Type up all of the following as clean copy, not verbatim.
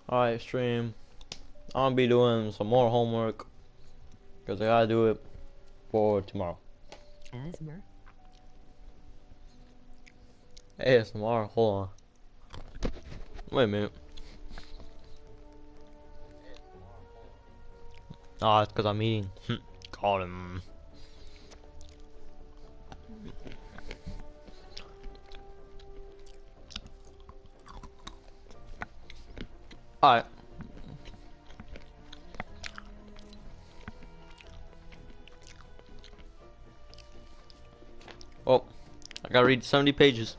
Alright, stream. I'm gonna be doing some more homework because I gotta do it for tomorrow. Asthma. Hey, it's tomorrow. Hold on. Wait a minute. Ah, it's because I'm eating. Call him. Alright. Well, I gotta read 70 pages.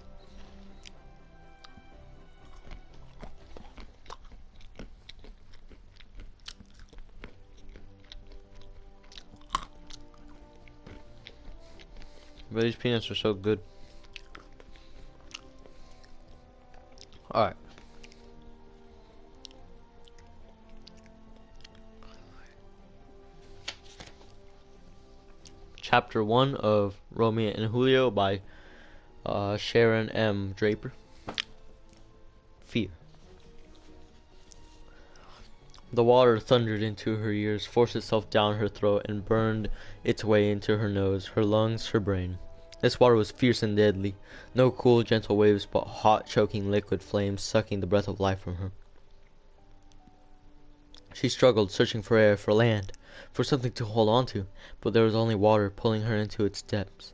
But these peanuts are so good. Alright. Chapter 1 of Romiette and Julio by Sharon M. Draper. Fear. The water thundered into her ears, forced itself down her throat, and burned its way into her nose, her lungs, her brain. This water was fierce and deadly. No cool, gentle waves, but hot, choking liquid flames sucking the breath of life from her. She struggled, searching for air, for land, for something to hold on to, but there was only water pulling her into its depths.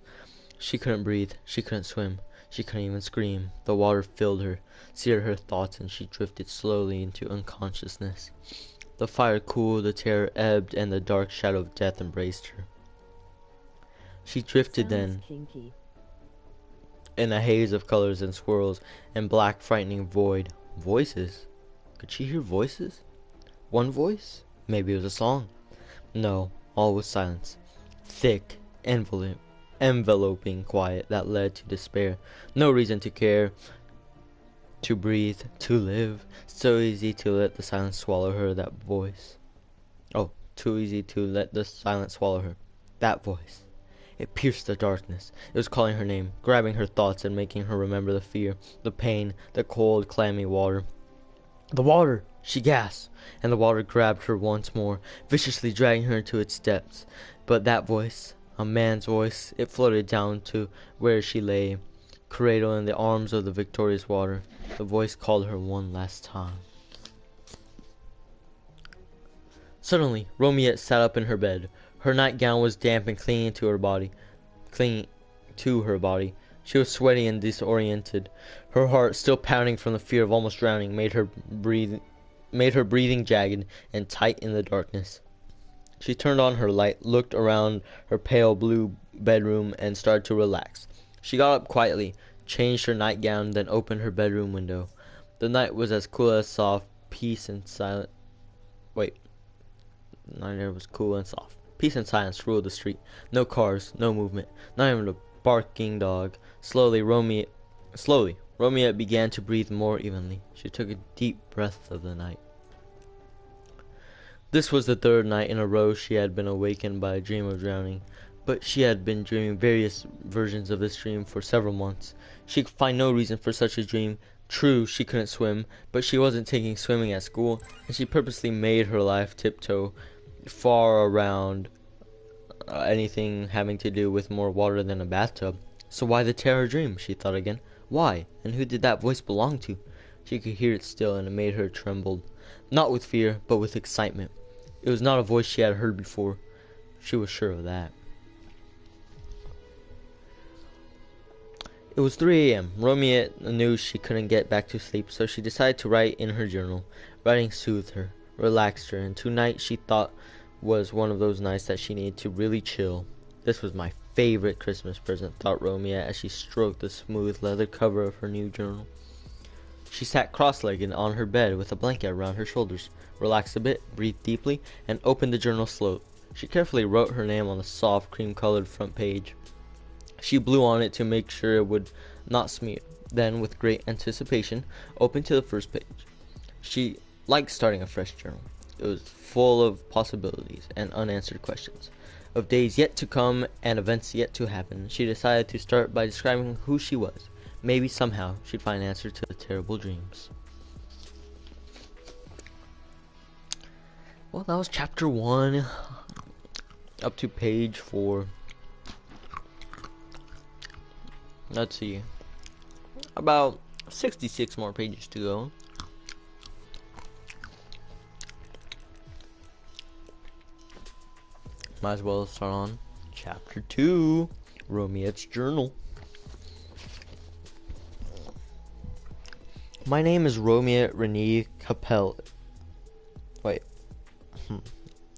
She couldn't breathe, she couldn't swim, she couldn't even scream. The water filled her, seared her thoughts, and she drifted slowly into unconsciousness. The fire cooled, the terror ebbed, and the dark shadow of death embraced her. She drifted then, Kinky. in a haze of colors and swirls, and black, frightening void. Voices? Could she hear voices? One voice? Maybe it was a song. No, all was silence. Thick, enveloping quiet that led to despair. No reason to care, to breathe, to live. So easy to let the silence swallow her, that voice. Oh, too easy to let the silence swallow her. That voice. It pierced the darkness. It was calling her name, grabbing her thoughts and making her remember the fear, the pain, the cold, clammy water. The water! She gasped, and the water grabbed her once more, viciously dragging her into its depths. But that voice, a man's voice, it floated down to where she lay, cradled in the arms of the victorious water. The voice called her one last time. Suddenly, Romiette sat up in her bed. Her nightgown was damp and clinging to her body. She was sweaty and disoriented. Her heart, still pounding from the fear of almost drowning, made her breathing jagged and tight in the darkness. She turned on her light, looked around her pale blue bedroom, and started to relax. She got up quietly, changed her nightgown, then opened her bedroom window. The night was as cool as soft. Peace and silence. Wait. The night air was cool and soft. Peace and silence ruled the street. No cars, no movement, not even a barking dog. Slowly, Romiette began to breathe more evenly. She took a deep breath of the night. This was the third night in a row she had been awakened by a dream of drowning, but she had been dreaming various versions of this dream for several months. She could find no reason for such a dream. True, she couldn't swim, but she wasn't taking swimming at school, and she purposely made her life tiptoe far around anything having to do with more water than a bathtub. So why the terror dream, she thought again. Why? And who did that voice belong to? She could hear it still, and it made her tremble. Not with fear, but with excitement. It was not a voice she had heard before. She was sure of that. It was 3 a.m. Romiette knew she couldn't get back to sleep, so she decided to write in her journal. Writing soothed her, relaxed her, and tonight she thought was one of those nights that she needed to really chill. This was my favorite Christmas present, thought Romiette as she stroked the smooth leather cover of her new journal. She sat cross-legged on her bed with a blanket around her shoulders, relaxed a bit, breathed deeply, and opened the journal slowly. She carefully wrote her name on the soft, cream-colored front page. She blew on it to make sure it would not smear. Then, with great anticipation, opened to the first page. She liked starting a fresh journal. It was full of possibilities and unanswered questions, of days yet to come and events yet to happen. She decided to start by describing who she was. Maybe somehow she'd find an answer to the terrible dreams. Well, that was chapter 1, up to page 4. Let's see. About 66 more pages to go. Might as well start on chapter 2, Romiette's journal. My name is Romiette Renee Capel. Wait.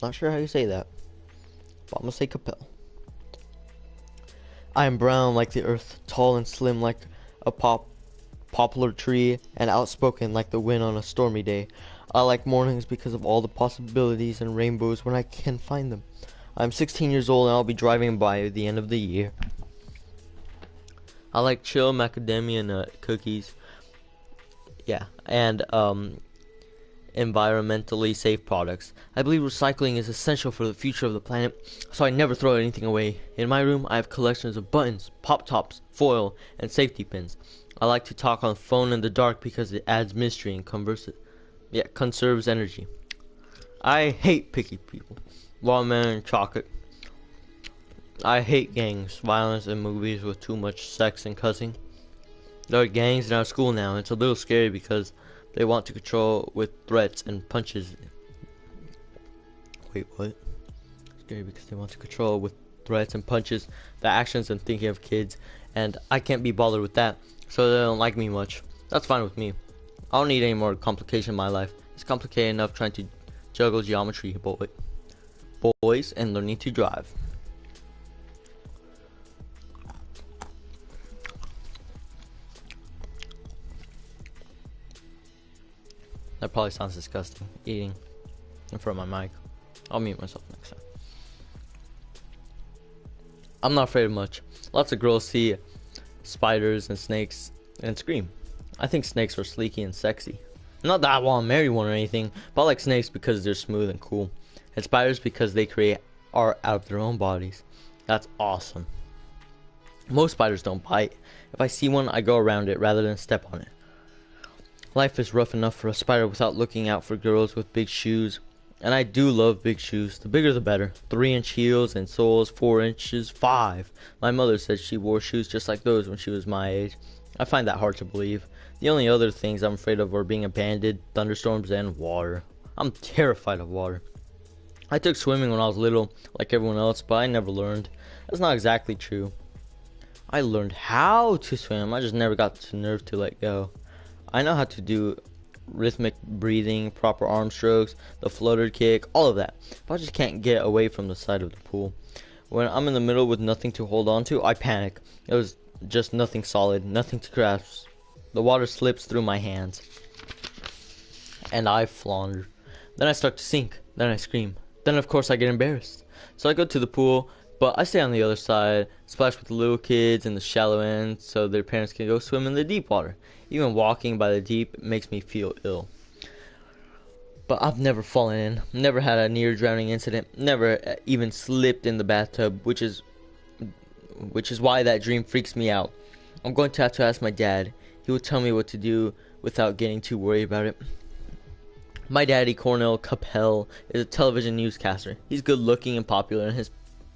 Not sure how you say that, but I'm gonna say Capel. I am brown like the earth, tall and slim like a poplar tree, and outspoken like the wind on a stormy day. I like mornings because of all the possibilities and rainbows when I can find them. I'm 16 years old and I'll be driving by the end of the year. I like chill macadamia nut cookies. Yeah, and environmentally safe products. I believe recycling is essential for the future of the planet, so I never throw anything away. In my room, I have collections of buttons, pop tops, foil, and safety pins. I like to talk on the phone in the dark because it adds mystery and conserves energy. I hate picky people. Watermelon and chocolate. I hate gangs, violence, and movies with too much sex and cussing. There are gangs in our school now. It's a little scary because they want to control with threats and punches. Wait, what? Scary because they want to control with threats and punches the actions and thinking of kids, and I can't be bothered with that, so they don't like me much. That's fine with me. I don't need any more complication in my life. It's complicated enough trying to juggle geometry, boys, and learning to drive. That probably sounds disgusting, eating in front of my mic. I'll mute myself next time. I'm not afraid of much. Lots of girls see spiders and snakes and scream. I think snakes are sleeky and sexy. Not that I want to marry one or anything, but I like snakes because they're smooth and cool. And spiders because they create art out of their own bodies. That's awesome. Most spiders don't bite. If I see one, I go around it rather than step on it. Life is rough enough for a spider without looking out for girls with big shoes. And I do love big shoes. The bigger the better. 3-inch heels and soles, 4 inches, 5. My mother said she wore shoes just like those when she was my age. I find that hard to believe. The only other things I'm afraid of are being abandoned, thunderstorms, and water. I'm terrified of water. I took swimming when I was little, like everyone else, but I never learned. That's not exactly true. I learned how to swim. I just never got the nerve to let go. I know how to do rhythmic breathing, proper arm strokes, the floater kick, all of that. But I just can't get away from the side of the pool. When I'm in the middle with nothing to hold on to, I panic. It was just nothing solid, nothing to grasp. The water slips through my hands, and I flounder. Then I start to sink. Then I scream. Then of course I get embarrassed. So I go to the pool, but I stay on the other side, splash with the little kids in the shallow end so their parents can go swim in the deep water. Even walking by the deep makes me feel ill. But I've never fallen in, never had a near drowning incident, never even slipped in the bathtub, which is why that dream freaks me out. I'm going to have to ask my dad. He will tell me what to do without getting too worried about it. My daddy, Cornell Capel, is a television newscaster. He's good looking and popular, and his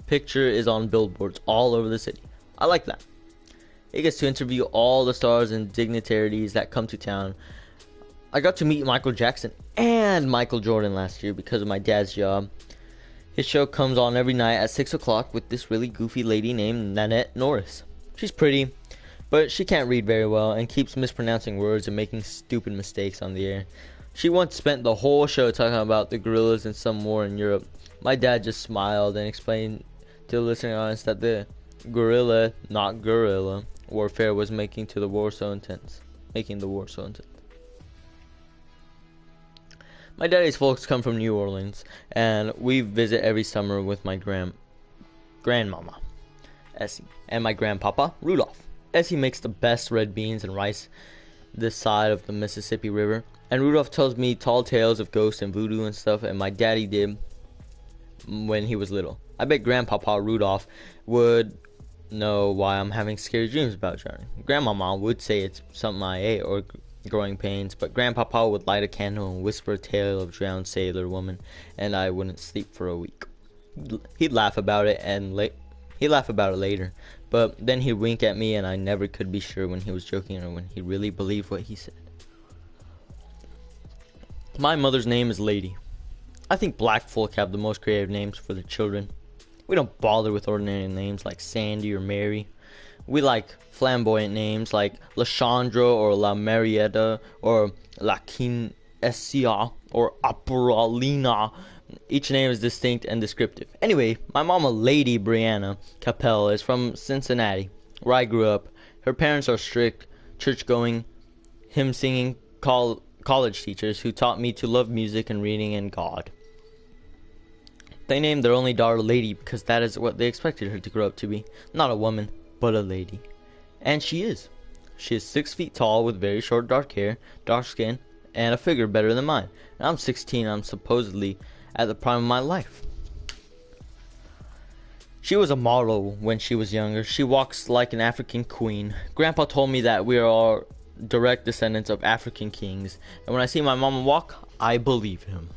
picture is on billboards all over the city. I like that. He gets to interview all the stars and dignitaries that come to town. I got to meet Michael Jackson and Michael Jordan last year because of my dad's job. His show comes on every night at 6 o'clock with this really goofy lady named Nanette Norris. She's pretty, but she can't read very well and keeps mispronouncing words and making stupid mistakes on the air. She once spent the whole show talking about the guerrillas in some war in Europe. My dad just smiled and explained to the listening audience that the guerrilla, not guerrilla, warfare was making the war so intense. My daddy's folks come from New Orleans, and we visit every summer with my grandmama, Essie, and my grandpapa, Rudolph. Essie makes the best red beans and rice this side of the Mississippi River, and Rudolph tells me tall tales of ghosts and voodoo and stuff, and my daddy did when he was little. I bet Grandpapa Rudolph would know why I'm having scary dreams about drowning. Grandmama would say it's something I ate, or growing pains, but Grandpapa would light a candle and whisper a tale of drowned sailor woman, and I wouldn't sleep for a week. He'd laugh about it later, but then he'd wink at me, and I never could be sure when he was joking or when he really believed what he said. My mother's name is Lady. I think black folk have the most creative names for their children. We don't bother with ordinary names like Sandy or Mary. We like flamboyant names like Lashandra or La Marietta or La Kinesia or Apuralina. Each name is distinct and descriptive. Anyway, my mama, Lady Brianna Capel, is from Cincinnati, where I grew up. Her parents are strict, church-going, hymn-singing college teachers who taught me to love music and reading and God. They named their only daughter Lady because that is what they expected her to grow up to be. Not a woman, but a lady. And she is. She is 6 feet tall with very short dark hair, dark skin, and a figure better than mine. And I'm 16, I'm supposedly at the prime of my life. She was a model when she was younger. She walks like an African queen. Grandpa told me that we are all direct descendants of African kings, and when I see my mama walk, I believe him.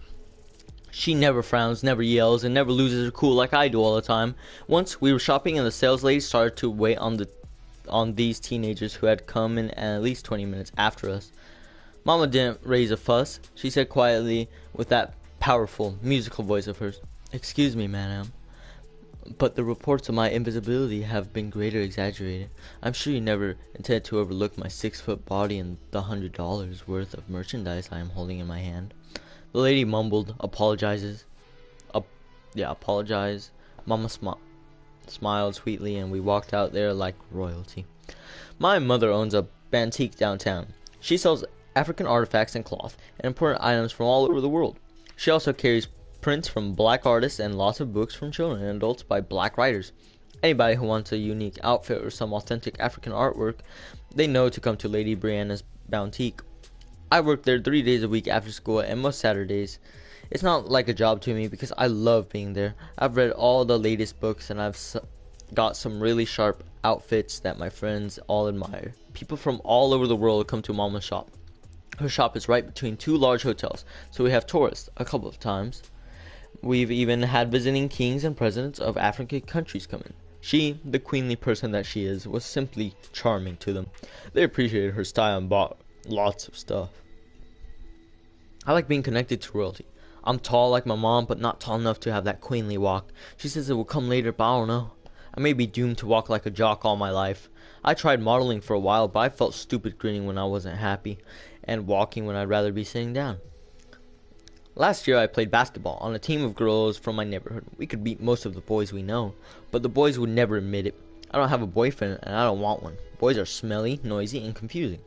She never frowns, never yells, and never loses her cool like I do all the time. Once we were shopping and the sales lady started to wait on these teenagers who had come in at least 20 minutes after us. Mama didn't raise a fuss. She said quietly with that powerful, musical voice of hers, "Excuse me, madam, but the reports of my invisibility have been greatly exaggerated. I'm sure you never intended to overlook my 6-foot body and the $100 worth of merchandise I am holding in my hand." The lady mumbled, apologize. Mama smiled sweetly, and we walked out there like royalty. My mother owns a boutique downtown. She sells African artifacts and cloth, and important items from all over the world. She also carries prints from black artists and lots of books from children and adults by black writers. Anybody who wants a unique outfit or some authentic African artwork, they know to come to Lady Brianna's boutique. I work there 3 days a week after school and most Saturdays. It's not like a job to me because I love being there. I've read all the latest books and I've got some really sharp outfits that my friends all admire. People from all over the world come to Mama's shop. Her shop is right between 2 large hotels, so we have tourists a couple of times. We've even had visiting kings and presidents of African countries come in. She, the queenly person that she is, was simply charming to them. They appreciated her style and bought lots of stuff. I like being connected to royalty. I'm tall like my mom, but not tall enough to have that queenly walk. She says it will come later, but I don't know. I may be doomed to walk like a jock all my life. I tried modeling for a while, but I felt stupid grinning when I wasn't happy, and walking when I'd rather be sitting down. Last year I played basketball on a team of girls from my neighborhood. We could beat most of the boys we know, but the boys would never admit it. I don't have a boyfriend, and I don't want one. Boys are smelly, noisy, and confusing.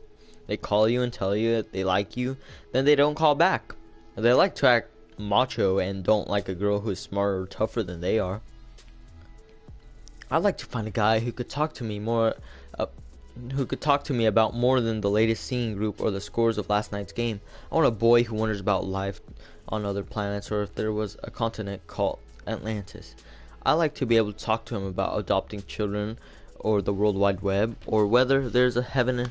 They call you and tell you that they like you, then they don't call back. They like to act macho and don't like a girl who is smarter or tougher than they are. I'd like to find a guy who could talk to me about more than the latest singing group or the scores of last night's game. I want a boy who wonders about life on other planets, or if there was a continent called Atlantis. I like to be able to talk to him about adopting children or the World Wide Web, or whether there's a heaven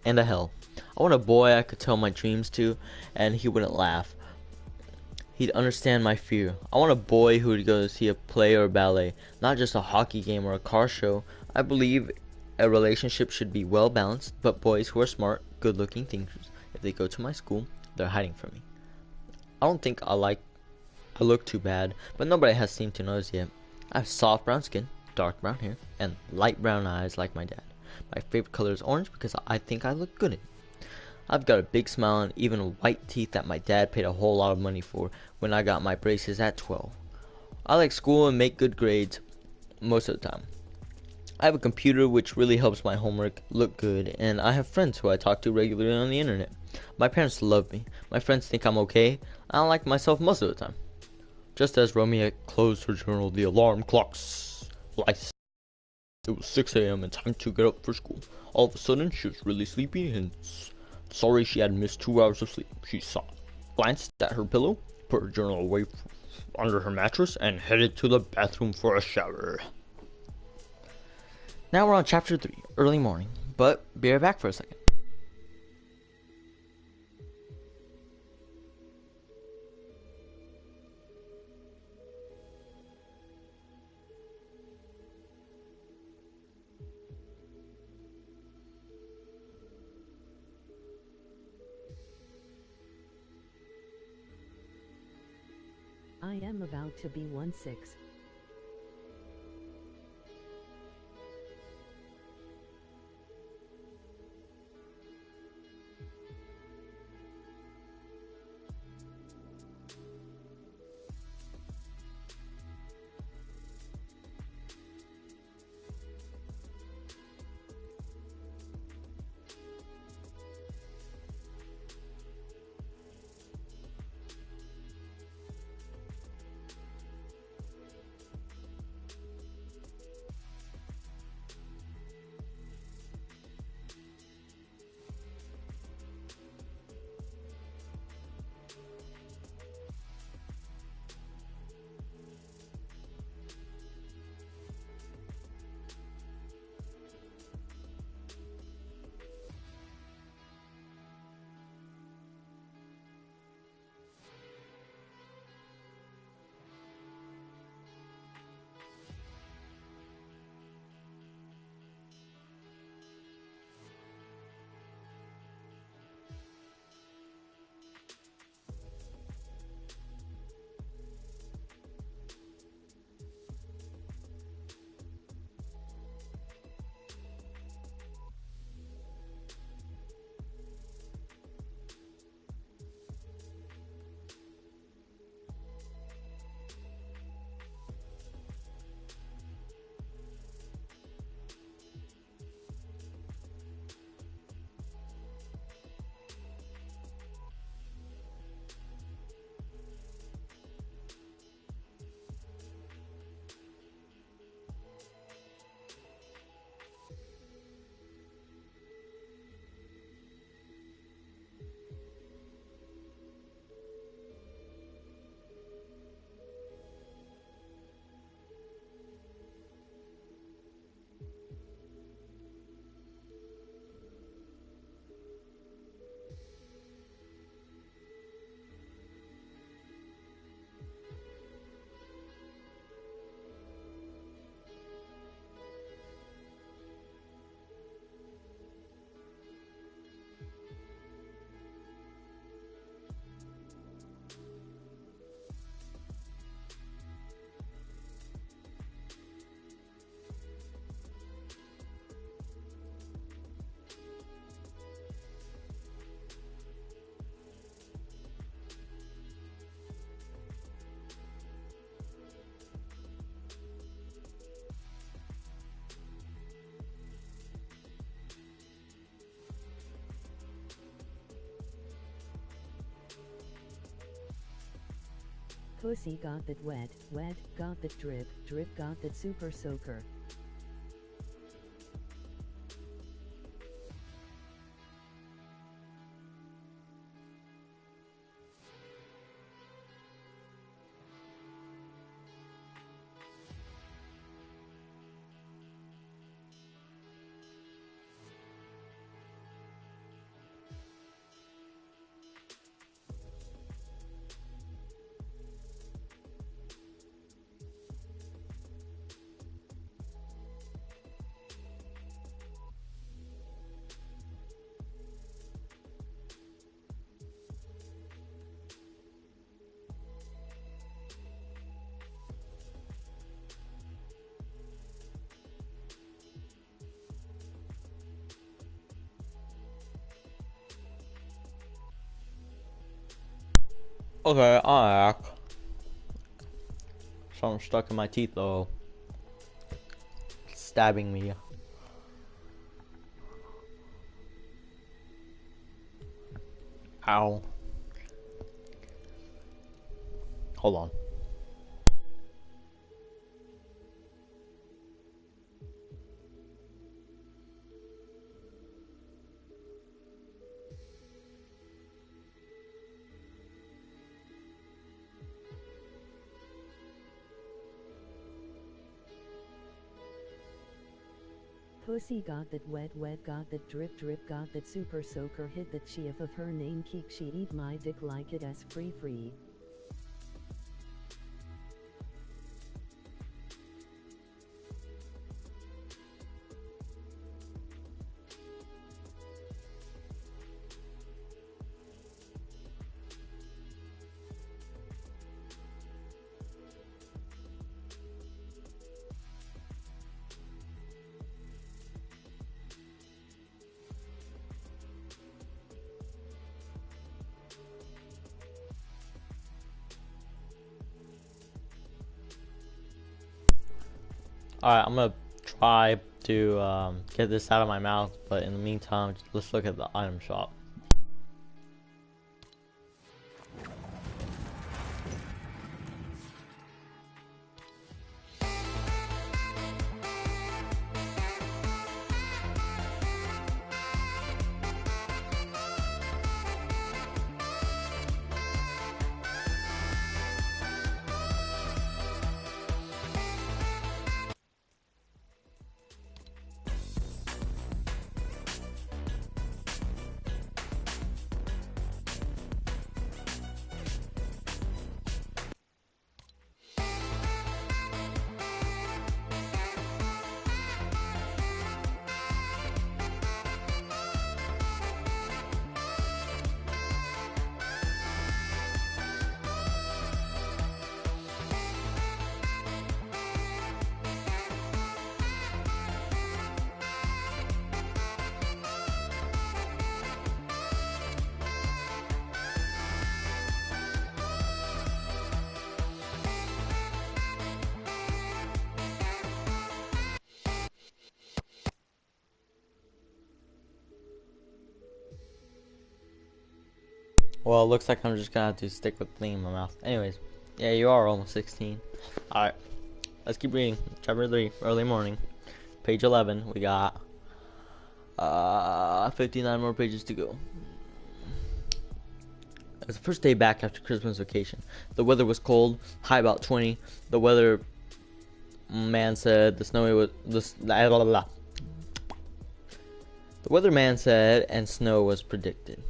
and a hell. I want a boy I could tell my dreams to, and he wouldn't laugh. He'd understand my fear. I want a boy who would go to see a play or ballet, not just a hockey game or a car show. I believe a relationship should be well balanced, but boys who are smart, good-looking thinkers, if they go to my school, they're hiding from me. I don't think I look too bad, but nobody has seemed to notice yet. I have soft brown skin, dark brown hair, and light brown eyes like my dad. My favorite color is orange because I think I look good in it. I've got a big smile and even white teeth that my dad paid a whole lot of money for when I got my braces at 12. I like school and make good grades most of the time. I have a computer which really helps my homework look good, and I have friends who I talk to regularly on the internet. My parents love me. My friends think I'm okay. I don't like myself most of the time. Just as Romiette closed her journal, the alarm clocks like it was 6 a.m. and time to get up for school. All of a sudden, she was really sleepy and sorry she had missed 2 hours of sleep. She glanced at her pillow, put her journal away under her mattress, and headed to the bathroom for a shower. Now we're on chapter 3, early morning, but be right back for a second. I am about to be 1/6. Pussy got that wet, wet, got that drip, drip got that super soaker. Okay, alright. Something stuck in my teeth though. It's stabbing me. Ow. Hold on. Pussy got that wet, wet got that drip, drip got that super soaker. Hit that chief of her name keek. She eat my dick like it as free free. Alright, I'm gonna try to get this out of my mouth, but in the meantime, let's look at the item shop. Well, it looks like I'm just gonna have to stick with cleaning my mouth. Anyways, yeah, you are almost 16. Alright, let's keep reading. Chapter 3, early morning. Page 11, we got 59 more pages to go. It was the first day back after Christmas vacation. The weather was cold, high about 20. The weather man said the snowy was blah, blah, blah. The weatherman said and snow was predicted.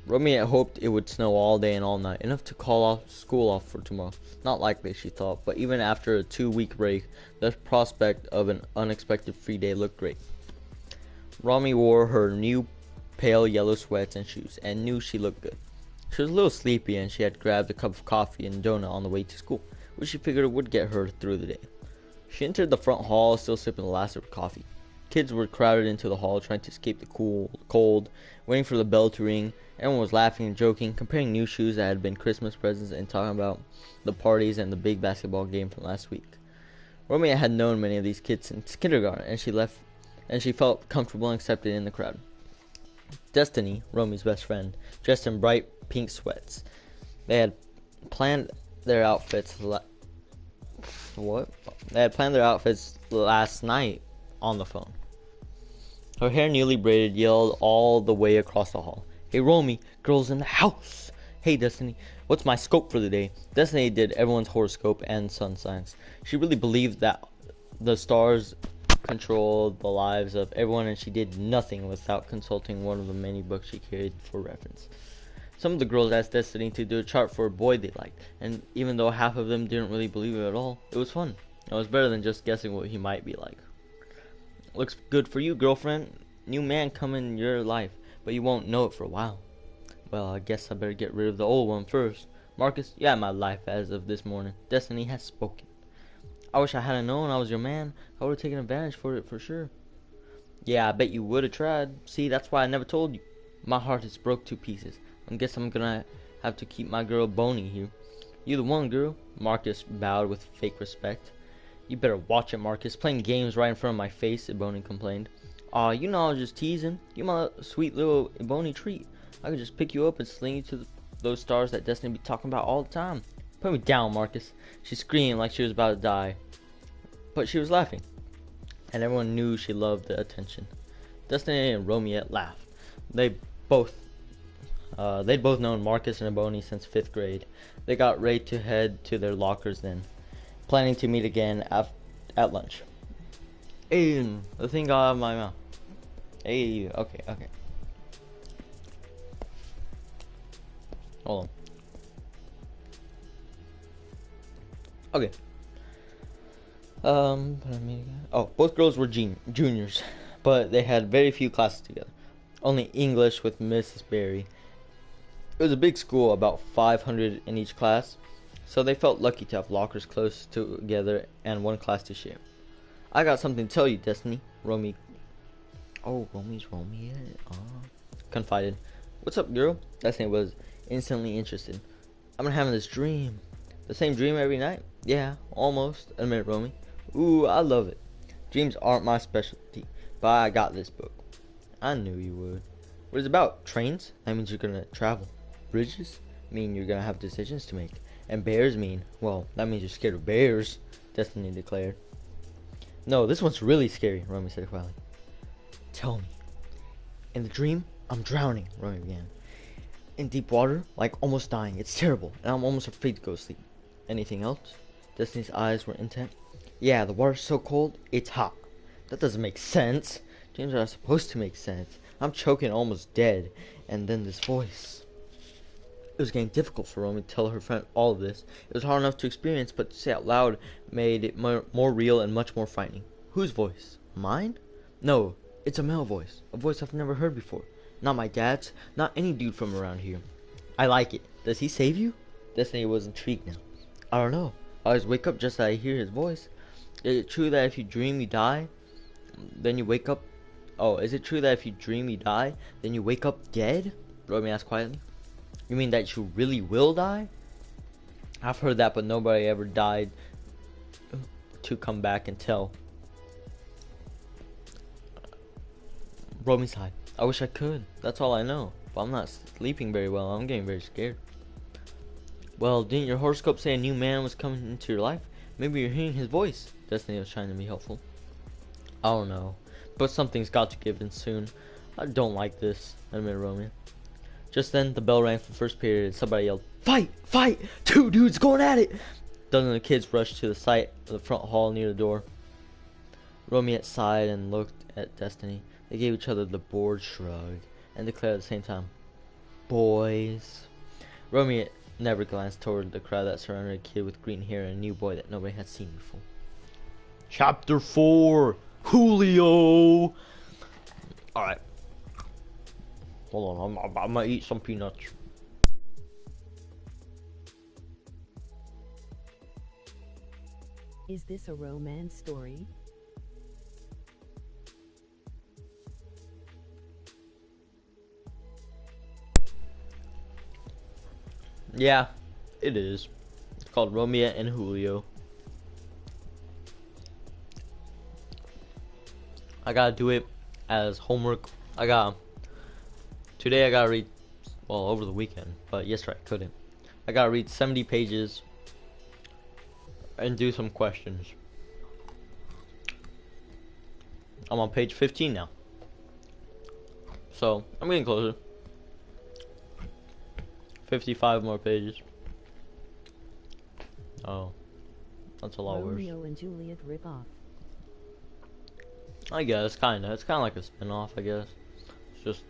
Romiette hoped it would snow all day and all night, enough to call school off for tomorrow. Not likely, she thought, but even after a 2-week break, the prospect of an unexpected free day looked great. Romy wore her new pale yellow sweats and shoes, and knew she looked good. She was a little sleepy, and she had grabbed a cup of coffee and donut on the way to school, which she figured would get her through the day. She entered the front hall, still sipping the last of her coffee. Kids were crowded into the hall, trying to escape the cold, waiting for the bell to ring. Everyone was laughing and joking, comparing new shoes that had been Christmas presents and talking about the parties and the big basketball game from last week. Romiette had known many of these kids since kindergarten, and she felt comfortable and accepted in the crowd. Destiny, Romy's best friend, dressed in bright pink sweats. They had planned their outfits last night on the phone. Her hair newly braided yelled all the way across the hall. Hey Romy, girls in the house. Hey Destiny, what's my scope for the day? Destiny did everyone's horoscope and sun signs. She really believed that the stars controlled the lives of everyone, and she did nothing without consulting one of the many books she carried for reference. Some of the girls asked Destiny to do a chart for a boy they liked, and even though half of them didn't really believe it at all, it was fun. It was better than just guessing what he might be like. Looks good for you, girlfriend. New man coming in your life, but you won't know it for a while. Well, I guess I better get rid of the old one first. Marcus, you're out my life as of this morning. Destiny has spoken. I wish I hadn't known I was your man. I would have taken advantage for it for sure. Yeah, I bet you would have tried. See, that's why I never told you. My heart is broke to pieces. I guess I'm gonna have to keep my girl Boney here. You the one, girl. Marcus bowed with fake respect. You better watch it, Marcus. Playing games right in front of my face, Boney complained. Aw, you know I was just teasing. You're my sweet little Boney treat. I could just pick you up and sling you to those stars that Destiny be talking about all the time. Put me down, Marcus. She screamed like she was about to die. But she was laughing, and everyone knew she loved the attention. Destiny and Romiette laughed. They'd both known Marcus and Boney since 5th grade. They got ready to head to their lockers then, planning to meet again at lunch. Hey, the thing got out of my mouth. Hey, okay. Hold on. Okay. Both girls were juniors, but they had very few classes together. Only English with Mrs. Berry. It was a big school, about 500 in each class, so they felt lucky to have lockers close together and one class to share. I got something to tell you, Destiny. Romy's Romiette. Confided. What's up, girl? Destiny was instantly interested. I've been having this dream. The same dream every night? Yeah, almost, admitted Romy. Ooh, I love it. Dreams aren't my specialty, but I got this book. I knew you would. What is it about? Trains? That means you're gonna travel. Bridges? Mean you're gonna have decisions to make. And bears mean, well, that means you're scared of bears, Destiny declared. No, this one's really scary, Romy said quietly. Tell me. In the dream, I'm drowning, Romy began. In deep water, like almost dying. It's terrible, and I'm almost afraid to go to sleep. Anything else? Destiny's eyes were intent. Yeah, the water's so cold, it's hot. That doesn't make sense. Dreams are supposed to make sense. I'm choking, almost dead. And then this voice. It was getting difficult for Romy to tell her friend all of this. It was hard enough to experience, but to say out loud made it more real and much more frightening. Whose voice? Mine? No, it's a male voice. A voice I've never heard before. Not my dad's. Not any dude from around here. I like it. Does he save you? Destiny was intrigued now. I don't know. I always wake up just as I hear his voice. Is it true that if you dream you die, then you wake up? Oh, is it true that if you dream you die, then you wake up dead? Romy asked quietly. You mean that you really will die? I've heard that, but nobody ever died to come back and tell. Romy sighed. I wish I could. That's all I know. But I'm not sleeping very well. I'm getting very scared. Well, didn't your horoscope say a new man was coming into your life? Maybe you're hearing his voice. Destiny was trying to be helpful. I don't know. But something's got to give in soon. I don't like this, admitted Romy. Just then, the bell rang for the first period and somebody yelled, Fight! Fight! Two dudes going at it! Dozens of kids rushed to the site of the front hall near the door. Romiette sighed and looked at Destiny. They gave each other the bored shrug and declared at the same time, Boys. Romiette never glanced toward the crowd that surrounded a kid with green hair and a new boy that nobody had seen before. Chapter 4, Julio! Alright. Hold on, I'm gonna eat some peanuts. Is this a romance story? Yeah, it is. It's called Romiette and Julio. I gotta do it as homework. Today I gotta read, well, over the weekend, but yesterday I couldn't. I gotta read 70 pages and do some questions. I'm on page 15 now. So, I'm getting closer. 55 more pages. Oh, that's a lot worse. Romeo and Juliet ripoff. I guess, kinda. It's kinda like a spin-off, I guess. It's just,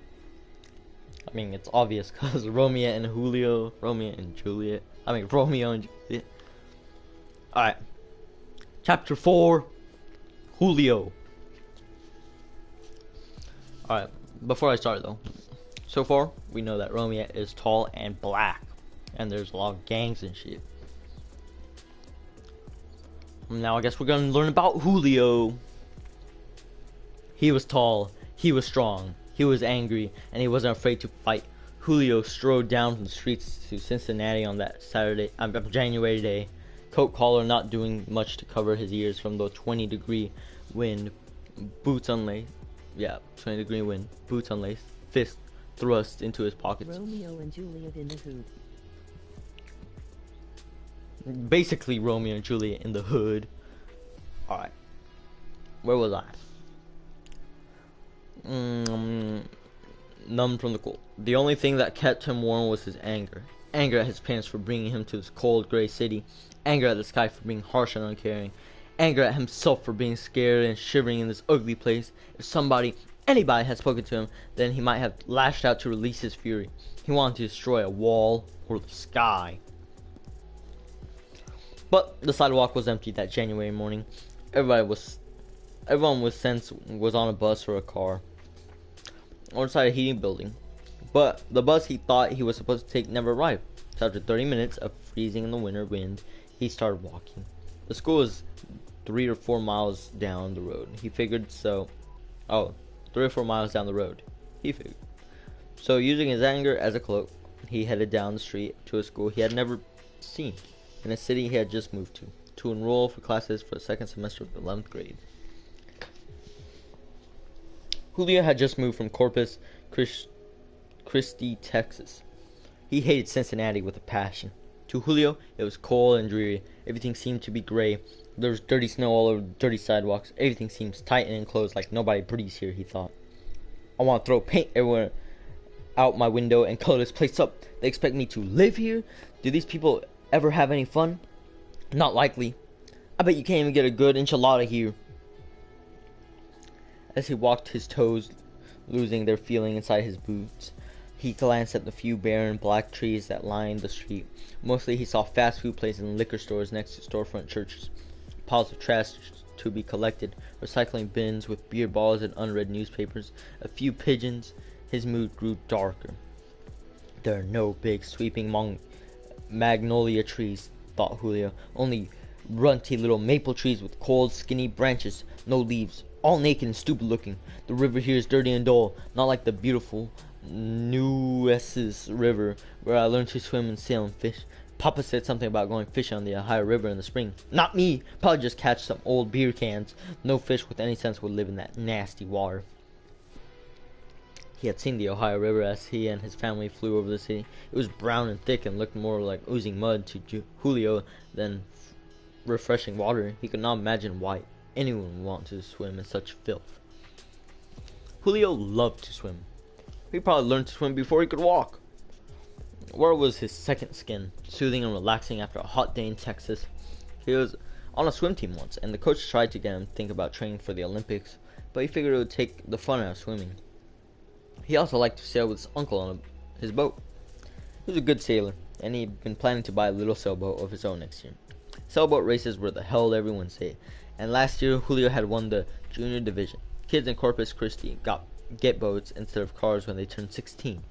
I mean, it's obvious because Romeo and Julio, Romeo and Juliet. Romeo and Juliet. Alright. Chapter 4, Julio. Alright, before I start though. So far, we know that Romiette is tall and black. And there's a lot of gangs and shit. Now I guess we're gonna learn about Julio. He was tall, he was strong, he was angry, and he wasn't afraid to fight. Julio strode down from the streets to Cincinnati on that January day, coat collar not doing much to cover his ears from the 20-degree wind, boots unlaced, fist thrust into his pockets. Romeo and Juliet in the hood. Basically Romeo and Juliet in the hood. Alright. Where was I? Numb from the cold. The only thing that kept him warm was his anger. Anger at his parents for bringing him to this cold, gray city. Anger at the sky for being harsh and uncaring. Anger at himself for being scared and shivering in this ugly place. If anybody had spoken to him, then he might have lashed out to release his fury. He wanted to destroy a wall or the sky. But the sidewalk was empty that January morning. Everyone was on a bus or a car, or inside a heating building. But the bus he thought he was supposed to take never arrived. So after 30 minutes of freezing in the winter wind, he started walking. The school was 3 or 4 miles down the road. He figured so. Oh, 3 or 4 miles down the road. He figured. So using his anger as a cloak, he headed down the street to a school he had never seen. in a city he had just moved to enroll for classes for the second semester of the 11th grade. Julio had just moved from Corpus Christi, Texas. He hated Cincinnati with a passion. To Julio, it was cold and dreary. Everything seemed to be gray. There was dirty snow all over dirty sidewalks. Everything seems tight and enclosed, like nobody breathes here, he thought. I want to throw paint everywhere out my window and color this place up. They expect me to live here? Do these people ever have any fun? Not likely. I bet you can't even get a good enchilada here. As he walked, his toes losing their feeling inside his boots, he glanced at the few barren black trees that lined the street. Mostly he saw fast food places and liquor stores next to storefront churches, piles of trash to be collected, recycling bins with beer bottles and unread newspapers, a few pigeons. His mood grew darker. There are no big sweeping magnolia trees, thought Julio, only runty little maple trees with cold, skinny branches, no leaves, all naked and stupid looking. The river here is dirty and dull, not like the beautiful Nueces River, where I learned to swim and sail and fish. Papa said something about going fishing on the Ohio River in the spring. Not me! Probably just catch some old beer cans. No fish with any sense would live in that nasty water. He had seen the Ohio River as he and his family flew over the city. It was brown and thick and looked more like oozing mud to Julio than refreshing water. He could not imagine why anyone would want to swim in such filth. Julio loved to swim. He probably learned to swim before he could walk. Where was his second skin, soothing and relaxing after a hot day in Texas? He was on a swim team once, and the coach tried to get him to think about training for the Olympics, but he figured it would take the fun out of swimming. He also liked to sail with his uncle on his boat. He was a good sailor, and he'd been planning to buy a little sailboat of his own next year. Sailboat races were the hell every Wednesday, and last year Julio had won the junior division. Kids in Corpus Christi get boats instead of cars when they turned 16.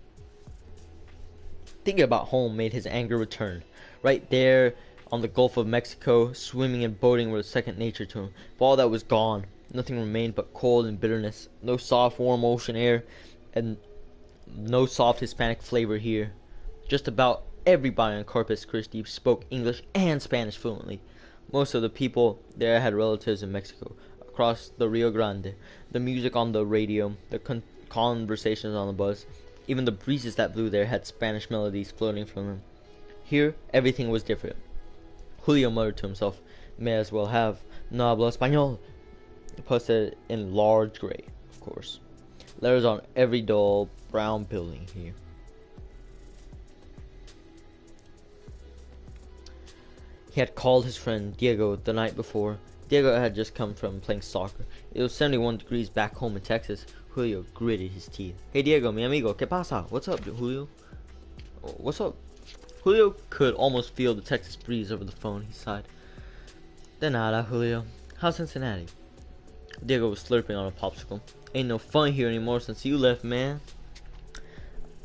Thinking about home made his anger return. Right there on the Gulf of Mexico, swimming and boating were second nature to him. But all that was gone. Nothing remained but cold and bitterness. No soft, warm ocean air, and no soft Hispanic flavor here. Just about everybody in Corpus Christi spoke English and Spanish fluently. Most of the people there had relatives in Mexico, across the Rio Grande. The music on the radio, the conversations on the bus, even the breezes that blew there had Spanish melodies floating from them. Here, everything was different. Julio muttered to himself, may as well have no hablo español, posted in large gray, of course. Letters on every dull brown building here. He had called his friend Diego the night before. Diego had just come from playing soccer. It was 71 degrees back home in Texas. Julio gritted his teeth. Hey Diego, mi amigo, ¿qué pasa? What's up, Julio? What's up? Julio could almost feel the Texas breeze over the phone. He sighed. De nada, Julio. How's Cincinnati? Diego was slurping on a popsicle. Ain't no fun here anymore since you left, man.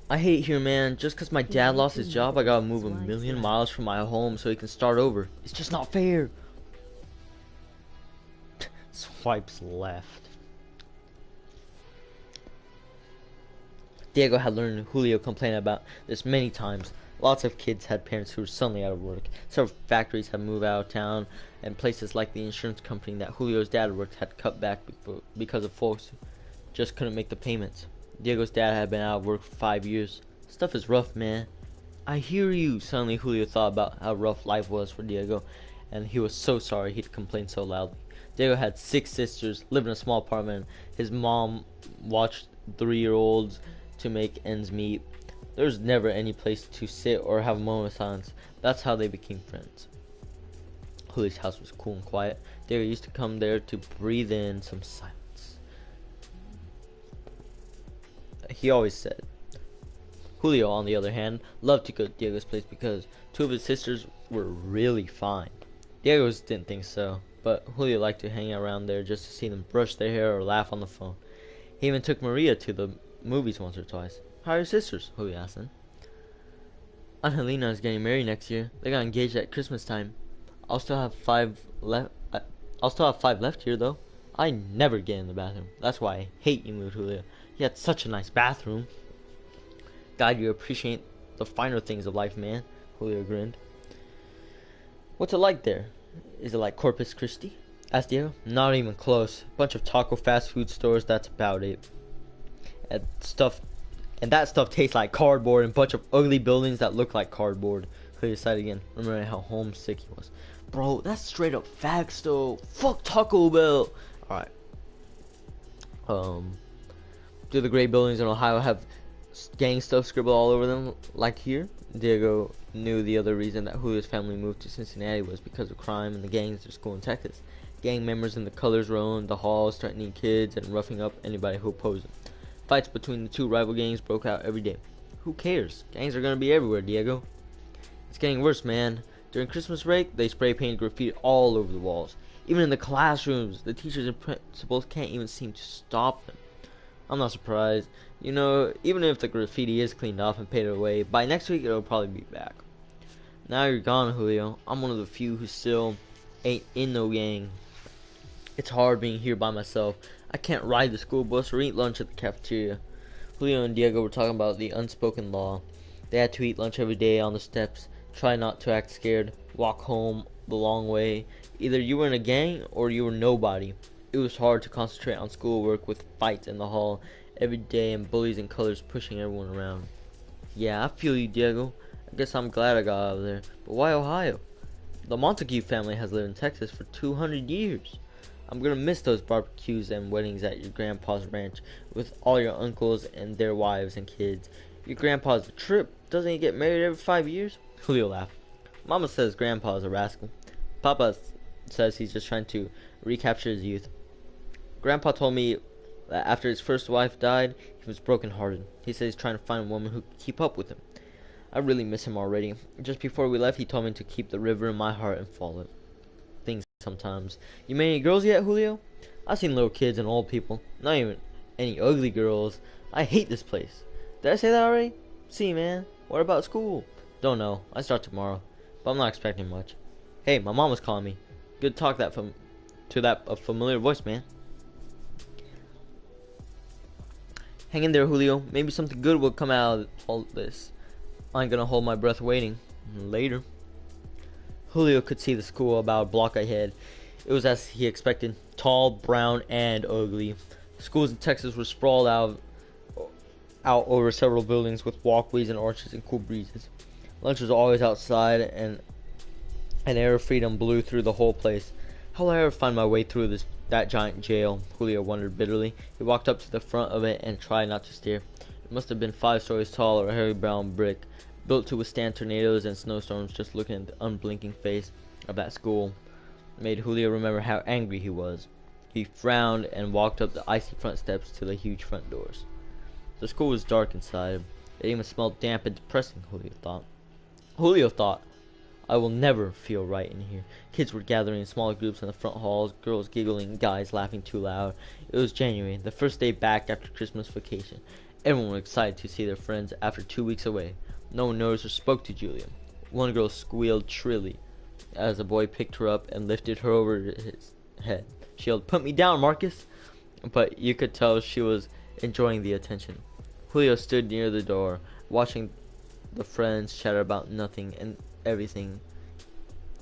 I hate here, man. Just 'cause my dad lost his job, I gotta move a million miles from my home so he can start over. It's just not fair. Swipes left. Diego had learned Julio complained about this many times. Lots of kids had parents who were suddenly out of work. Several factories had moved out of town, and places like the insurance company that Julio's dad worked had cut back because of folks who just couldn't make the payments. Diego's dad had been out of work for 5 years. Stuff is rough, man. I hear you. Suddenly Julio thought about how rough life was for Diego, and he was so sorry he'd complained so loudly. Diego had 6 sisters, lived in a small apartment. His mom watched 3-year-olds to make ends meet. There was never any place to sit or have a moment of silence. That's how they became friends. Julio's house was cool and quiet. Diego used to come there to breathe in some silence. He always said. Julio, on the other hand, loved to go to Diego's place because 2 of his sisters were really fine. Diego didn't think so, but Julio liked to hang around there just to see them brush their hair or laugh on the phone. He even took Maria to the movies once or twice. How are your sisters? Julio asked them. Angelina is getting married next year. They got engaged at Christmas time. I'll still have 5 left. I'll still have 5 left here though. I never get in the bathroom. That's why I hate you, Julio. You had such a nice bathroom. God, you appreciate the finer things of life, man. Julio grinned. What's it like there? Is it like Corpus Christi? Asked Diego. Not even close. Bunch of taco fast food stores, that's about it. And stuff and that stuff tastes like cardboard and bunch of ugly buildings that look like cardboard. Julio sighed again, remembering how homesick he was. Bro, that's straight up facts though. Fuck Taco Bell. Alright. Do the great buildings in Ohio have gang stuff scribbled all over them like here? Diego knew the other reason that Julio's family moved to Cincinnati was because of crime and the gangs at their school in Texas. Gang members in the colors roamed the halls, threatening kids and roughing up anybody who opposed them. Fights between the two rival gangs broke out every day. Who cares? Gangs are gonna be everywhere, Diego. It's getting worse, man. During Christmas break, they spray paint graffiti all over the walls. Even in the classrooms, the teachers and principals can't even seem to stop them. I'm not surprised. You know, even if the graffiti is cleaned off and painted away, by next week it'll probably be back. Now you're gone, Julio. I'm one of the few who still ain't in no gang. It's hard being here by myself. I can't ride the school bus or eat lunch at the cafeteria. Julio and Diego were talking about the unspoken law. They had to eat lunch every day on the steps, try not to act scared, walk home the long way. Either you were in a gang or you were nobody. It was hard to concentrate on schoolwork with fights in the hall every day and bullies and colors pushing everyone around. Yeah, I feel you, Diego. I guess I'm glad I got out of there. But why Ohio? The Montague family has lived in Texas for 200 years. I'm gonna miss those barbecues and weddings at your grandpa's ranch with all your uncles and their wives and kids. Your grandpa's a trip. Doesn't he get married every 5 years? Julio laughed. Mama says grandpa's a rascal. Papa says he's just trying to recapture his youth. Grandpa told me that after his first wife died, he was brokenhearted. He said he's trying to find a woman who could keep up with him. I really miss him already. Just before we left, he told me to keep the river in my heart and follow it. Things sometimes. You met any girls yet, Julio? I've seen little kids and old people. Not even any ugly girls. I hate this place. Did I say that already? See, man. What about school? Don't know. I start tomorrow. But I'm not expecting much. Hey, my mom was calling me. Good talk to that familiar voice, man. Hang in there, Julio. Maybe something good will come out of all this. I ain't gonna hold my breath waiting. Later. Julio could see the school about a block ahead. It was as he expected. Tall, brown, and ugly. Schools in Texas were sprawled out over several buildings with walkways and arches and cool breezes. Lunch was always outside, and an air of freedom blew through the whole place. How will I ever find my way through that giant jail? Julio wondered bitterly. He walked up to the front of it and tried not to stare. It must have been 5 stories tall, or a hairy brown brick, built to withstand tornadoes and snowstorms. Just looking at the unblinking face of that school made Julio remember how angry he was. He frowned and walked up the icy front steps to the huge front doors. The school was dark inside. It even smelled damp and depressing, Julio thought, I will never feel right in here. Kids were gathering in smaller groups in the front halls, girls giggling, guys laughing too loud. It was January, the first day back after Christmas vacation. Everyone was excited to see their friends after 2 weeks away. No one noticed or spoke to Julia. One girl squealed shrilly as a boy picked her up and lifted her over his head. She yelled, "Put me down, Marcus!" But you could tell she was enjoying the attention. Julio stood near the door, watching the friends chatter about nothing and everything,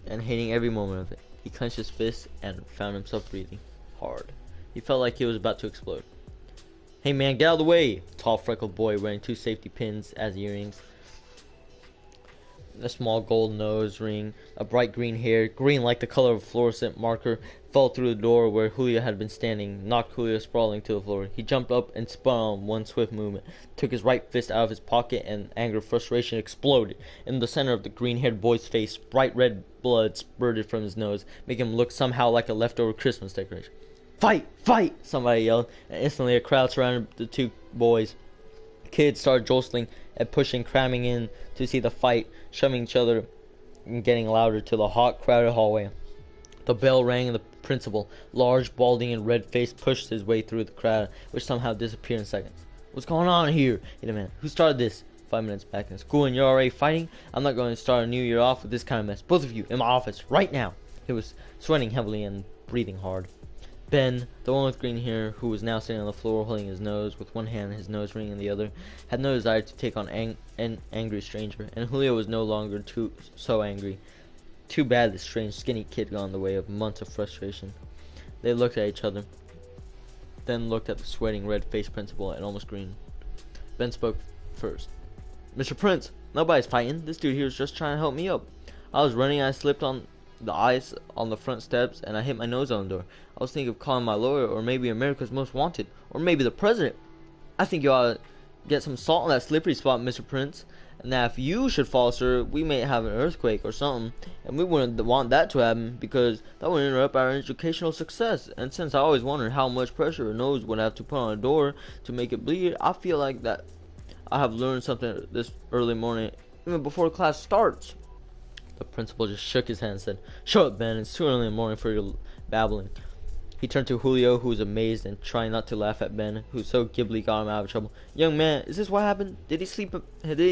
and hating every moment of it. He clenched his fists and found himself breathing hard. He felt like he was about to explode. "Hey man, get out of the way!" A tall freckled boy wearing 2 safety pins as earrings, a small gold nose ring, a bright green hair, green like the color of a fluorescent marker, fell through the door where Julio had been standing, knocked Julio sprawling to the floor. He jumped up and spun on one swift movement, took his right fist out of his pocket, and anger and frustration exploded. In the center of the green-haired boy's face, bright red blood spurted from his nose, making him look somehow like a leftover Christmas decoration. "Fight! Fight!" somebody yelled, and instantly a crowd surrounded the 2 boys. Kids started jostling and pushing, cramming in to see the fight, shoving each other and getting louder to the hot, crowded hallway. The bell rang and the principal, large, balding, and red-faced, pushed his way through the crowd, which somehow disappeared in seconds. "What's going on here?" he demanded. "Who started this?" 5 minutes back in school and you're already fighting? I'm not going to start a new year off with this kind of mess. Both of you, in my office, right now. He was sweating heavily and breathing hard. Ben, the one with green hair, who was now sitting on the floor holding his nose with one hand, his nose ring in the other, had no desire to take on an angry stranger, and Julio was no longer so angry. Too bad this strange skinny kid got in the way of months of frustration. They looked at each other, then looked at the sweating red-faced principal and almost grinned. Ben spoke first. Mr. Prince, nobody's fighting. This dude here is just trying to help me up. I was running, I slipped on the ice on the front steps, and I hit my nose on the door. I was thinking of calling my lawyer, or maybe America's Most Wanted, or maybe the president. I think you ought to get some salt on that slippery spot, Mr. Prince. And that if you should fall, sir, we may have an earthquake or something, and we wouldn't want that to happen, because that would interrupt our educational success. And since I always wondered how much pressure a nose would have to put on a door to make it bleed, I feel like that I have learned something this early morning, even before class starts. The principal just shook his hand and said, Shut up, Ben, it's too early in the morning for your babbling. He turned to Julio, who was amazed and trying not to laugh at Ben, who so glibly got him out of trouble. Young man, is this what happened? Did he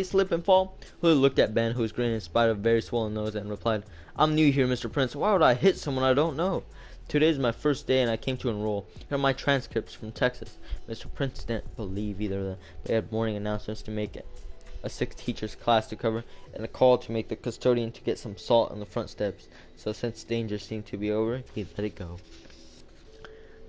slip and fall? Julio looked at Ben, who was grinning in spite of a very swollen nose, and replied, I'm new here, Mr. Prince. Why would I hit someone I don't know? Today is my first day, and I came to enroll. Here are my transcripts from Texas. Mr. Prince didn't believe either of them. They had morning announcements to make, a 6 teachers class to cover, and a call to make the custodian to get some salt on the front steps. So since danger seemed to be over, he let it go.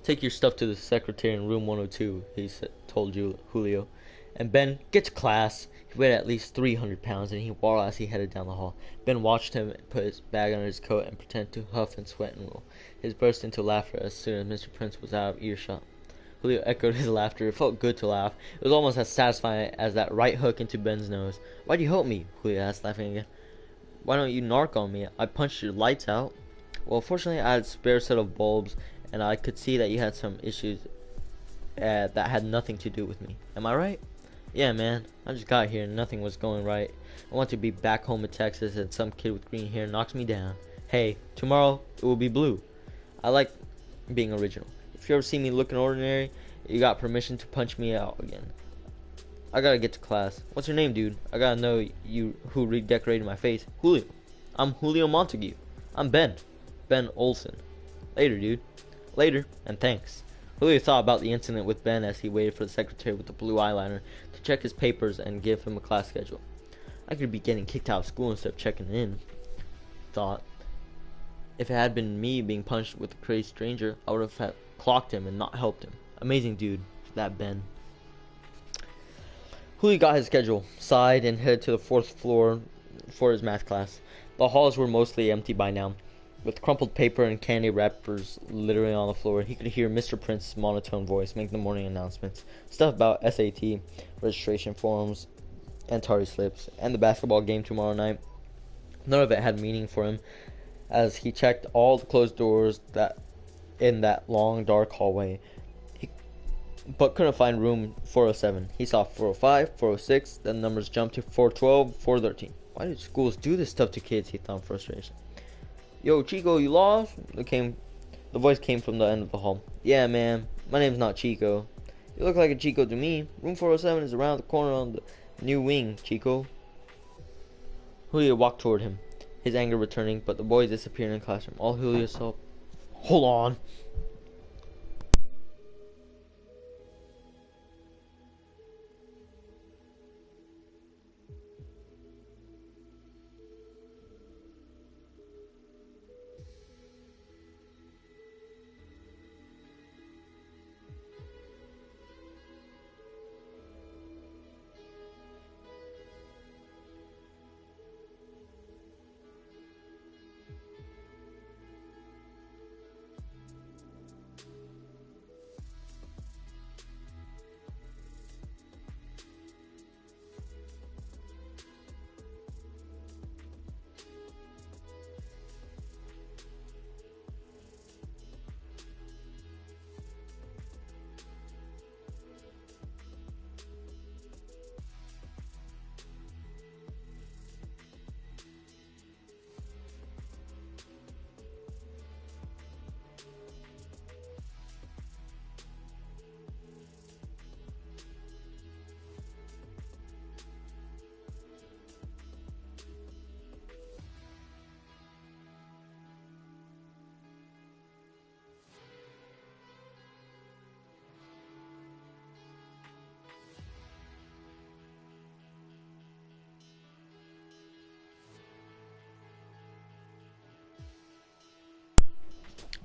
Take your stuff to the secretary in room 102, he told Julio. And Ben, get to class. He weighed at least 300 pounds, and he wore as he headed down the hall. Ben watched him put his bag under his coat and pretend to huff and sweat and roll. He burst into laughter as soon as Mr. Prince was out of earshot. Julio echoed his laughter. It felt good to laugh. It was almost as satisfying as that right hook into Ben's nose. Why'd you help me? Julio asked, laughing again. Why don't you narc on me? I punched your lights out. Well, fortunately, I had a spare set of bulbs, and I could see that you had some issues that had nothing to do with me. Am I right? Yeah, man. I just got here and nothing was going right. I want to be back home in Texas, and some kid with green hair knocks me down. Hey, tomorrow it will be blue. I like being original. If you ever see me looking ordinary, you got permission to punch me out again. I gotta get to class. What's your name, dude? I gotta know you who redecorated my face. Julio. I'm Julio Montague. I'm Ben. Ben Olson. Later, dude. Later, and thanks. Julio thought about the incident with Ben as he waited for the secretary with the blue eyeliner to check his papers and give him a class schedule. I could be getting kicked out of school instead of checking in, he thought. If it had been me being punched with a crazy stranger, I would have clocked him and not helped him. Amazing dude, that Ben. Julio got his schedule, sighed, and headed to the 4th floor for his math class. The halls were mostly empty by now. With crumpled paper and candy wrappers littering on the floor, he could hear Mr. Prince's monotone voice make the morning announcements. Stuff about SAT, registration forms, and tardy slips, and the basketball game tomorrow night. None of it had meaning for him, as he checked all the closed doors in that long, dark hallway, but couldn't find room 407. He saw 405, 406, then the numbers jumped to 412, 413. Why did schools do this stuff to kids, he thought in frustration. Yo, Chico, you lost? The voice came from the end of the hall. Yeah, man. My name's not Chico. You look like a Chico to me. Room 407 is around the corner on the new wing, Chico. Julio walked toward him, his anger returning, but the boy disappeared in the classroom. All Julio saw... Hold on.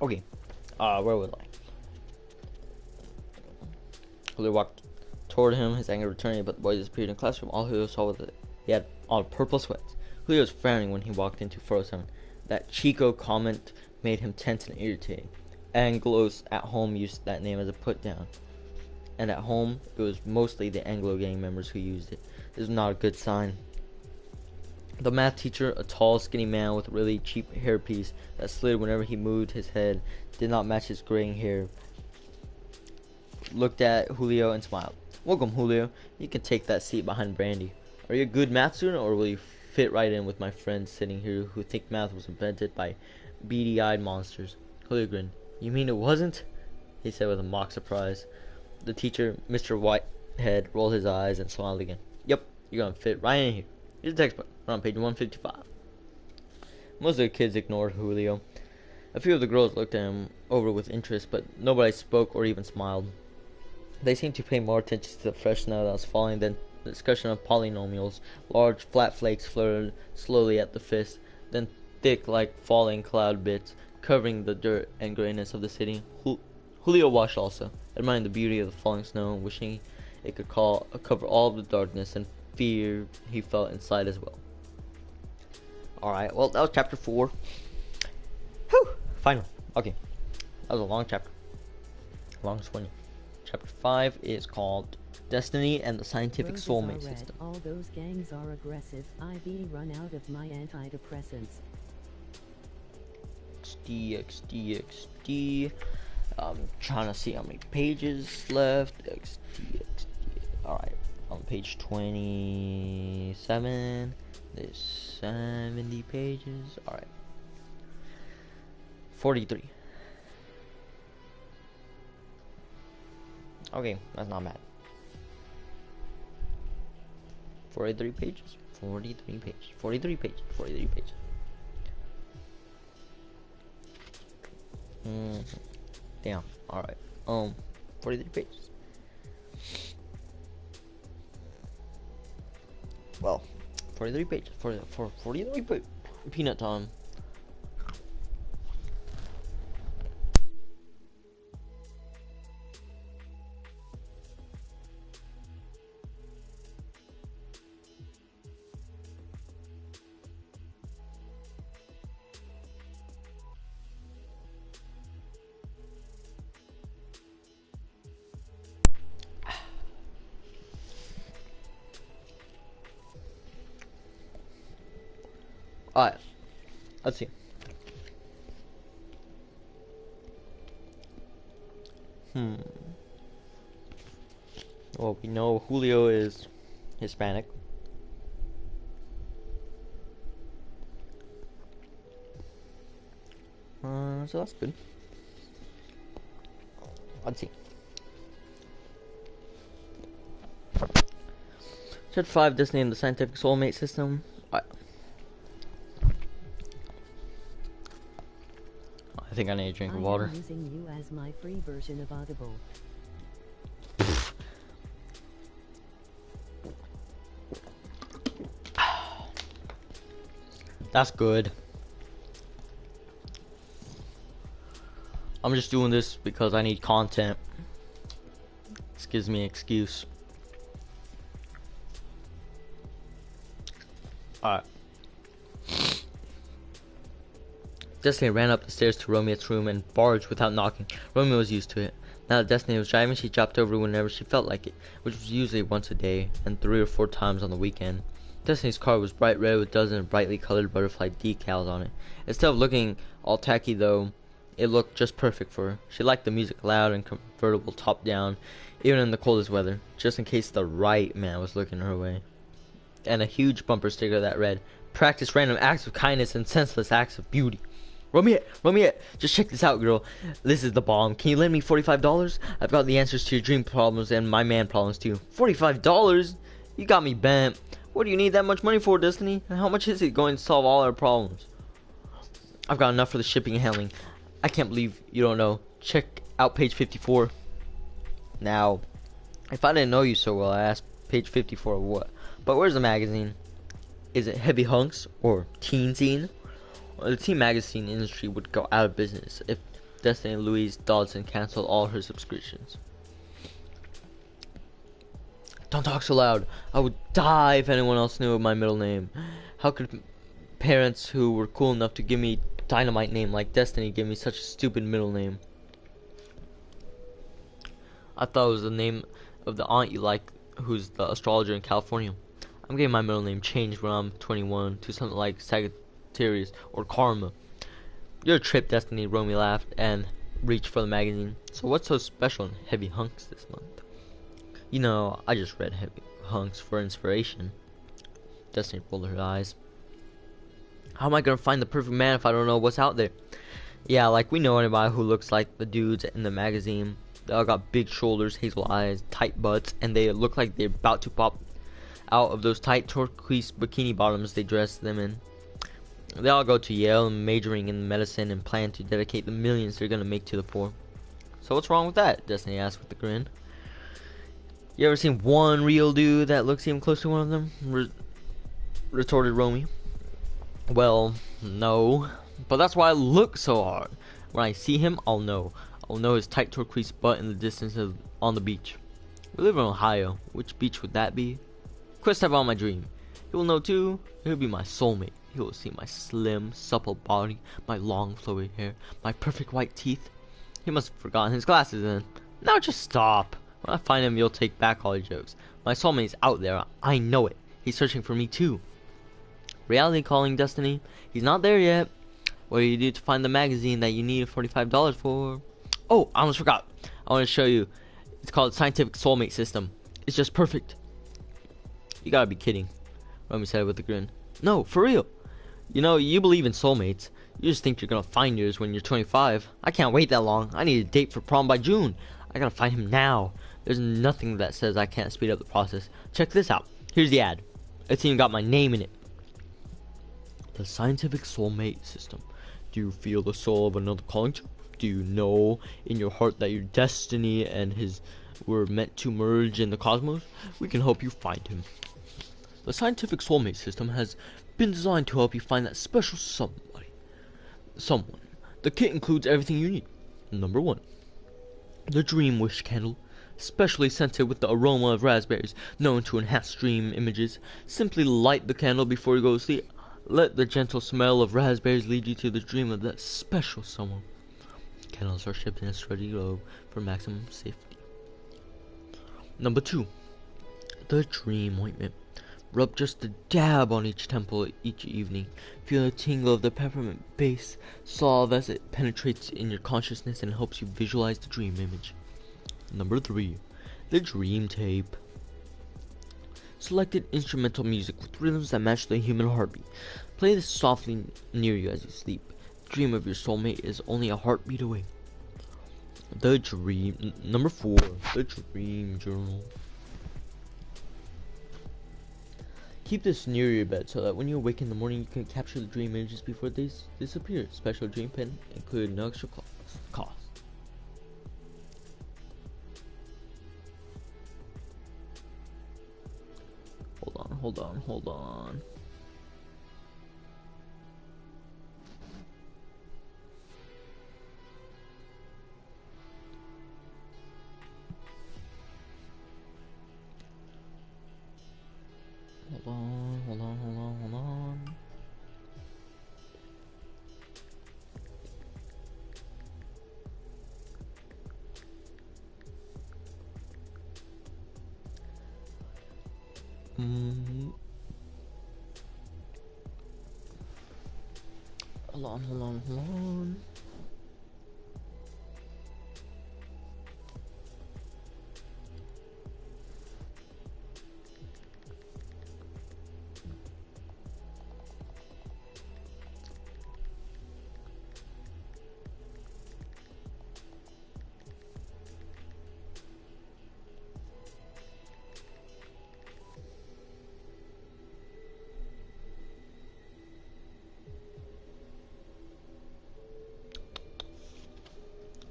Okay, where was I? Julio walked toward him, his anger returning, but the boy disappeared in the classroom. All Julio saw was that he had all purple sweats. Julio was frowning when he walked into 407. That Chico comment made him tense and irritated. Anglos at home used that name as a put-down, and at home it was mostly the Anglo gang members who used it. This is not a good sign. The math teacher, a tall, skinny man with a really cheap hairpiece that slid whenever he moved his head, did not match his graying hair, looked at Julio and smiled. Welcome, Julio. You can take that seat behind Brandy. Are you a good math student, or will you fit right in with my friends sitting here who think math was invented by beady-eyed monsters? Julio grinned. You mean it wasn't? He said with a mock surprise. The teacher, Mr. Whitehead, rolled his eyes and smiled again. Yep, you're gonna fit right in here. Here's the textbook. We're on page 155. Most of the kids ignored Julio. A few of the girls looked at him over with interest, but nobody spoke or even smiled. They seemed to pay more attention to the fresh snow that was falling than the discussion of polynomials. Large, flat flakes fluttered slowly at the fist, then thick like falling cloud bits, covering the dirt and grayness of the city. Julio watched also, admiring the beauty of the falling snow and wishing it could cover all of the darkness and fear he felt inside as well. Alright, well, that was chapter 4. Whew! Final. Okay. That was a long chapter. Longest one. Chapter 5 is called Destiny and the Scientific Roses Soulmate are red. System. All those gangs are aggressive. IV run out of my antidepressants. XD. I'm trying to see how many pages left. XD. Alright. On page 27. There's 70 pages. Alright. 43. Okay, that's not bad. 43 pages. 43 pages. 43 pages. 43 pages. Damn. Alright. 43 pages. Well, 43 pages. For 43 pages. Peanut time. Alright, let's see. Well, we know Julio is Hispanic. So that's good. Let's see. Chapter 5, Destiny and the Scientific Soulmate System. I think I need a drink of water. I'm using you as my free version of Audible. That's good. I'm just doing this because I need content. This gives me an excuse. Alright. Destiny ran up the stairs to Romiette's room and barged without knocking. Romeo was used to it. Now that Destiny was driving, she dropped over whenever she felt like it, which was usually once a day and 3 or 4 times on the weekend. Destiny's car was bright red with dozens of brightly colored butterfly decals on it. Instead of looking all tacky though, it looked just perfect for her. She liked the music loud and convertible top down, even in the coldest weather, just in case the right man was looking her way. And a huge bumper sticker that read, "Practice random acts of kindness and senseless acts of beauty." Romiette, just check this out, girl. This is the bomb. Can you lend me $45? I've got the answers to your dream problems and my man problems too. $45? You got me bent. What do you need that much money for, Destiny? And how much is it going to solve all our problems? I've got enough for the shipping and handling. I can't believe you don't know. Check out page 54. Now, if I didn't know you so well, I asked page 54 of what? But where's the magazine? Is it Heavy Hunks or Teen Scene? Well, the teen magazine industry would go out of business if Destiny Louise Dodson canceled all her subscriptions. Don't talk so loud. I would die if anyone else knew my middle name. How could parents who were cool enough to give me dynamite name like Destiny give me such a stupid middle name? I thought it was the name of the aunt you like, who's the astrologer in California. I'm getting my middle name changed when I'm 21 to something like Sagittarius or Karma. You're a trip, Destiny. Romy laughed and reached for the magazine. So what's so special in Heavy Hunks this month? You know, I just read Heavy Hunks for inspiration. Destiny rolled her eyes. How am I gonna find the perfect man if I don't know what's out there? Yeah, like we know anybody who looks like the dudes in the magazine. They all got big shoulders, hazel eyes, tight butts, and they look like they're about to pop out of those tight turquoise bikini bottoms they dress them in. They all go to Yale and majoring in medicine and plan to dedicate the millions they're gonna make to the poor. So what's wrong with that? Destiny asked with a grin. You ever seen one real dude that looks even close to one of them? Retorted Romy. Well, no. But that's why I look so hard. When I see him, I'll know. I'll know his tight turquoise butt in the distance on the beach. We live in Ohio. Which beach would that be? Quit step on my dream. He will know too. He'll be my soulmate. He will see my slim, supple body, my long, flowy hair, my perfect white teeth. He must have forgotten his glasses then. Now just stop. When I find him, you'll take back all your jokes. My soulmate's out there. I know it. He's searching for me too. Reality calling, Destiny. He's not there yet. What do you do to find the magazine that you need $45 for? Oh, I almost forgot. I want to show you. It's called Scientific Soulmate System. It's just perfect. You gotta be kidding, Romy said with a grin. No, for real. You know, you believe in soulmates. You just think you're gonna find yours when you're 25. I can't wait that long. I need a date for prom by June. I gotta find him now. There's nothing that says I can't speed up the process. Check this out. Here's the ad. It's even got my name in it. The Scientific Soulmate System. Do you feel the soul of another calling to? Do you know in your heart that your destiny and his were meant to merge in the cosmos? We can help you find him. The Scientific Soulmate System has been designed to help you find that special someone. The kit includes everything you need. Number 1. The Dream Wish Candle. Specially scented with the aroma of raspberries, known to enhance dream images. Simply light the candle before you go to sleep. Let the gentle smell of raspberries lead you to the dream of that special someone. Candles are shipped in a steady glow for maximum safety. Number 2. The Dream Ointment. Rub just a dab on each temple each evening. Feel the tingle of the peppermint base salve as it penetrates in your consciousness and helps you visualize the dream image. Number 3. The Dream Tape. Selected instrumental music with rhythms that match the human heartbeat. Play this softly near you as you sleep. The dream of your soulmate is only a heartbeat away. Number 4. The Dream Journal. Keep this near your bed so that when you awake in the morning you can capture the dream images before they disappear. Special dream pen included, no extra cost. Hold on. Hold on. Hold on.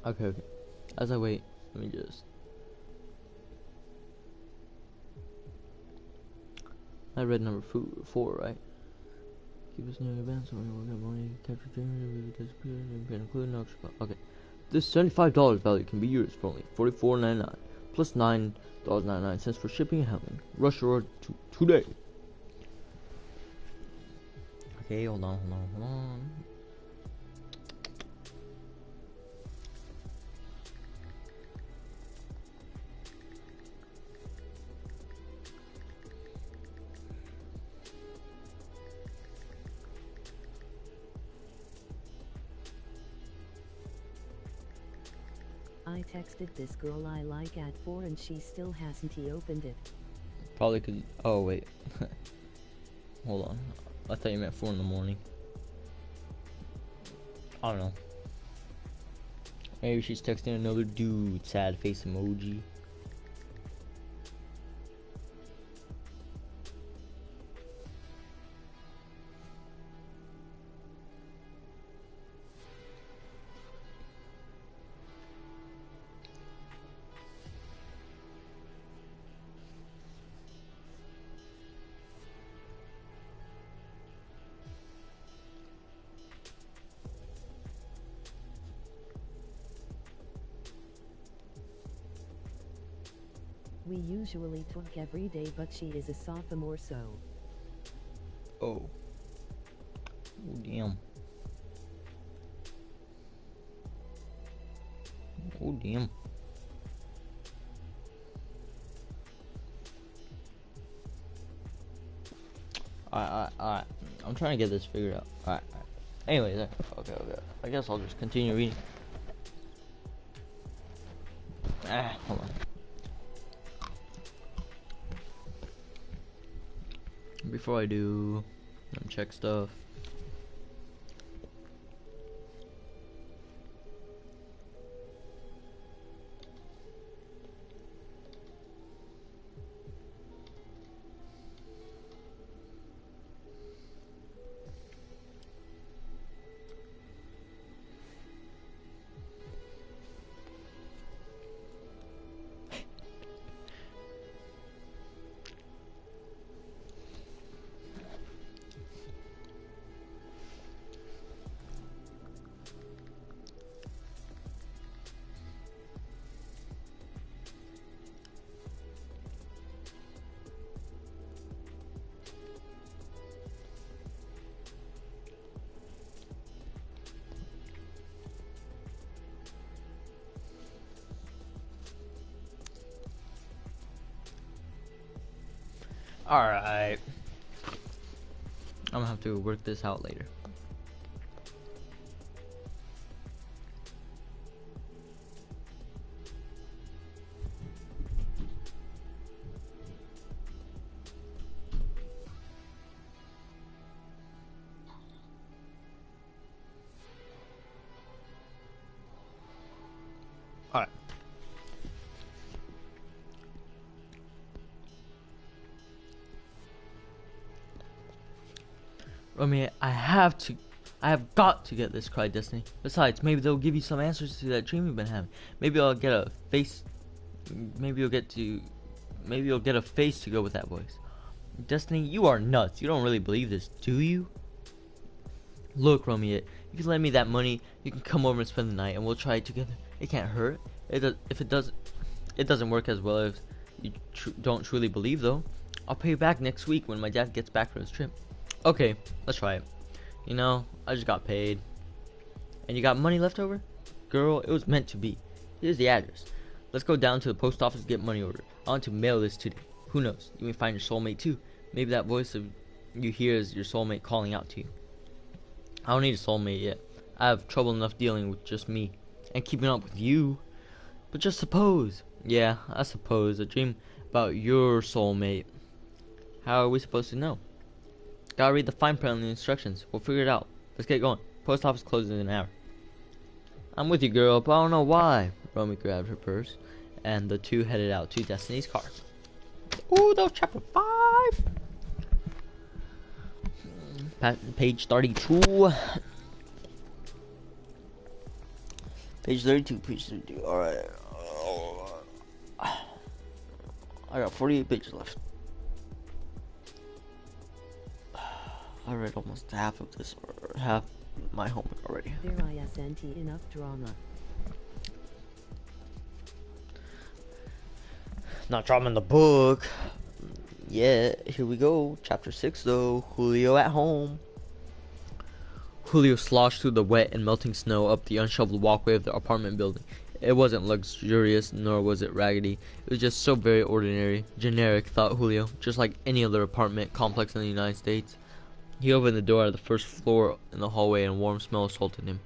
Okay. As I wait, let me just... I read number 4, right? Keep us near your band so when you work at morning, capture dreams, we disappear, and can include no extra. Okay. This $75 value can be yours for only $44.99 plus $9.99 for shipping and handling. Rush your order today. Okay, hold on. I texted this girl I like at 4 and she still hasn't opened it. Probably could. Oh, wait. Hold on. I thought you meant 4 in the morning. I don't know. Maybe she's texting another dude. Sad face emoji. We usually talk every day, but she is a sophomore, so. Oh. Oh, damn. Oh, damn. Alright. I'm trying to get this figured out. Alright. Anyways, okay. I guess I'll just continue reading. Hold on. Before I do, let me check stuff. Alright. I'm gonna have to work this out later. Alright. Romiette, I have got to get this, cried Destiny. Besides, maybe they'll give you some answers to that dream you've been having. Maybe you'll get a face to go with that voice. Destiny, you are nuts. You don't really believe this, do you? Look, Romiette, you can lend me that money, you can come over and spend the night, and we'll try it together. It can't hurt. If it doesn't work as well as you don't truly believe, though. I'll pay you back next week when my dad gets back from his trip. Okay, let's try it. You know, I just got paid. And you got money left over? Girl, it was meant to be. Here's the address. Let's go down to the post office and get money ordered. I want to mail this today. Who knows? You may find your soulmate too. Maybe that voice of you hear is your soulmate calling out to you. I don't need a soulmate yet. I have trouble enough dealing with just me. And keeping up with you. But just suppose. Yeah, I suppose. A dream about your soulmate. How are we supposed to know? Gotta read the fine print on the instructions. We'll figure it out. Let's get going. Post office closes in an hour. I'm with you, girl, but I don't know why. Romy grabbed her purse, and the two headed out to Destiny's car. Ooh, that was chapter 5. Page 32. Page 32. Alright. I got 48 pages left. I read almost half of this, or half my homework already. There isn't enough drama. Not dropping the book. Yeah, here we go. Chapter 6 though. Julio at home. Julio sloshed through the wet and melting snow up the unshoveled walkway of the apartment building. It wasn't luxurious, nor was it raggedy. It was just so very ordinary. Generic, thought Julio, just like any other apartment complex in the United States. He opened the door of the first floor in the hallway and a warm smell assaulted him.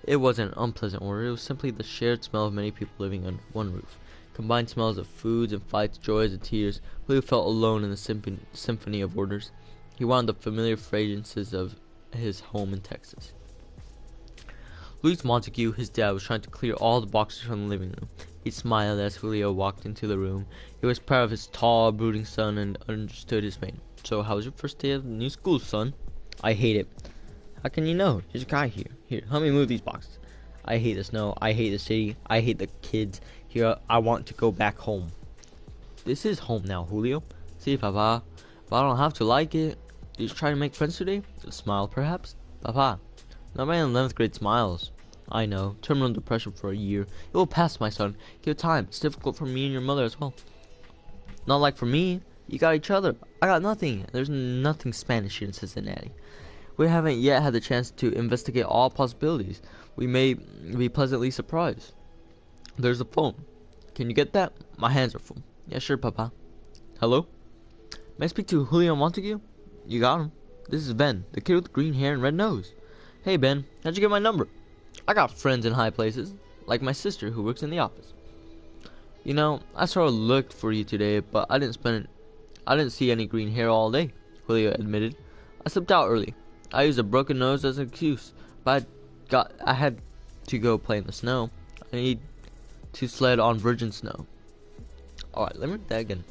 It wasn't an unpleasant odor, it was simply the shared smell of many people living under one roof. Combined smells of foods and fights, joys and tears. Julio felt alone in the symphony of odors. He wanted the familiar fragrances of his home in Texas. Luis Montague, his dad, was trying to clear all the boxes from the living room. He smiled as Julio walked into the room. He was proud of his tall, brooding son and understood his pain. So, how was your first day of the new school, son? I hate it. How can you know? There's a guy here. Here, help me move these boxes. I hate the snow. I hate the city. I hate the kids. Here, I want to go back home. This is home now, Julio. See, Papa. But I don't have to like it. Did you try to make friends today? A smile, perhaps? Papa. Nobody in 11th grade smiles. I know. Terminal depression for a year. It will pass, my son. Give time. It's difficult for me and your mother as well. Not like for me. You got each other. I got nothing. There's nothing Spanish here in Cincinnati. We haven't yet had the chance to investigate all possibilities. We may be pleasantly surprised. There's a phone. Can you get that? My hands are full. Yeah, sure, Papa. Hello? May I speak to Julio Montague? You got him. This is Ben, the kid with green hair and red nose. Hey, Ben. How'd you get my number? I got friends in high places, like my sister who works in the office. You know, I sort of looked for you today, but I didn't see any green hair all day, Julio admitted. I slipped out early. I used a broken nose as an excuse, but I had to go play in the snow. I need to sled on virgin snow. Alright, let me read that again.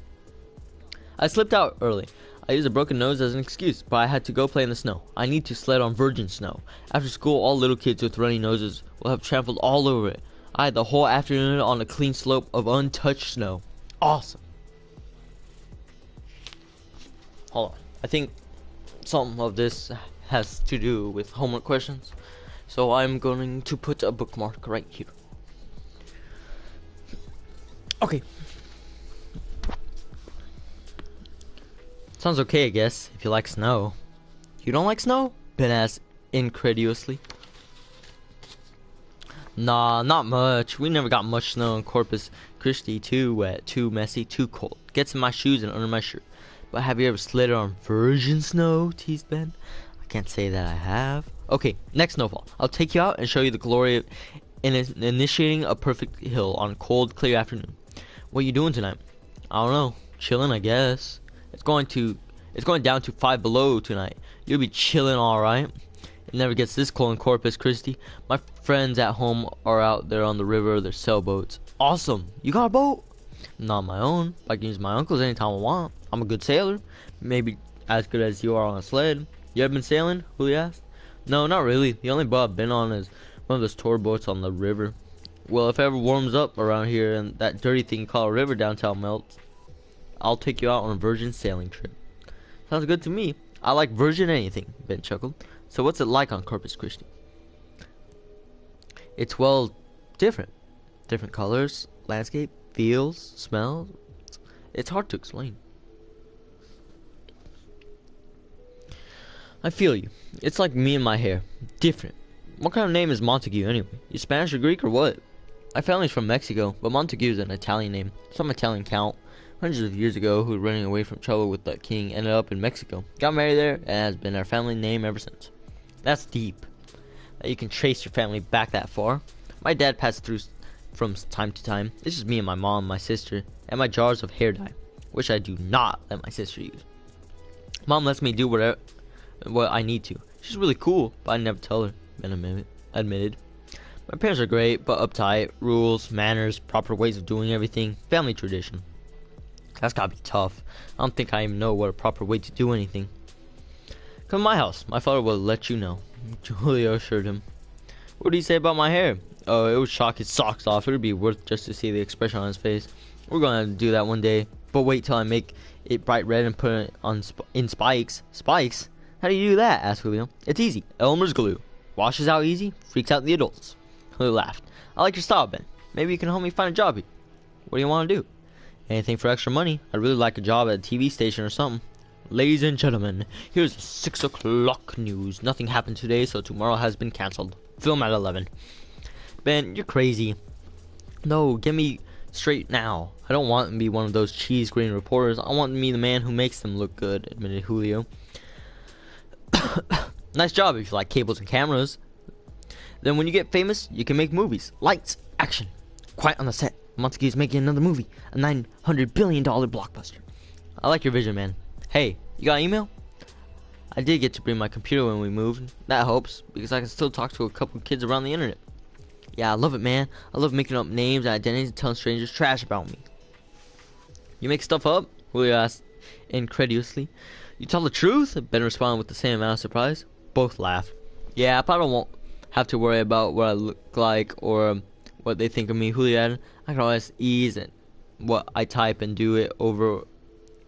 I slipped out early. I used a broken nose as an excuse, but I had to go play in the snow. I need to sled on virgin snow. After school, all little kids with runny noses will have trampled all over it. I had the whole afternoon on a clean slope of untouched snow. Awesome. Hold on. I think some of this has to do with homework questions. So I'm going to put a bookmark right here. Okay. Sounds okay, I guess, if you like snow. You don't like snow? Ben asked incredulously. Nah, not much. We never got much snow in Corpus Christi. Too wet, too messy, too cold. Gets in my shoes and under my shirt. But have you ever slid on virgin snow? Teased Ben. I can't say that I have. Okay, next snowfall. I'll take you out and show you the glory of initiating a perfect hill on a cold, clear afternoon. What you doing tonight? I don't know. Chilling, I guess. It's going down to 5 below tonight. You'll be chilling, all right. It never gets this cold in Corpus Christi. My friends at home are out there on the river. They're sailboats. Awesome. You got a boat? Not my own. I can use my uncle's anytime I want. I'm a good sailor. Maybe as good as you are on a sled. You ever been sailing? Julio asked. No, not really. The only boat I've been on is one of those tour boats on the river. Well, if it ever warms up around here and that dirty thing called a river downtown melts, I'll take you out on a virgin sailing trip. Sounds good to me. I like virgin anything, Ben chuckled. So what's it like on Corpus Christi? It's, well, different. Different colors, landscape, feels, smells. It's hard to explain. I feel you. It's like me and my hair. Different. What kind of name is Montague anyway? You Spanish or Greek or what? My family's from Mexico, but Montague is an Italian name. Some Italian count, hundreds of years ago, who was running away from trouble with the king, ended up in Mexico. Got married there, and has been our family name ever since. That's deep. That you can trace your family back that far. My dad passed through from time to time. It's just me and my mom, my sister, and my jars of hair dye, which I do not let my sister use. Mom lets me do what I need to. She's really cool, but I never tell her, Ben admitted. My parents are great, but uptight. Rules, manners, proper ways of doing everything. Family tradition. That's gotta be tough. I don't think I even know what a proper way to do anything. Come to my house. My father will let you know, Julio assured him. What did he say about my hair? Oh, it would shock his socks off. It would be worth just to see the expression on his face. We're gonna do that one day, but wait till I make it bright red and put it on in spikes. Spikes? How do you do that? Asked Julio. It's easy. Elmer's glue. Washes out easy, freaks out the adults. Julio laughed. I like your style, Ben. Maybe you can help me find a job here. What do you want to do? Anything for extra money. I'd really like a job at a TV station or something. Ladies and gentlemen, here's the 6 o'clock news. Nothing happened today, so tomorrow has been cancelled. Film at 11. Ben, you're crazy. No, get me straight now. I don't want to be one of those cheese grating reporters. I want to be the man who makes them look good, admitted Julio. Nice job if you like cables and cameras. Then when you get famous, you can make movies. Lights, action. Quiet on the set. Montague's making another movie. A $900 billion blockbuster. I like your vision, man. Hey, you got email? I did get to bring my computer when we moved. That helps, because I can still talk to a couple kids around the internet. Yeah, I love it, man. I love making up names and identities and telling strangers trash about me. You make stuff up? Julio asked incredulously. You tell the truth? Ben responded with the same amount of surprise. Both laughed. Yeah, I probably won't have to worry about what I look like or what they think of me. Julio added, I can always ease in what I type and do it over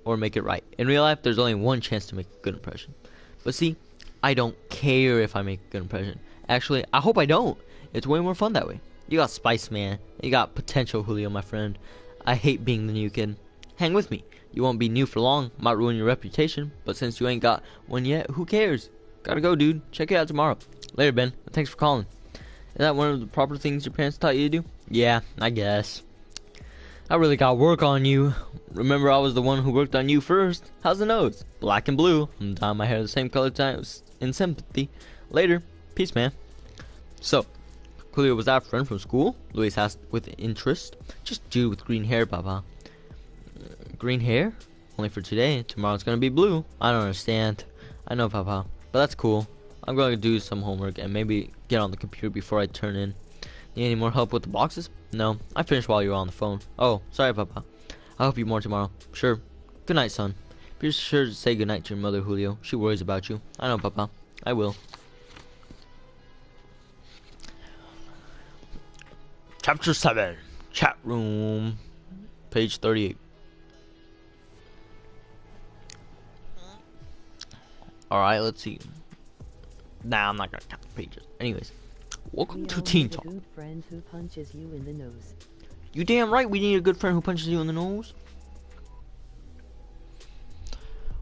or make it right. In real life, there's only one chance to make a good impression. But see, I don't care if I make a good impression. Actually, I hope I don't. It's way more fun that way. You got spice, man. You got potential, Julio, my friend. I hate being the new kid. Hang with me. You won't be new for long. Might ruin your reputation. But since you ain't got one yet, who cares? Gotta go, dude. Check it out tomorrow. Later, Ben. Thanks for calling. Is that one of the proper things your parents taught you to do? Yeah, I guess. I really got work on you. Remember, I was the one who worked on you first. How's the nose? Black and blue. I'm dyeing my hair the same color times in sympathy. Later. Peace, man. So, Julio, was that a friend from school? Luis asked with interest. Just dude with green hair, Papa. Green hair? Only for today. Tomorrow's gonna be blue. I don't understand. I know, Papa. But that's cool. I'm going to do some homework and maybe get on the computer before I turn in. Need any more help with the boxes? No, I finished while you were on the phone. Oh, sorry, Papa. I'll help you more tomorrow. Sure. Good night, son. Be sure to say good night to your mother, Julio. She worries about you. I know, Papa. I will. Chapter 7. Chat room. Page 38. Alright, let's see. Nah, I'm not gonna count the pages. Anyways, welcome to Teen Talk. Good friend who punches you in the nose. You damn right we need a good friend who punches you in the nose.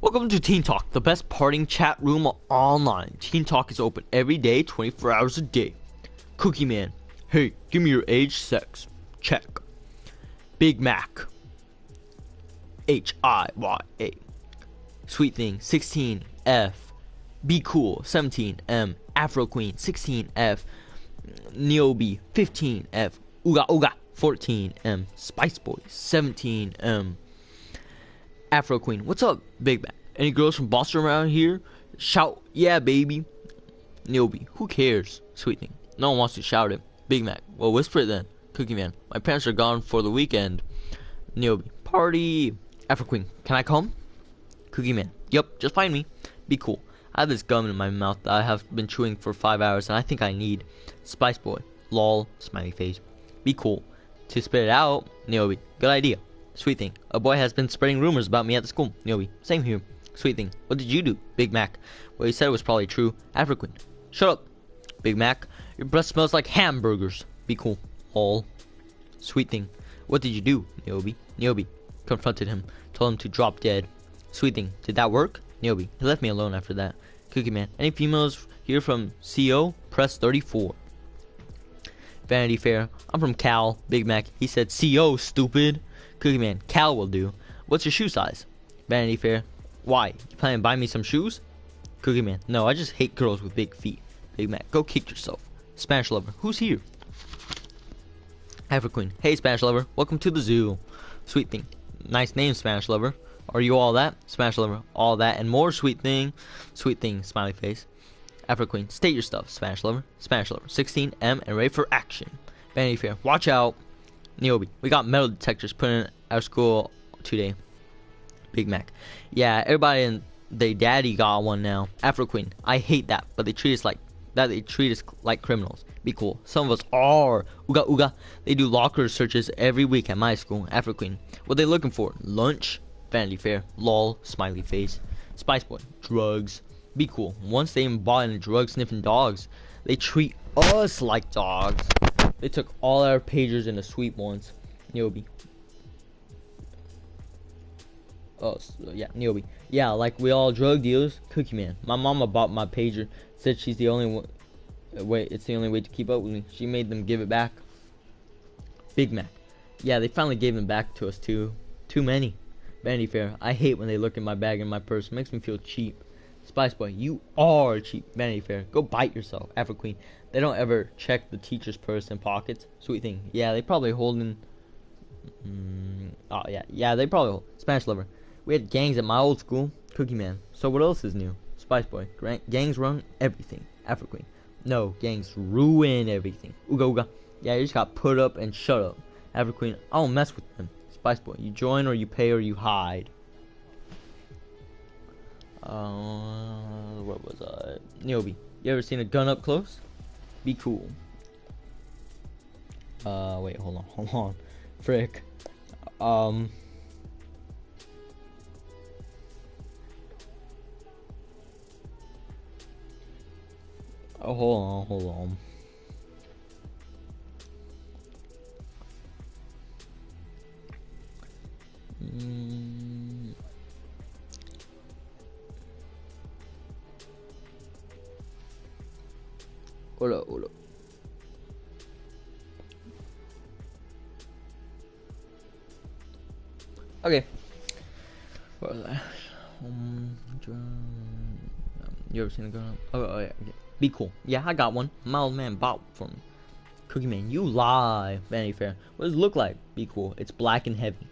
Welcome to Teen Talk, the best partying chat room online. Teen Talk is open every day, 24 hours a day. Cookie Man, hey, give me your age, sex. Check. Big Mac, HIYA. Sweet Thing, 16F. Be Cool, 17M. Afro Queen, 16F. Niobe, 15F. Ooga Ooga, 14M. Spice Boy, 17M. Afro Queen, what's up, Big Mac? Any girls from Boston around here? Shout, yeah, baby. Niobe, who cares? Sweet Thing, no one wants to shout it. Big Mac, well, whisper it then. Cookie Man, my parents are gone for the weekend. Niobe, party. Afro Queen, can I come? Cookie Man, yup, just find me. Be cool. I have this gum in my mouth that I have been chewing for 5 hours and I think I need. Spice Boy, lol, smiley face. Be cool. To spit it out, Niobe, good idea. Sweet Thing, a boy has been spreading rumors about me at the school. Niobe, same here. Sweet Thing, what did you do? Big Mac, well, he said it was probably true. Afro Queen, shut up. Big Mac, your breath smells like hamburgers. Be cool, lol. Sweet Thing, what did you do? Niobe, Niobe confronted him, told him to drop dead. Sweet Thing, did that work? Niobe, he left me alone after that. Cookie Man, any females here from CO? Press 34. Vanity Fair, I'm from Cal. Big Mac, he said CO, stupid. Cookie Man, Cal will do. What's your shoe size? Vanity Fair, why? You planning to buy me some shoes? Cookie Man, no, I just hate girls with big feet. Big Mac, go kick yourself. Spanish Lover, who's here? Afro Queen, hey Spanish Lover, welcome to the zoo. Sweet Thing, nice name, Spanish Lover. Are you all that? Spanish Lover, all that and more, Sweet Thing. Sweet Thing, smiley face. Afro Queen, state your stuff, Spanish Lover. Spanish Lover, 16M and ready for action. Vanity Fair, watch out. Niobe, we got metal detectors put in our school today. Big Mac, yeah, everybody and their daddy got one now. Afro Queen, I hate that, but they treat us like criminals. Be cool. Some of us are. Ooga ooga. They do locker searches every week at my school. Afro Queen, what they looking for? Lunch? Vanity Fair, lol, smiley face. Spice Boy, drugs. Be cool. Once they even bought into drug sniffing dogs, they treat us like dogs. They took all our pagers in a sweep once. Niobe, Oh, yeah, Niobe. Yeah, like we all drug dealers. Cookie Man. My mama bought my pager. Said she's the only one. Wait, it's the only way to keep up with me. She made them give it back. Big Mac. Yeah, they finally gave them back to us too. Too many. Vanity Fair. I hate when they look in my bag and my purse. It makes me feel cheap. Spice Boy, you are cheap. Vanity Fair. Go bite yourself. Afro Queen. They don't ever check the teacher's purse and pockets. Sweet thing. Yeah, they probably holding. Oh yeah, they probably hold. Spanish Lover. We had gangs at my old school. Cookie Man. So what else is new? Spice Boy. Gangs run everything. Afro Queen. No, gangs ruin everything. Ooga ooga. Yeah, you just got put up and shut up. Afro Queen. I don't mess with them. Spice Boy. You join or you pay or you hide. What was I? Niobe. You ever seen a gun up close? Be cool. Wait, hold on. Frick. Oh, hold on. Hold up. Okay. What was I? You ever seen a gun? Oh yeah. Okay. Be cool. Yeah, I got one. My old man bought from Cookie Man. You lie. Vanity Fair. What does it look like? Be cool. It's black and heavy.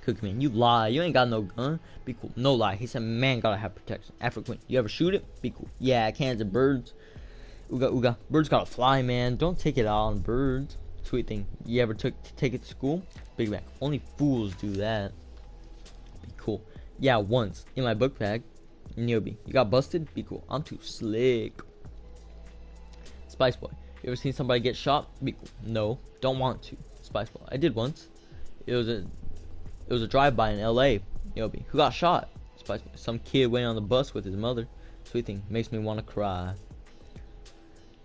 Cookie Man, you lie. You ain't got no gun. Be cool. No lie. He said, man, gotta have protection. Afro Queen, you ever shoot it? Be cool. Yeah, cans of birds. Ooga. Birds gotta fly, man. Don't take it out on birds. Sweet thing. You ever take it to school? Big Mac. Only fools do that. Be cool. Yeah, once. In my book bag. Niobe. You got busted? Be cool. I'm too slick. Spice Boy. You ever seen somebody get shot? Be cool. No. Don't want to. Spice Boy. I did once. It was a drive-by in LA. Niobe. Who got shot? Spice Boy. Some kid went on the bus with his mother. Sweet thing. Makes me want to cry.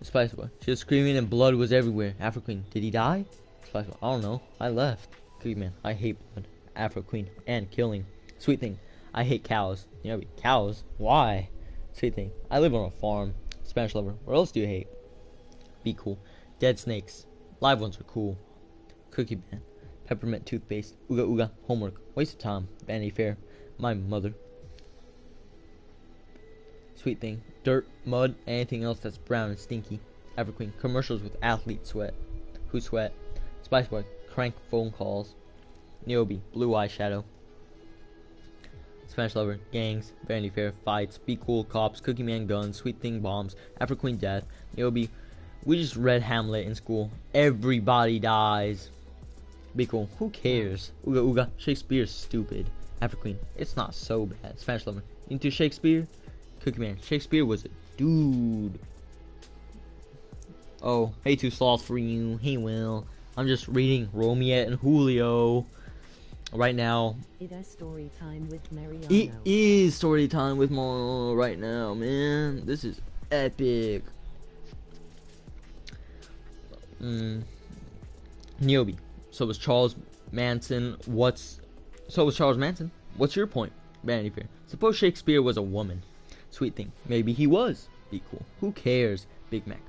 Spice Boy. She was screaming and blood was everywhere. Afro Queen. Did he die? Spice Boy. I don't know. I left. Cookie Man. I hate blood. Afro Queen. And killing. Sweet thing. I hate cows. Niobe. Cows? Why? Sweet thing. I live on a farm. Spanish Lover. What else do you hate? Be cool. Dead snakes. Live ones are cool. Cookie Man. Peppermint toothpaste. Ooga. Homework. Waste of time. Vanity Fair. My mother. Sweet thing. Dirt, mud, anything else that's brown and stinky. Afro Queen. Commercials with athlete sweat. Who sweat? Spice Boy. Crank phone calls. Niobe. Blue eyeshadow. Spanish Lover. Gangs. Vanity Fair. Fights. Be cool. Cops. Cookie Man. Guns. Sweet thing. Bombs. Afro Queen. Death. Niobe. We just read Hamlet in school. Everybody dies. Be cool. Who cares? Ooga. Shakespeare's stupid. Afro Queen. It's not so bad. Spanish Lover. Into Shakespeare? Cookie Man. Shakespeare was a dude. Oh, hey, too sloth for you. Hey, Will. I'm just reading Romiette and Julio right now. It is story time with Mariano. It is story time with Mo right now, man. This is epic. Niobe. So was Charles Manson. What's your point? Vanity Fair. Suppose Shakespeare was a woman. Sweet thing. Maybe he was. Be cool. Who cares? Big Mac.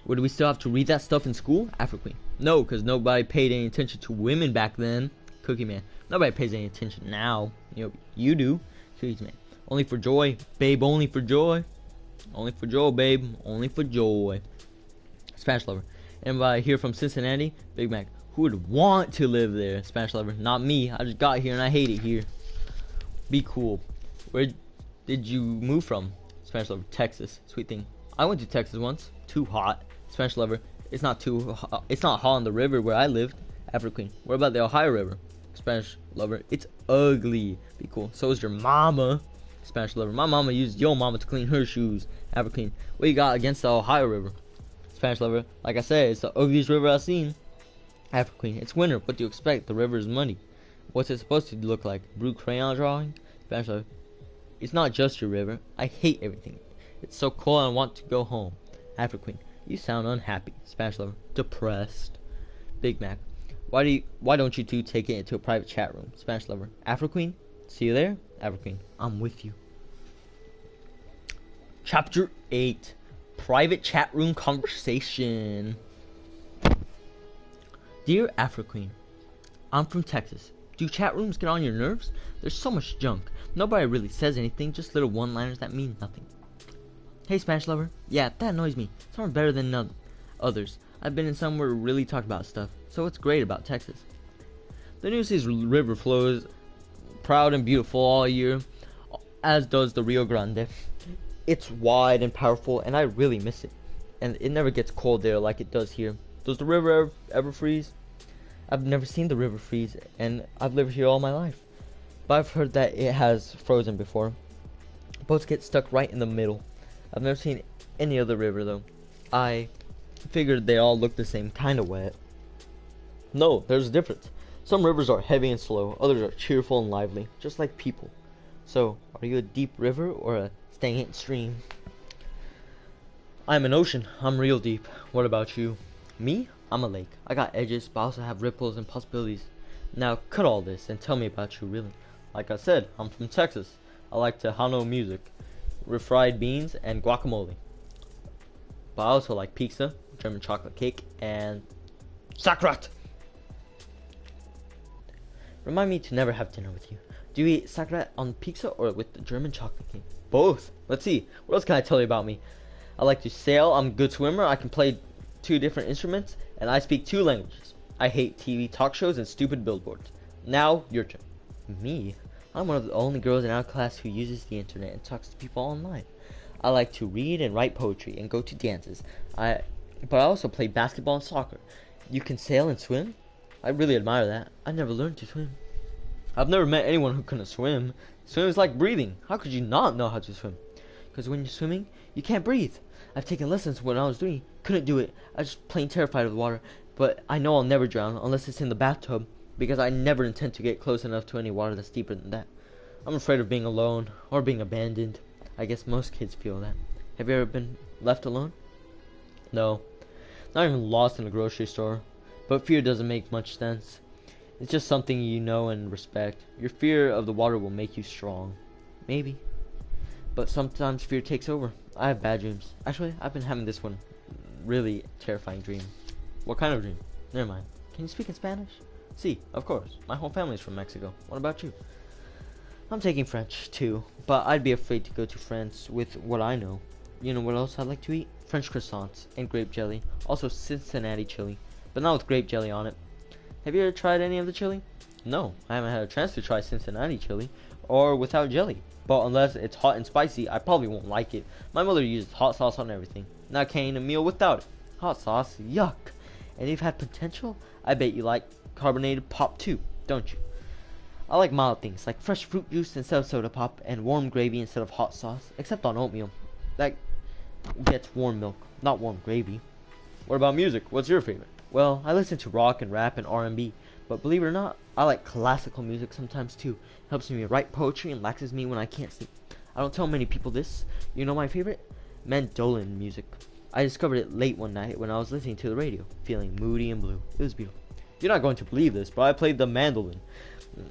Would we still have to read that stuff in school? Afro Queen. No, because nobody paid any attention to women back then. Cookie Man. Nobody pays any attention now. You do. Cookie Man. Only for joy. Babe, only for joy. Only for joy, babe. Only for joy. Spanish Lover. Anybody here from Cincinnati? Big Mac. Who would want to live there? Spanish Lover. Not me. I just got here and I hate it here. Be cool. Where did you move from? Spanish Lover. Texas. Sweet thing. I went to Texas once. Too hot. Spanish Lover. It's not hot on the river where I lived. Afro Queen. What about the Ohio River? Spanish Lover. It's ugly. Be cool. So is your mama. Spanish Lover. My mama used your mama to clean her shoes. Afro Queen. What you got against the Ohio River? Spanish Lover. Like I said, it's the ugliest river I've seen. Afro Queen. It's winter. What do you expect? The river is muddy. What's it supposed to look like? Blue crayon drawing? Spanish Lover. It's not just your river. I hate everything. It's so cold and I want to go home. Afro Queen. You sound unhappy. Spanish Lover. Depressed. Big Mac. Why don't you two take it into a private chat room? Spanish Lover. Afro Queen. See you there, Evergreen. I'm with you. Chapter 8. Private Chat Room Conversation. Dear Afro Queen, I'm from Texas. Do chat rooms get on your nerves? There's so much junk. Nobody really says anything, just little one-liners that mean nothing. Hey, Spanish lover. Yeah, that annoys me. Some are better than others. I've been in some where we really talk about stuff. So what's great about Texas? The New Seas River flows proud and beautiful all year, as does the Rio Grande. It's wide and powerful, and I really miss it. And it never gets cold there like it does here. Does the river ever freeze? I've never seen the river freeze, and I've lived here all my life. But I've heard that it has frozen before. Boats get stuck right in the middle. I've never seen any other river, though. I figured they all look the same, kind of wet. No, there's a difference. Some rivers are heavy and slow, others are cheerful and lively, just like people. So, are you a deep river or a stagnant stream? I'm an ocean. I'm real deep. What about you? Me? I'm a lake. I got edges, but I also have ripples and possibilities. Now, cut all this and tell me about you, really. Like I said, I'm from Texas. I like Tejano music, refried beans, and guacamole. But I also like pizza, German chocolate cake, and sakrat. Remind me to never have dinner with you. Do you eat sakrat on pizza or with the German chocolate cake? Both. Let's see. What else can I tell you about me? I like to sail. I'm a good swimmer. I can play 2 different instruments, and I speak 2 languages. I hate TV talk shows and stupid billboards. Now, your turn. Me? I'm one of the only girls in our class who uses the internet and talks to people online. I like to read and write poetry and go to dances. But I also play basketball and soccer. You can sail and swim? I really admire that. I never learned to swim. I've never met anyone who couldn't swim. Swimming is like breathing. How could you not know how to swim? Because when you're swimming, you can't breathe. I've taken lessons when I was 3. Couldn't do it. I was just plain terrified of the water. But I know I'll never drown unless it's in the bathtub, because I never intend to get close enough to any water that's deeper than that. I'm afraid of being alone or being abandoned. I guess most kids feel that. Have you ever been left alone? No. Not even lost in a grocery store. But fear doesn't make much sense. It's just something you know and respect. Your fear of the water will make you strong. Maybe. But sometimes fear takes over. I have bad dreams. Actually, I've been having this one really terrifying dream. What kind of dream? Never mind. Can you speak in Spanish? Si, of course. My whole family's from Mexico. What about you? I'm taking French, too. But I'd be afraid to go to France with what I know. You know what else I'd like to eat? French croissants and grape jelly. Also Cincinnati chili. But not with grape jelly on it. Have you ever tried any of the chili? No, I haven't had a chance to try Cincinnati chili. Or without jelly. But unless it's hot and spicy, I probably won't like it. My mother uses hot sauce on everything. Now I can't eat a meal without it. Hot sauce? Yuck. And if you've had potential, I bet you like carbonated pop too, don't you? I like mild things, like fresh fruit juice instead of soda pop, and warm gravy instead of hot sauce, except on oatmeal. That gets warm milk, not warm gravy. What about music? What's your favorite? Well, I listen to rock and rap and R&B, but believe it or not, I like classical music sometimes too. It helps me write poetry and relaxes me when I can't sleep. I don't tell many people this. You know my favorite? Mandolin music. I discovered it late one night when I was listening to the radio, feeling moody and blue. It was beautiful. You're not going to believe this, but I played the mandolin.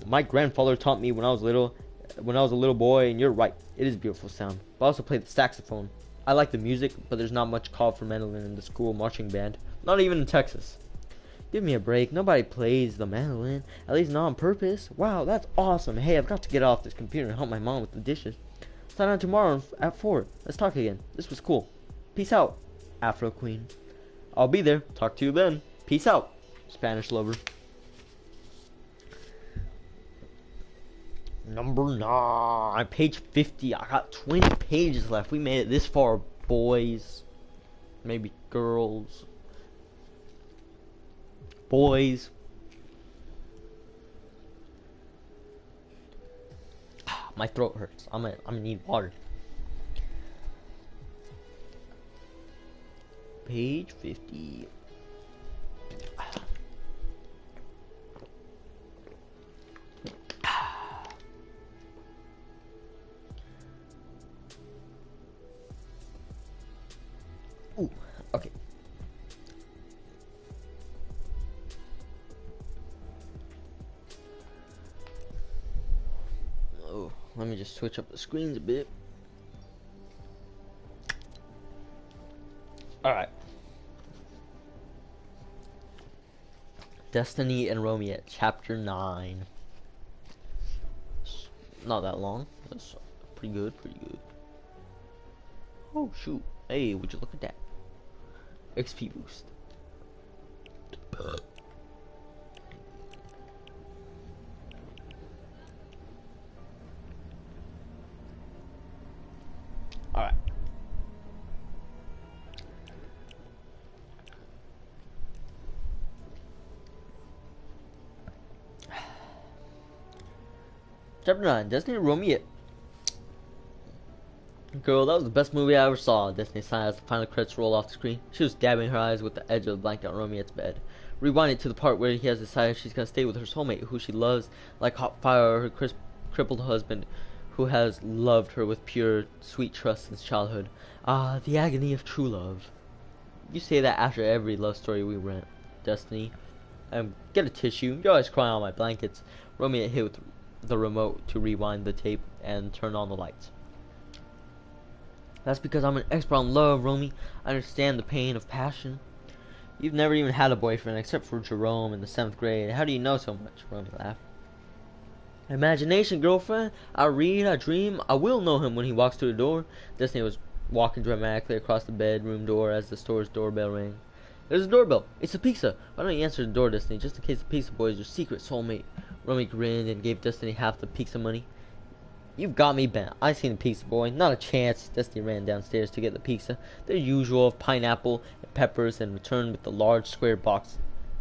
My grandfather taught me when I was a little boy, and you're right, it is a beautiful sound. But I also play the saxophone. I like the music, but there's not much call for mandolin in the school marching band. Not even in Texas. Give me a break. Nobody plays the mandolin, at least not on purpose. Wow, that's awesome. Hey, I've got to get off this computer and help my mom with the dishes. Sign on tomorrow at 4. Let's talk again. This was cool. Peace out, Afro Queen. I'll be there. Talk to you then. Peace out, Spanish lover. Number 9, page 50. I got 20 pages left. We made it this far, boys. Maybe girls. Boys. My throat hurts. I'm gonna need water. Page 50. Ooh, okay. Let me just switch up the screens a bit. Alright. Destiny and Romiette, Chapter 9. Not that long. That's pretty good, pretty good. Oh, shoot. Hey, would you look at that? XP boost. Alright. Chapter 9, Destiny and Romiette. Girl, that was the best movie I ever saw. Destiny sighed as the final credits roll off the screen. She was dabbing her eyes with the edge of the blanket on Romiette's bed. Rewind it to the part where he has decided she's gonna stay with her soulmate, who she loves like hot fire, or her crippled husband, who has loved her with pure, sweet trust since childhood. Ah, the agony of true love. You say that after every love story we rent, Destiny. Get a tissue. You always cry on my blankets. Romiette hit with the remote to rewind the tape and turn on the lights. That's because I'm an expert on love, Romy. I understand the pain of passion. You've never even had a boyfriend except for Jerome in the 7th grade. How do you know so much? Romy laughed. Imagination, girlfriend. I read, I dream. I will know him when he walks through the door. Destiny was walking dramatically across the bedroom door as the store's doorbell rang. There's a doorbell. It's a pizza. Why don't you answer the door, Destiny, just in case the pizza boy is your secret soulmate? Romy grinned and gave Destiny half the pizza money. You've got me bent. I seen the pizza boy. Not a chance. Destiny ran downstairs to get the pizza, their usual of pineapple and peppers, and returned with the large square box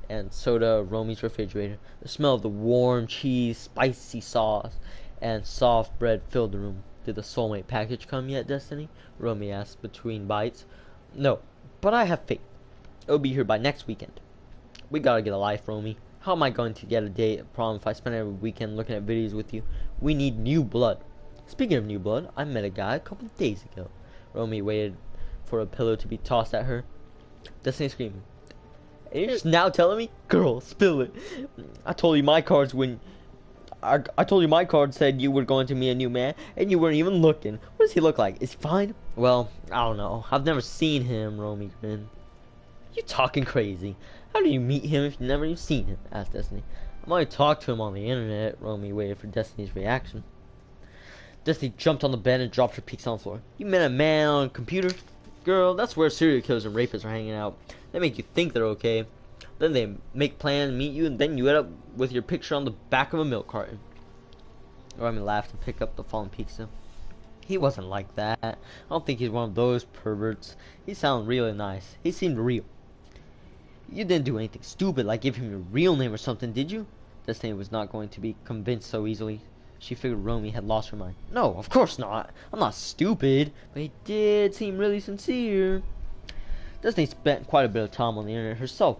and soda of Romy's refrigerator. The smell of the warm cheese, spicy sauce, and soft bread filled the room. Did the soulmate package come yet, Destiny? Romy asked between bites. No, but I have faith. It'll be here by next weekend. We gotta get a life, Romy. How am I going to get a date at prom if I spend every weekend looking at videos with you? We need new blood. Speaking of new blood, I met a guy a couple of days ago. Romy waited for a pillow to be tossed at her. Destiny screamed. And you're just now telling me? Girl, spill it. I told you my cards said you were going to meet a new man, and you weren't even looking. What does he look like? Is he fine? Well, I don't know. I've never seen him, Romy grinned. You talking crazy. How do you meet him if you've never even seen him? Asked Destiny. I only talked to him on the internet. Romy waited for Destiny's reaction. Destiny jumped on the bed and dropped her peaks on the floor. You met a man on a computer? Girl, that's where serial killers and rapists are hanging out. They make you think they're okay. Then they make plans to meet you, and then you end up with your picture on the back of a milk carton. Romy laughed and picked up the fallen pizza. He wasn't like that. I don't think he's one of those perverts. He sounded really nice. He seemed real. You didn't do anything stupid like give him your real name or something, did you? Destiny was not going to be convinced so easily. She figured Romy had lost her mind. No, of course not. I'm not stupid. But he did seem really sincere. Destiny spent quite a bit of time on the internet herself.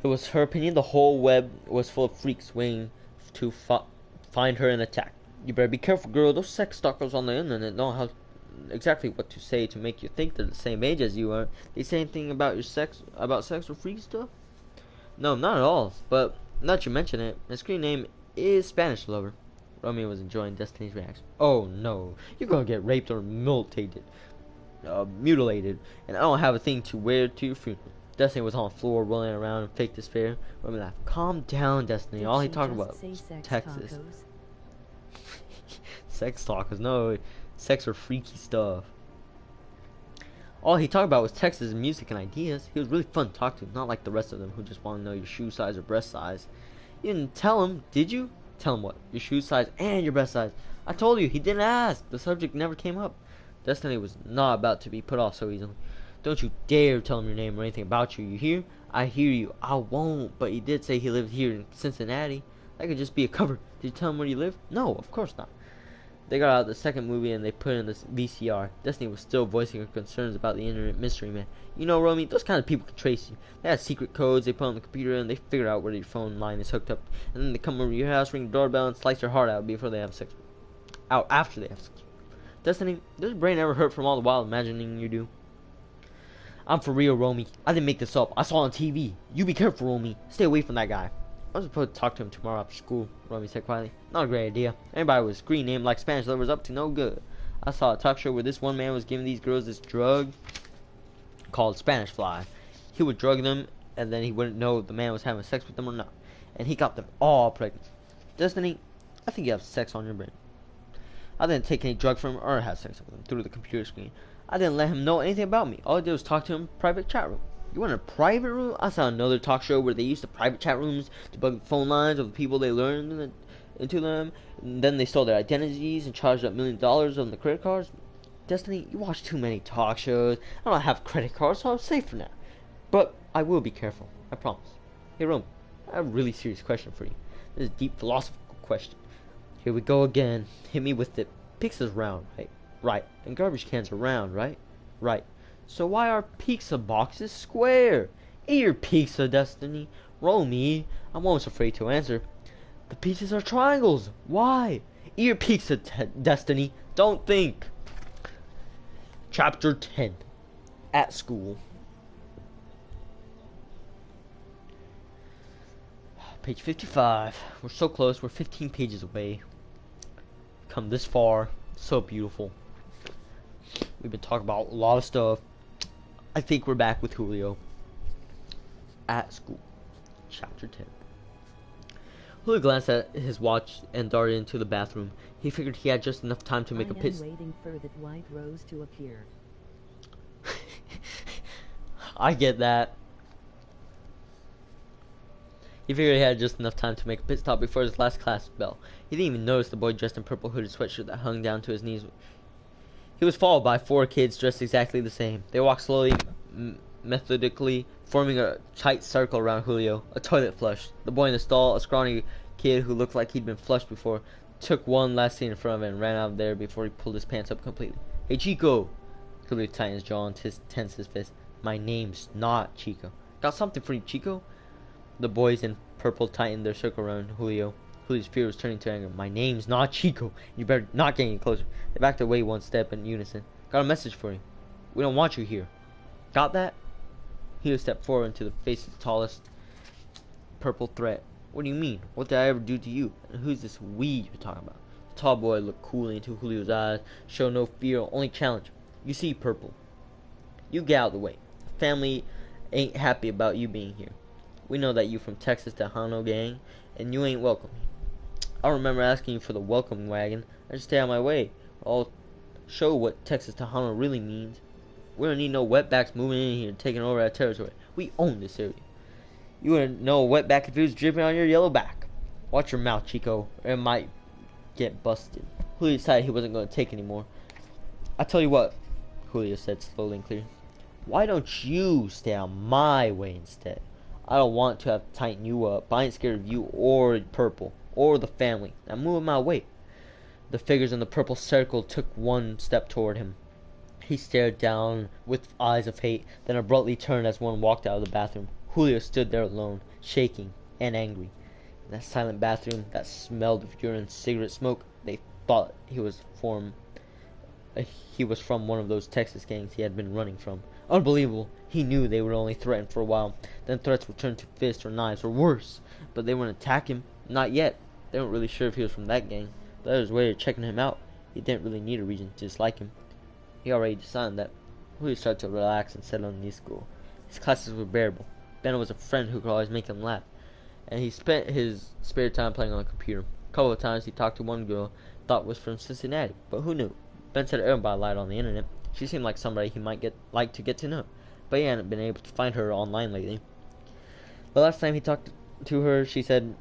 It was her opinion the whole web was full of freaks waiting to find her and attack. You better be careful, girl. Those sex stalkers on the internet know how exactly what to say to make you think they're the same age as you are. They say anything about sex or freak stuff? No, not at all. But now that you mention it, my screen name is Spanish Lover. Romeo was enjoying Destiny's reaction. Oh no, you're gonna get raped or mutilated, and I don't have a thing to wear to your funeral. Destiny was on the floor rolling around in fake despair. Romeo laughed. Calm down, Destiny. All he talked about was Texas. Sex talkers, no, sex or freaky stuff. All he talked about was Texas and music and ideas. He was really fun to talk to, not like the rest of them who just want to know your shoe size or breast size. You didn't tell him, did you? Tell him what? Your shoe size and your breast size. I told you, he didn't ask. The subject never came up. Destiny was not about to be put off so easily. Don't you dare tell him your name or anything about you, you hear? I hear you. I won't, but he did say he lived here in Cincinnati. That could just be a cover. Did you tell him where you live? No, of course not. They got out the second movie and they put in this VCR. Destiny was still voicing her concerns about the internet mystery man. You know, Romy, those kind of people can trace you. They have secret codes they put on the computer and they figure out where your phone line is hooked up. And then they come over your house, ring the doorbell, and slice your heart out before they have sex. Out after they have sex. Destiny, does your brain ever hurt from all the wild imagining you do? I'm for real, Romy. I didn't make this up. I saw it on TV. You be careful, Romy. Stay away from that guy. I was supposed to talk to him tomorrow after school, Romy said quietly. Not a great idea. Everybody with screen name like Spanish lovers up to no good. I saw a talk show where this one man was giving these girls this drug called Spanish fly. He would drug them, and then he wouldn't know if the man was having sex with them or not. And he got them all pregnant. Destiny, I think you have sex on your brain. I didn't take any drug from him or have sex with him through the computer screen. I didn't let him know anything about me. All I did was talk to him in a private chat room. You want a private room? I saw another talk show where they used the private chat rooms to bug the phone lines of the people they learned into them. And then they stole their identities and charged up millions of dollars on the credit cards. Destiny, you watch too many talk shows. I don't have credit cards, so I'm safe for now. But I will be careful. I promise. Hey, Rome, I have a really serious question for you. This is a deep philosophical question. Here we go again. Hit me with it. Pizza's round, right? Right. And garbage cans are round, right? Right. So why are pizza boxes square? Eat your pizza, Destiny. Roll me. I'm almost afraid to answer. The pizzas are triangles. Why? Eat your pizza, Destiny. Don't think. Chapter 10. At school. Page 55. We're so close. We're 15 pages away. Come this far. So beautiful. We've been talking about a lot of stuff. I think we're back with Julio. At school. Chapter 10. Julio glanced at his watch and darted into the bathroom. He figured he had just enough time to make a piss. Waiting for that white rose to appear. I get that. He figured he had just enough time to make a pit stop before his last class bell. He didn't even notice the boy dressed in purple hooded sweatshirt that hung down to his knees. He was followed by 4 kids dressed exactly the same. They walked slowly, methodically, forming a tight circle around Julio. A toilet flush. The boy in the stall, a scrawny kid who looked like he'd been flushed before, took one last scene in front of him and ran out of there before he pulled his pants up completely. Hey, Chico! Julio tightened his jaw and tensed his fist. My name's not Chico. Got something for you, Chico? The boys in purple tightened their circle around Julio. Julio's fear was turning to anger. My name's not Chico. You better not get any closer. They backed away one step in unison. Got a message for you. We don't want you here. Got that? Julio stepped forward into the face of the tallest purple threat. What do you mean? What did I ever do to you? And who's this we you're talking about? The tall boy looked coolly into Julio's eyes, showed no fear, only challenge. You see, Purple. You get out of the way. Family ain't happy about you being here. We know that you from Texas Tejano gang, and you ain't welcome. I remember asking you for the welcome wagon. I just stay out of my way. I'll show what Texas Tejano really means. We don't need no wetbacks moving in here and taking over our territory. We own this area. You wouldn't know a wetback if it was dripping on your yellow back. Watch your mouth, Chico, or it might get busted. Julio decided he wasn't going to take anymore. I tell you what, Julio said slowly and clearly. Why don't you stay out my way instead? I don't want to have to tighten you up. I ain't scared of you or Purple or the family. Now move my way. The figures in the purple circle took one step toward him. He stared down with eyes of hate, then abruptly turned as one walked out of the bathroom. Julio stood there alone, shaking and angry. In that silent bathroom that smelled of urine and cigarette smoke, they thought he was from one of those Texas gangs he had been running from. Unbelievable. He knew they would only threaten for a while. Then threats would turn to fists or knives or worse. But they wouldn't attack him. Not yet. They weren't really sure if he was from that gang. The others waited, checking him out. He didn't really need a reason to dislike him. He already decided that. Julio started to relax and settle in his school. His classes were bearable. Ben was a friend who could always make him laugh. And he spent his spare time playing on the computer. A couple of times he talked to one girl thought was from Cincinnati. But who knew? Ben said everybody lied on the internet. She seemed like somebody he might like to get to know, but he hadn't been able to find her online lately. The last time he talked to her, she said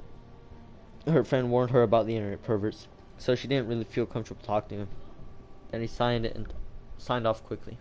her friend warned her about the internet perverts, so she didn't really feel comfortable talking to him. Then he signed it and signed off quickly.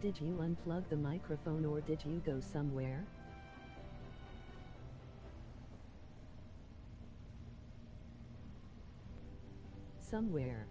Did you unplug the microphone or did you go somewhere? Somewhere.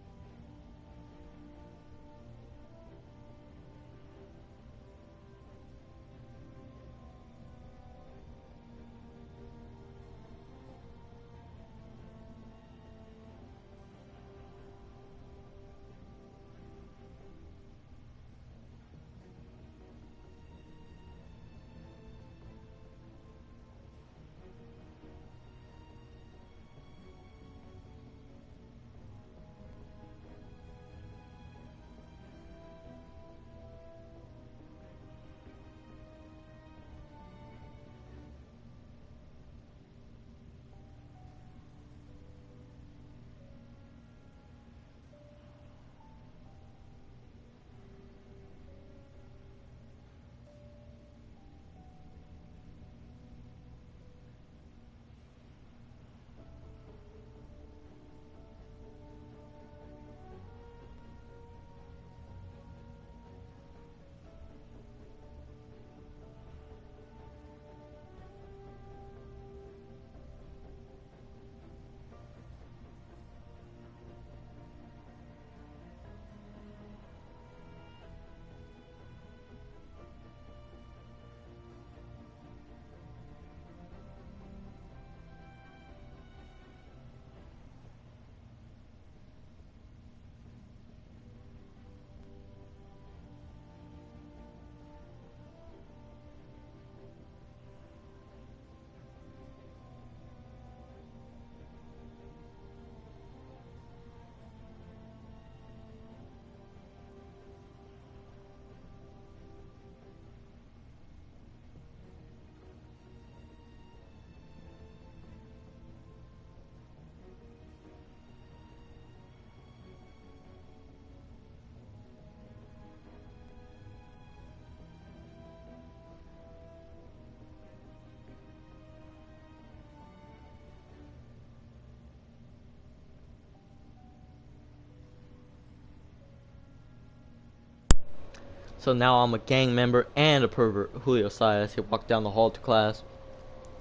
So now I'm a gang member and a pervert, Julio sighed as he walked down the hall to class.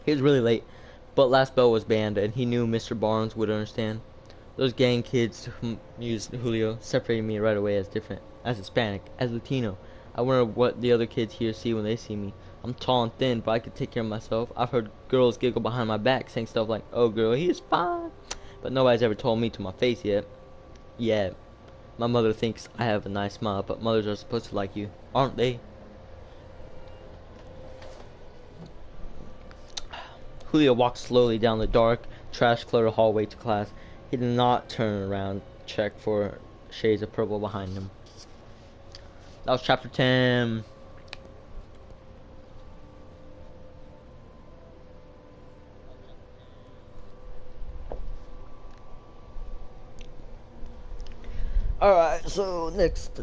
He was really late, but last bell was banned and he knew Mr. Barnes would understand. Those gang kids used Julio, separating me right away as different, as Hispanic, as Latino. I wonder what the other kids here see when they see me. I'm tall and thin, but I could take care of myself. I've heard girls giggle behind my back, saying stuff like, "Oh girl, he is fine," but nobody's ever told me to my face yet. Yeah, my mother thinks I have a nice smile, but mothers are supposed to like you, aren't they? Julio walked slowly down the dark, trash-cluttered hallway to class. He did not turn around to check for shades of purple behind him. That was chapter 10. Alright, so next,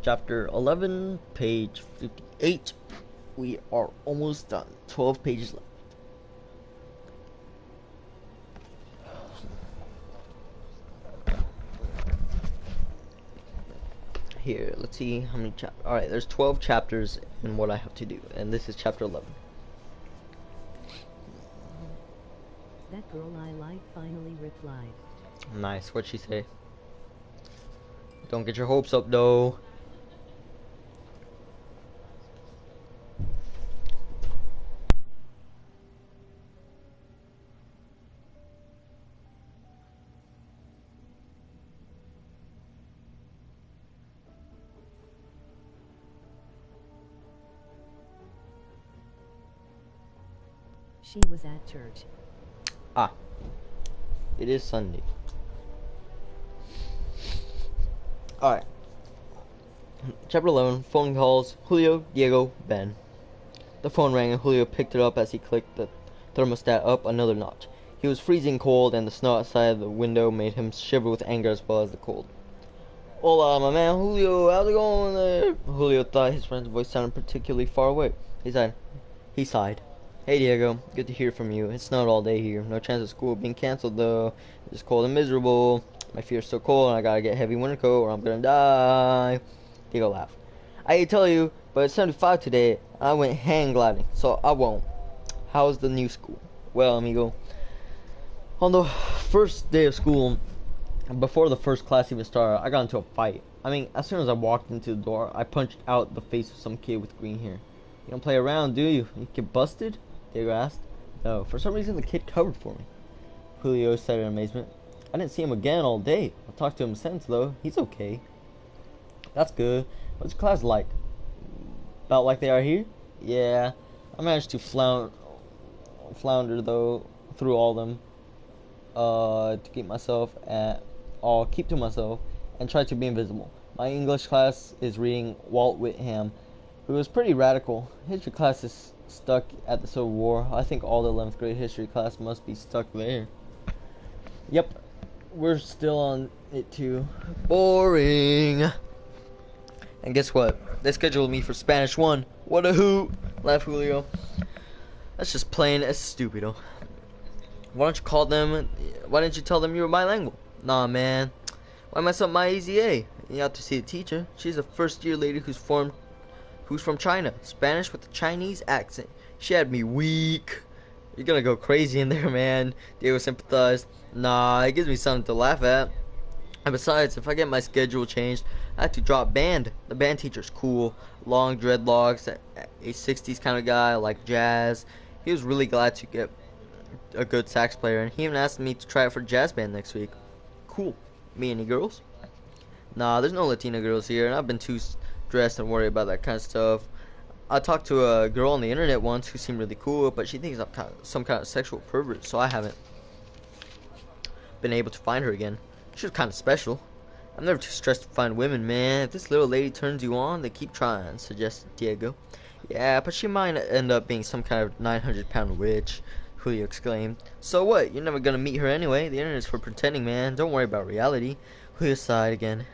chapter 11, page 58. We are almost done. 12 pages left. Here, let's see how many chapters. Alright, there's 12 chapters in what I have to do, and this is chapter 11. That girl I like finally replied. Nice, what'd she say? Don't get your hopes up, though. She was at church. Ah, it is Sunday. Alright. Chapter 11, phone calls, Julio, Diego, Ben. The phone rang and Julio picked it up as he clicked the thermostat up another notch. He was freezing cold and the snow outside the window made him shiver with anger as well as the cold. Hola, my man Julio, how's it going there? Julio thought his friend's voice sounded particularly far away. He sighed. Hey Diego, good to hear from you. It snowed all day here. No chance of school being cancelled though. It's cold and miserable. My feet's so cold and I gotta get a heavy winter coat or I'm gonna die. Diego laughed. I hate to tell you, but it's 75 today. I went hang gliding, so I won't. How's the new school? Well, amigo, on the first day of school, before the first class even started, I got into a fight. I mean, as soon as I walked into the door, I punched out the face of some kid with green hair. You don't play around, do you? You get busted? Diego asked. No, for some reason the kid covered for me. Julio said in amazement. I didn't see him again all day. I talked to him since, though. He's okay. That's good. What's your class like? About like they are here? Yeah. I managed to flounder though through all of them. To keep to myself and try to be invisible. My English class is reading Walt Whitman, who was pretty radical. History class is stuck at the Civil War. I think all the 11th grade history class must be stuck there. Yep, we're still on it too. Boring. And guess what? They scheduled me for Spanish 1. What a hoot! Laugh, Julio. That's just plain as stupido. Why don't you call them? Why didn't you tell them you were bilingual? Nah, man. Why mess up my EZA? You have to see the teacher. She's a first-year lady who's from China. Spanish with a Chinese accent. She had me weak. You're gonna go crazy in there, man. Diego sympathized. Nah, it gives me something to laugh at. And besides, if I get my schedule changed, I have to drop band. The band teacher's cool. Long dreadlocks, a 60s kind of guy, like jazz. He was really glad to get a good sax player, and he even asked me to try out for jazz band next week. Cool. Me, any girls? Nah, there's no Latina girls here, and I've been too stressed and worried about that kind of stuff. I talked to a girl on the internet once who seemed really cool, but she thinks I'm some kind of sexual pervert, so I haven't been able to find her again. She was kind of special. I'm never too stressed to find women, man. If this little lady turns you on, then keep trying, suggested Diego. Yeah, but she might end up being some kind of 900-pound witch, Julio exclaimed. So what? You're never gonna meet her anyway. The internet's for pretending, man. Don't worry about reality. Julio sighed again.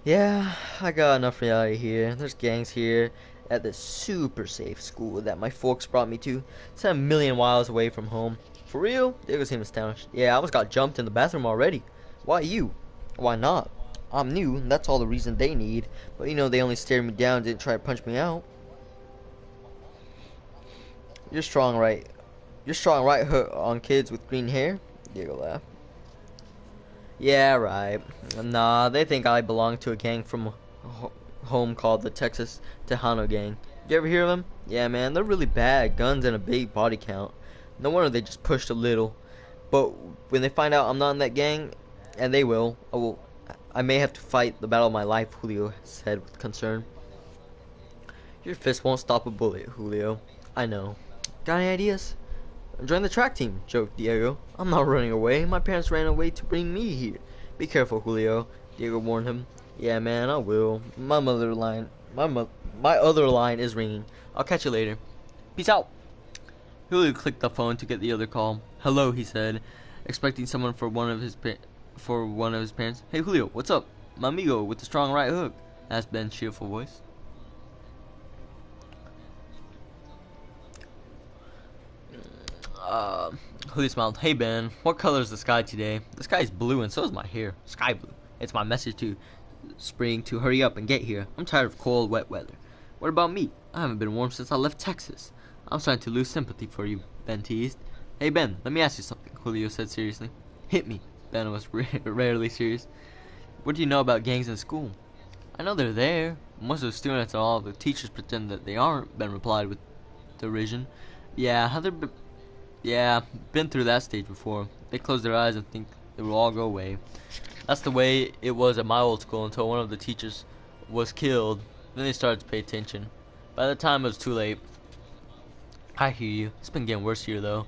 Yeah, I got enough reality here. There's gangs here at this super safe school that my folks brought me to. It's a million miles away from home. For real? Diego seemed astonished. Yeah, I almost got jumped in the bathroom already. Why you? Why not? I'm new, and that's all the reason they need. But you know, they only stared me down and didn't try to punch me out. You're strong right hook on kids with green hair? Diego laughed. Yeah, right. Nah, they think I belong to a gang from home called the Texas Tejano Gang. You ever hear of them? Yeah, man, they're really bad. Guns and a big body count. No wonder they just pushed a little. But when they find out I'm not in that gang, and they will, I may have to fight the battle of my life, Julio said with concern. Your fist won't stop a bullet, Julio. I know. Got any ideas? Join the track team, joked Diego. I'm not running away. My parents ran away to bring me here. Be careful, Julio, Diego warned him. Yeah, man, I will. My other line is ringing. I'll catch you later. Peace out. Julio clicked the phone to get the other call. Hello, he said, expecting someone for one of his parents. Hey, Julio, what's up? My amigo with the strong right hook, asked Ben's cheerful voice. Julio smiled. Hey, Ben, what color is the sky today? The sky is blue, and so is my hair. Sky blue. It's my message to spring to hurry up and get here. I'm tired of cold, wet weather. What about me? I haven't been warm since I left Texas. I'm starting to lose sympathy for you, Ben teased. Hey, Ben, let me ask you something, Julio said seriously. Hit me. Ben was rarely serious. What do you know about gangs in school? I know they're there. Most of the students and all of the teachers pretend that they aren't, Ben replied with derision. Yeah, been through that stage before. They close their eyes and think it will all go away. That's the way it was at my old school until one of the teachers was killed. Then they started to pay attention. By the time it was too late. I hear you. It's been getting worse here, though.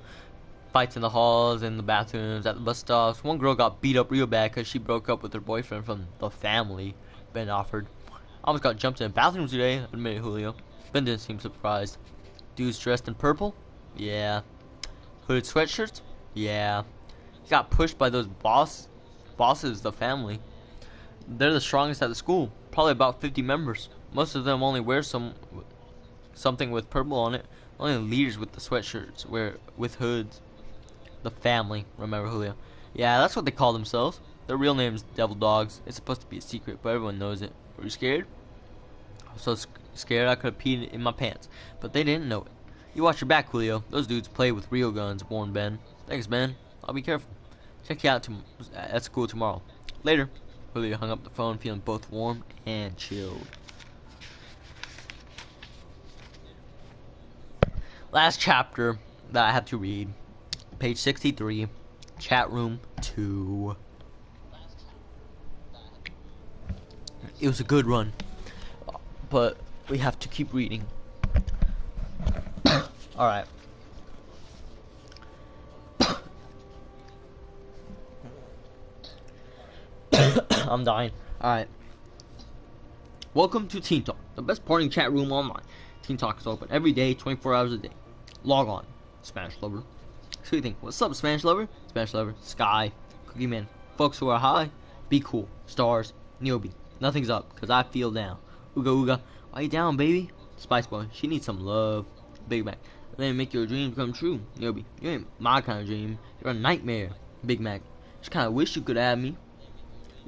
Fights in the halls, in the bathrooms, at the bus stops. One girl got beat up real bad because she broke up with her boyfriend from the family, Ben offered. I almost got jumped in bathrooms today, admitted Julio. Ben didn't seem surprised. Dudes dressed in purple? Yeah. Hooded sweatshirts? Yeah. He got pushed by those bosses, the family. They're the strongest at the school. Probably about 50 members. Most of them only wear something with purple on it. Only the leaders with the sweatshirts wear with hoods. The family, remember Julio. Yeah, that's what they call themselves. Their real name's Devil Dogs. It's supposed to be a secret, but everyone knows it. Were you scared? I was so scared I could have peed in my pants, but they didn't know it. You watch your back, Julio. Those dudes play with real guns, warned Ben. Thanks, Ben. I'll be careful. Check you out at school tomorrow. Later. Julio hung up the phone, feeling both warm and chilled. Last chapter that I have to read. Page 63. Chat room 2. It was a good run, but we have to keep reading. Alright. I'm dying. Alright. Welcome to Teen Talk, the best partying chat room online. Teen Talk is open every day, 24 hours a day. Log on. Spanish Lover. Sweet thing. What's up, Spanish Lover? Spanish Lover. Sky. Cookie Man. Folks who are high. Be cool. Stars. Niobe. Nothing's up, cause I feel down. Ooga ooga. Why you down, baby? Spice Boy. She needs some love. Big Mac. Let me make your dreams come true. Niobe. You ain't my kind of dream. You're a nightmare. Big Mac. Just kinda wish you could have me.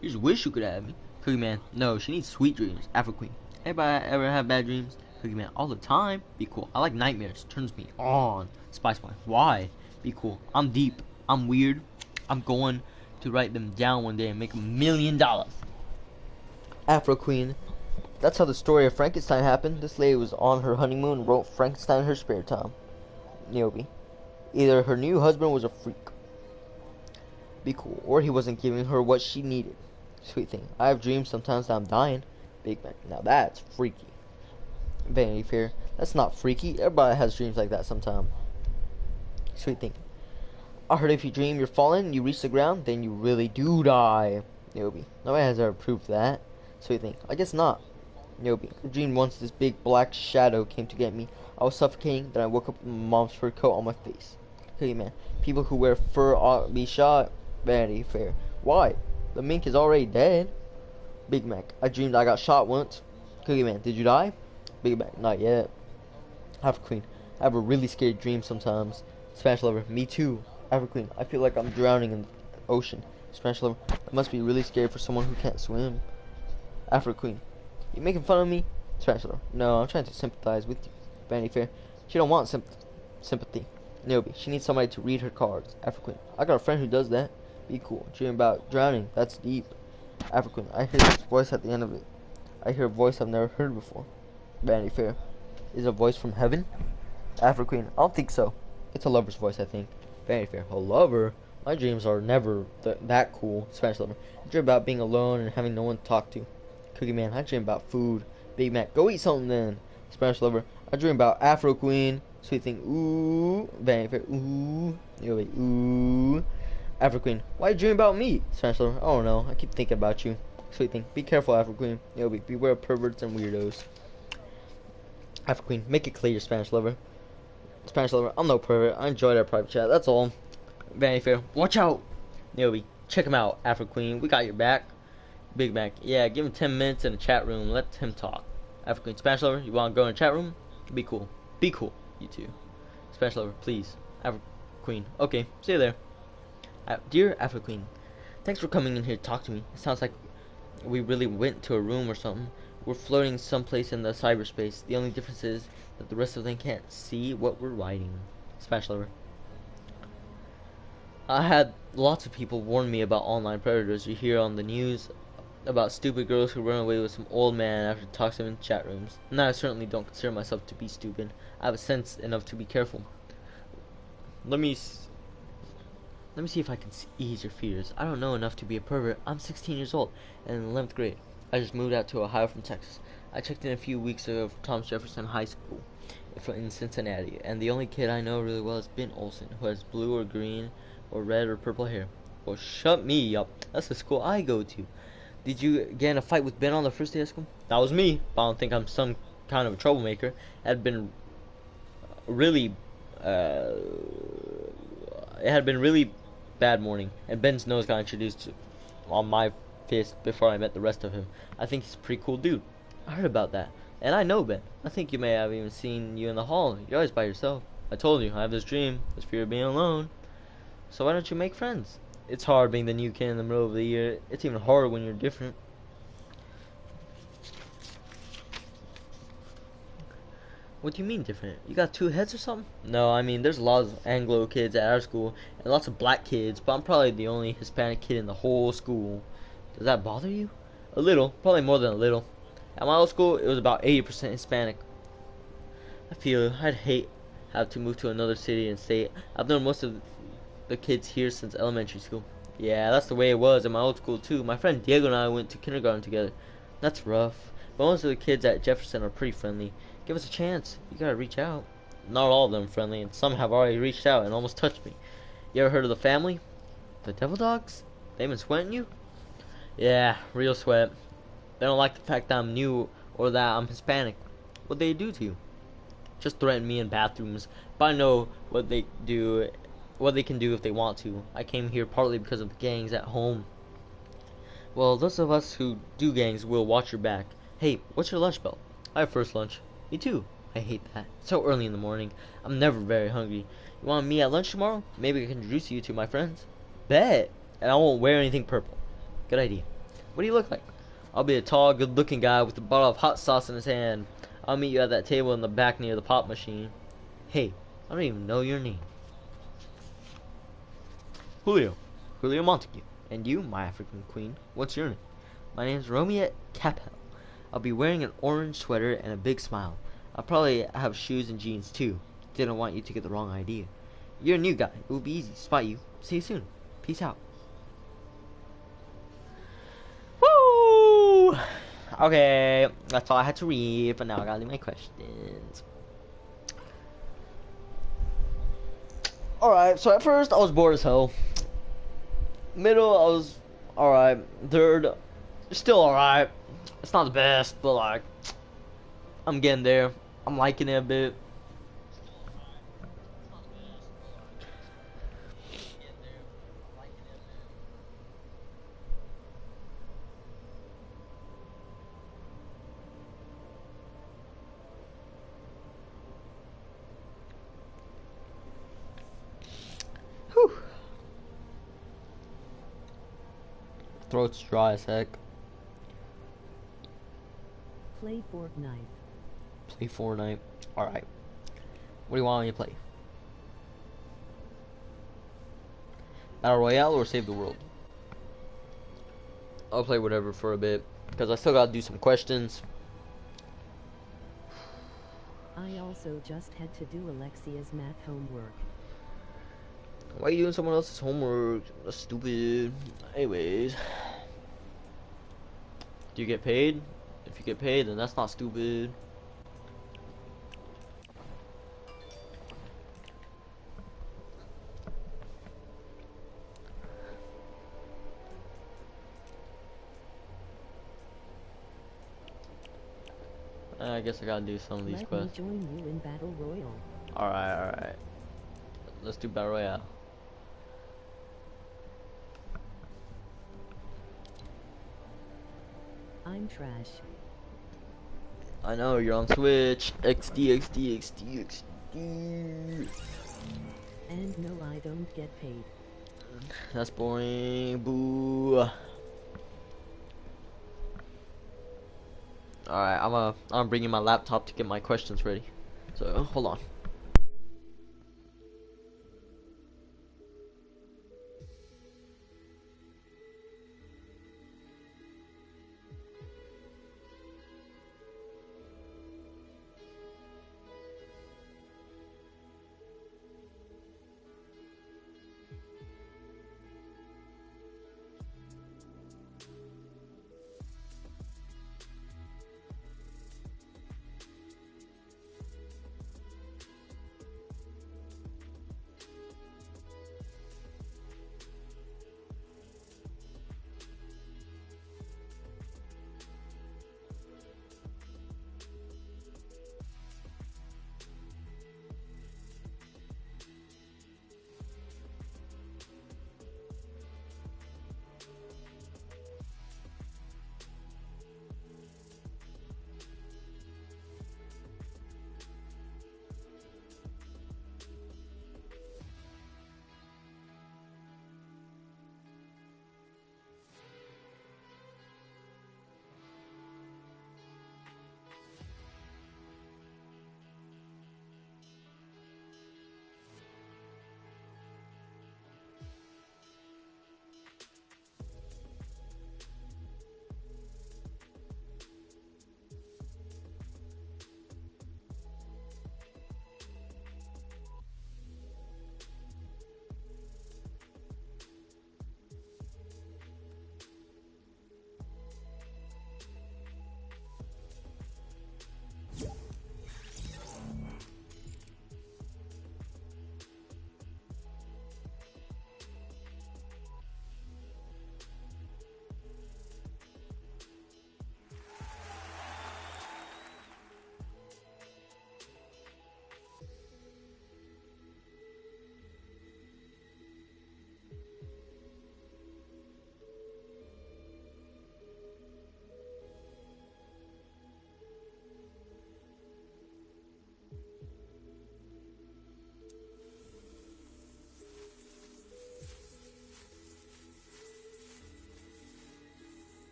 You just wish you could have me. Cookie Man. No, she needs sweet dreams. Afro Queen. Everybody ever have bad dreams? Cookie Man. All the time. Be cool. I like nightmares. Turns me on. Spice Boy. Why? Be cool. I'm deep. I'm weird. I'm going to write them down one day and make $1 million. Afro Queen. That's how the story of Frankenstein happened. This lady was on her honeymoon and wrote Frankenstein in her spare time. Niobe. Either her new husband was a freak. Be cool. Or he wasn't giving her what she needed. Sweet thing. I have dreams sometimes that I'm dying. Big Mac. Now that's freaky. Vanity Fair. That's not freaky. Everybody has dreams like that sometime. Sweet thing. I heard if you dream you're falling, you reach the ground, then you really do die. Niobe. Nobody has ever proved that. Sweet thing. I guess not. Niobe. I dreamed once this big black shadow came to get me. I was suffocating, then I woke up with my mom's fur coat on my face. Cookie Man. People who wear fur ought to be shot. Vanity Fair. Why? The mink is already dead. Big Mac. I dreamed I got shot once. Cookie Man. Did you die? Big Mac. Not yet. Afro Queen. I have a really scary dream sometimes. Spanish Lover. Me too. Afro Queen. I feel like I'm drowning in the ocean. Spanish Lover. That must be really scary for someone who can't swim. Afro Queen. You making fun of me? Spanish Lover. No, I'm trying to sympathize with you. Vanity Fair. She don't want sympathy. Niobe. She needs somebody to read her cards. Afro Queen. I got a friend who does that. Be cool. Dream about drowning. That's deep. Afro Queen. I hear this voice at the end of it. I hear a voice I've never heard before. Vanity Fair. Is it a voice from heaven? Afro Queen. I don't think so. It's a lover's voice, I think. Vanity Fair. A lover? My dreams are never that cool. Spanish Lover. I dream about being alone and having no one to talk to. Cookie Man. I dream about food. Big Mac. Go eat something then. Spanish Lover. I dream about Afro Queen. Sweet thing. Ooh. Vanity Fair. Ooh. Niobe. Ooh. Afro Queen. Why you dream about me? Spanish Lover. I don't know. I keep thinking about you. Sweet thing. Be careful, Afro Queen. Niobe. Beware of perverts and weirdos. Afro Queen. Make it clear, Spanish Lover. Spanish Lover. I'm no pervert. I enjoyed our private chat. That's all. Vanity Fair. Watch out. Niobe. Check him out, Afro Queen. We got your back. Big Mac. Yeah, give him 10 minutes in the chat room. Let him talk. Afro Queen. Spanish Lover. You want to go in the chat room? Be cool. Be cool. You too. Spanish Lover. Please. Afro Queen. Okay. See you there. Dear Afro Queen. Thanks for coming in here to talk to me. It sounds like we really went to a room or something. We're floating someplace in the cyberspace. The only difference is that the rest of them can't see what we're writing. Spanish Lover. I had lots of people warn me about online predators. You hear on the news about stupid girls who run away with some old man after talks to them in chat rooms. Now I certainly don't consider myself to be stupid. I have a sense enough to be careful. Let me see if I can ease your fears. I don't know enough to be a pervert. I'm 16 years old and in 11th grade. I just moved out to Ohio from Texas. I checked in a few weeks ago for Thomas Jefferson High School in Cincinnati, and the only kid I know really well is Ben Olsen, who has blue or green or red or purple hair. Well, shut me up. That's the school I go to. Did you get in a fight with Ben on the first day of school? That was me, but I don't think I'm some kind of a troublemaker. It had been really, bad morning, and Ben's nose got introduced on my face before I met the rest of him. I think he's a pretty cool dude. I heard about that, and I know Ben. I think you may have even seen you in the hall. You're always by yourself. I told you, I have this dream, this fear of being alone. So why don't you make friends? It's hard being the new kid in the middle of the year. It's even harder when you're different. What do you mean different? You got two heads or something? No, I mean there's a lot of Anglo kids at our school and lots of black kids, but I'm probably the only Hispanic kid in the whole school. Does that bother you? A little, probably more than a little. At my old school, it was about 80% Hispanic. I feel I'd hate have to move to another city and state. I've known most of the kids here since elementary school. Yeah, that's the way it was in my old school too. My friend Diego and I went to kindergarten together. That's rough. But most of the kids at Jefferson are pretty friendly. Give us a chance. You gotta reach out. Not all of them friendly, and some have already reached out and almost touched me. You ever heard of the family? The Devil Dogs? They been sweating you? Yeah, real sweat. They don't like the fact that I'm new or that I'm Hispanic. What they do to you? Just threaten me in bathrooms. But I know what they can do if they want to. I came here partly because of the gangs at home. Well, those of us who do gangs will watch your back. Hey, what's your lunch bell? I have first lunch. Me too. I hate that. So early in the morning. I'm never very hungry. You want me at lunch tomorrow? Maybe I can introduce you to my friends. Bet. And I won't wear anything purple. Good idea. What do you look like? I'll be a tall, good-looking guy with a bottle of hot sauce in his hand. I'll meet you at that table in the back near the pop machine. Hey, I don't even know your name. Julio. Julio Montague. And you, my African queen, what's your name? My name's Romiette Capel. I'll be wearing an orange sweater and a big smile. I'll probably have shoes and jeans too. Didn't want you to get the wrong idea. You're a new guy. It will be easy to spot you. See you soon. Peace out. Woo! Okay, that's all I had to read, but now I gotta leave my questions. Alright, so at first I was bored as hell. Middle, I was alright. Third, still alright. It's not the best, but like, I'm getting there. I'm liking it a bit. Whew. Throat's dry as heck. Play Fortnite. Play Fortnite. Alright. What do you want me to play? Battle Royale or Save the World? I'll play whatever for a bit, because I still gotta do some questions. I also just had to do Alexia's math homework. Why are you doing someone else's homework? That's stupid. Anyways. Do you get paid? If you get paid, then that's not stupid. I guess I gotta do some of these quests. Let me join you in Battle Royale. Alright. Let's do Battle Royale. I'm trash. I know, you're on Switch. XD, XD, XD, XD. And no, I don't get paid. That's boring. Boo. Alright, I'm bringing my laptop to get my questions ready. So, hold on.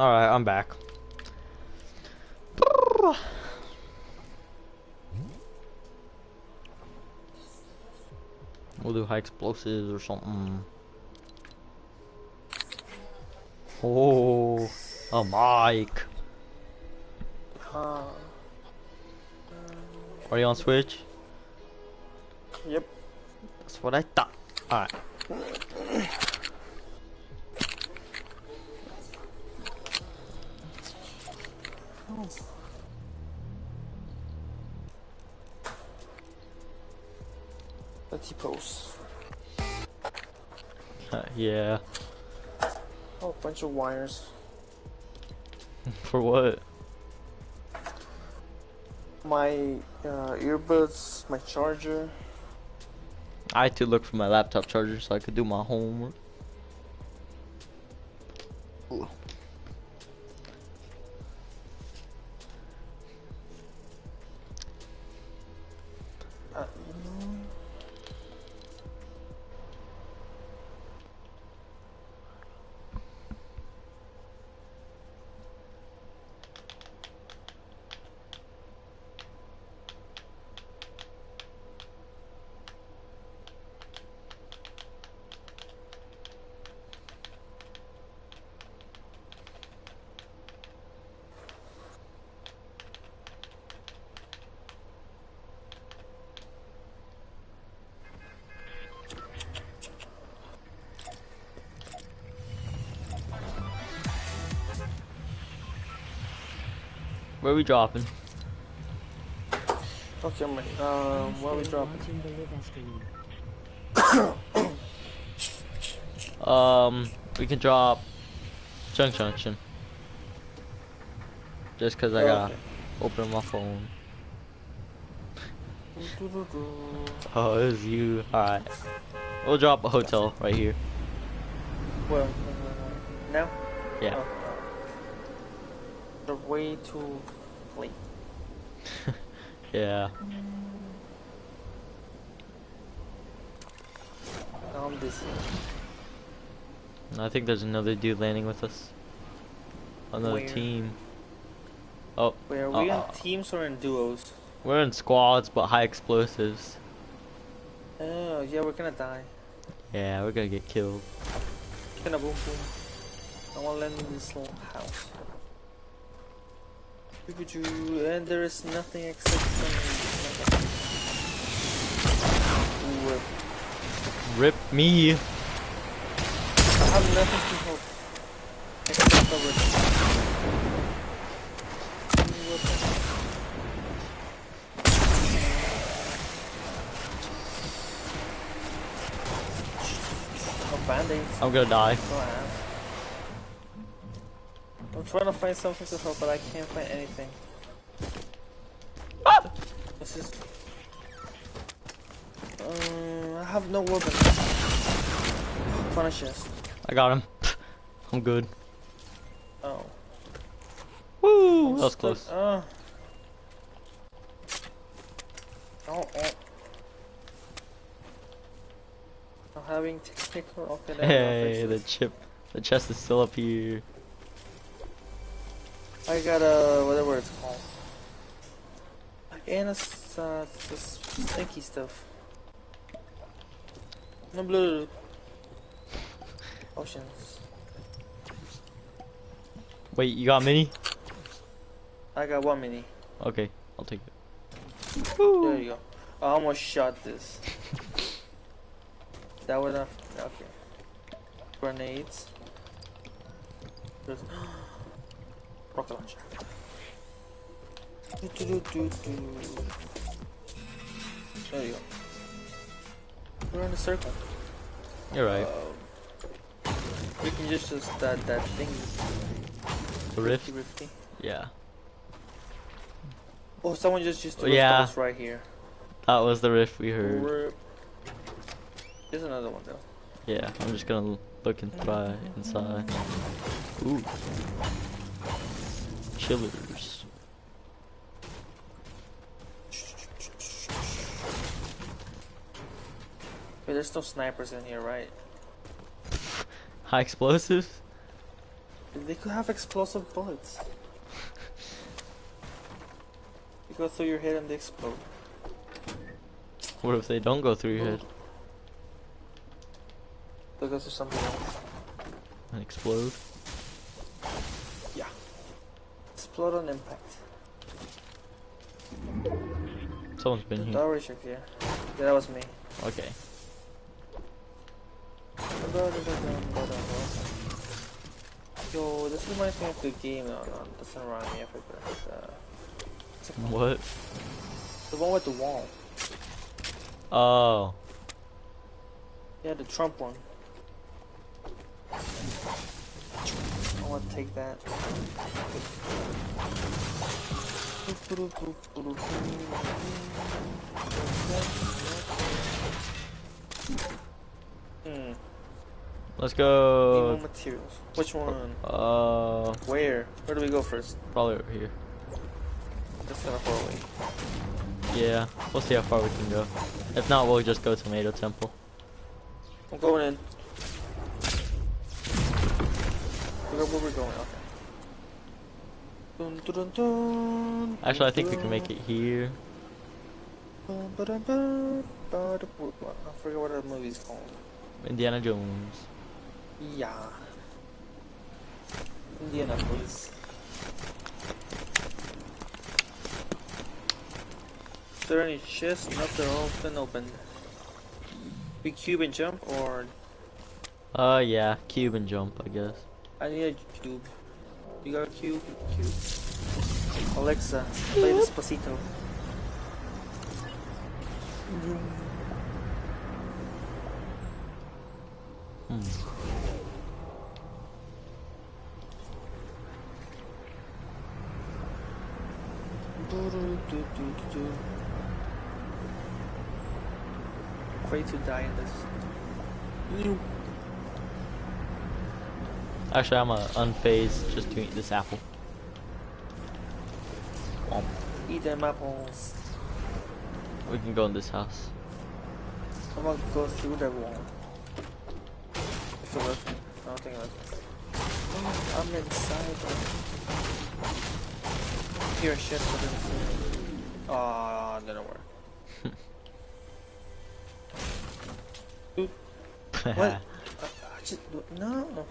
Alright, I'm back. We'll do high explosives or something. Oh, a mic. Are you on Switch? Yep. That's what I thought. Alright. The T-post. Yeah. Oh, a bunch of wires. For what? My earbuds, my charger. I had to look for my laptop charger so I could do my homework. Where are we dropping? Okay, I'm ready. What are we dropping? We can drop Junction. Just cause I gotta open my phone. Oh, it was you. Alright. We'll drop a hotel right here. Well, now? Yeah. They're way too late. Yeah. Now I'm busy. I think there's another dude landing with us. Another Where? team. Oh. Wait, are we in teams or in duos? We're in squads, but high explosives. Oh, yeah, we're gonna die. Yeah, we're gonna get killed. Gonna boom boom. I wanna land in this little house. And there is nothing except some... Rip me. I have nothing to help. Except cover. Band-aids. I'm gonna die. I'm trying to find something to help, but I can't find anything. Ah! This is... I have no weapon. Found a chest. I got him. I'm good. Oh. Woo! That was close. Oh. I'm having technical... Okay, Hey, the chest is still up here. I got whatever it's called. And it's this stinky stuff. No blue. Oceans. Wait, you got mini? I got one mini. Okay, I'll take it. There you go. I almost shot this. That was enough. Okay. Grenades. There's rocket launcher. There you go. We're in a circle. You're right. We can just that thing. The rift? Rifty. Yeah. Oh, someone just used the Yeah. rift right here. That was the rift we heard. There's another one though. Yeah, I'm just gonna look and try inside. Ooh. Chillers. Wait, there's no snipers in here, right? High explosives? They could have explosive bullets. You go through your head and they explode. What if they don't go through your head They go through something else. and explode? Yeah. Explode on impact. Someone's been here. Already checked here. Yeah, that was me. Okay. Yo, this reminds me of the game. No, it doesn't remind me of it. But, What? the one with the wall. Oh. Yeah, the Trump one. I want to take that. Let's Need go. more materials. Which one? Where? Where do we go first? Probably over here. That's kind of far away. Yeah, we'll see how far we can go. If not, we'll just go to Tomato Temple. I'm going in. Where we're going? Okay. Dun, dun, dun, dun, Actually, I think we dun, can make it here. dun, dun, dun, dun, dun, dun. I forget what the movie's called. Indiana Jones. Yeah. Indianapolis. Is there any chests? Nope, they're all been open. We cube and jump, or Yeah, cube and jump, I guess. I need a cube. You got a cube? Cube. Alexa, play Despacito. Afraid to die in this. Actually, I'm unfazed just to eat this apple. Womp. Eat them apples. We can go in this house. I'm gonna go through that wall. If it lets me. I don't think it lets me. Oh, I'm inside. Here, shit, but then. Ah, didn't work. Dude. What? I just. No.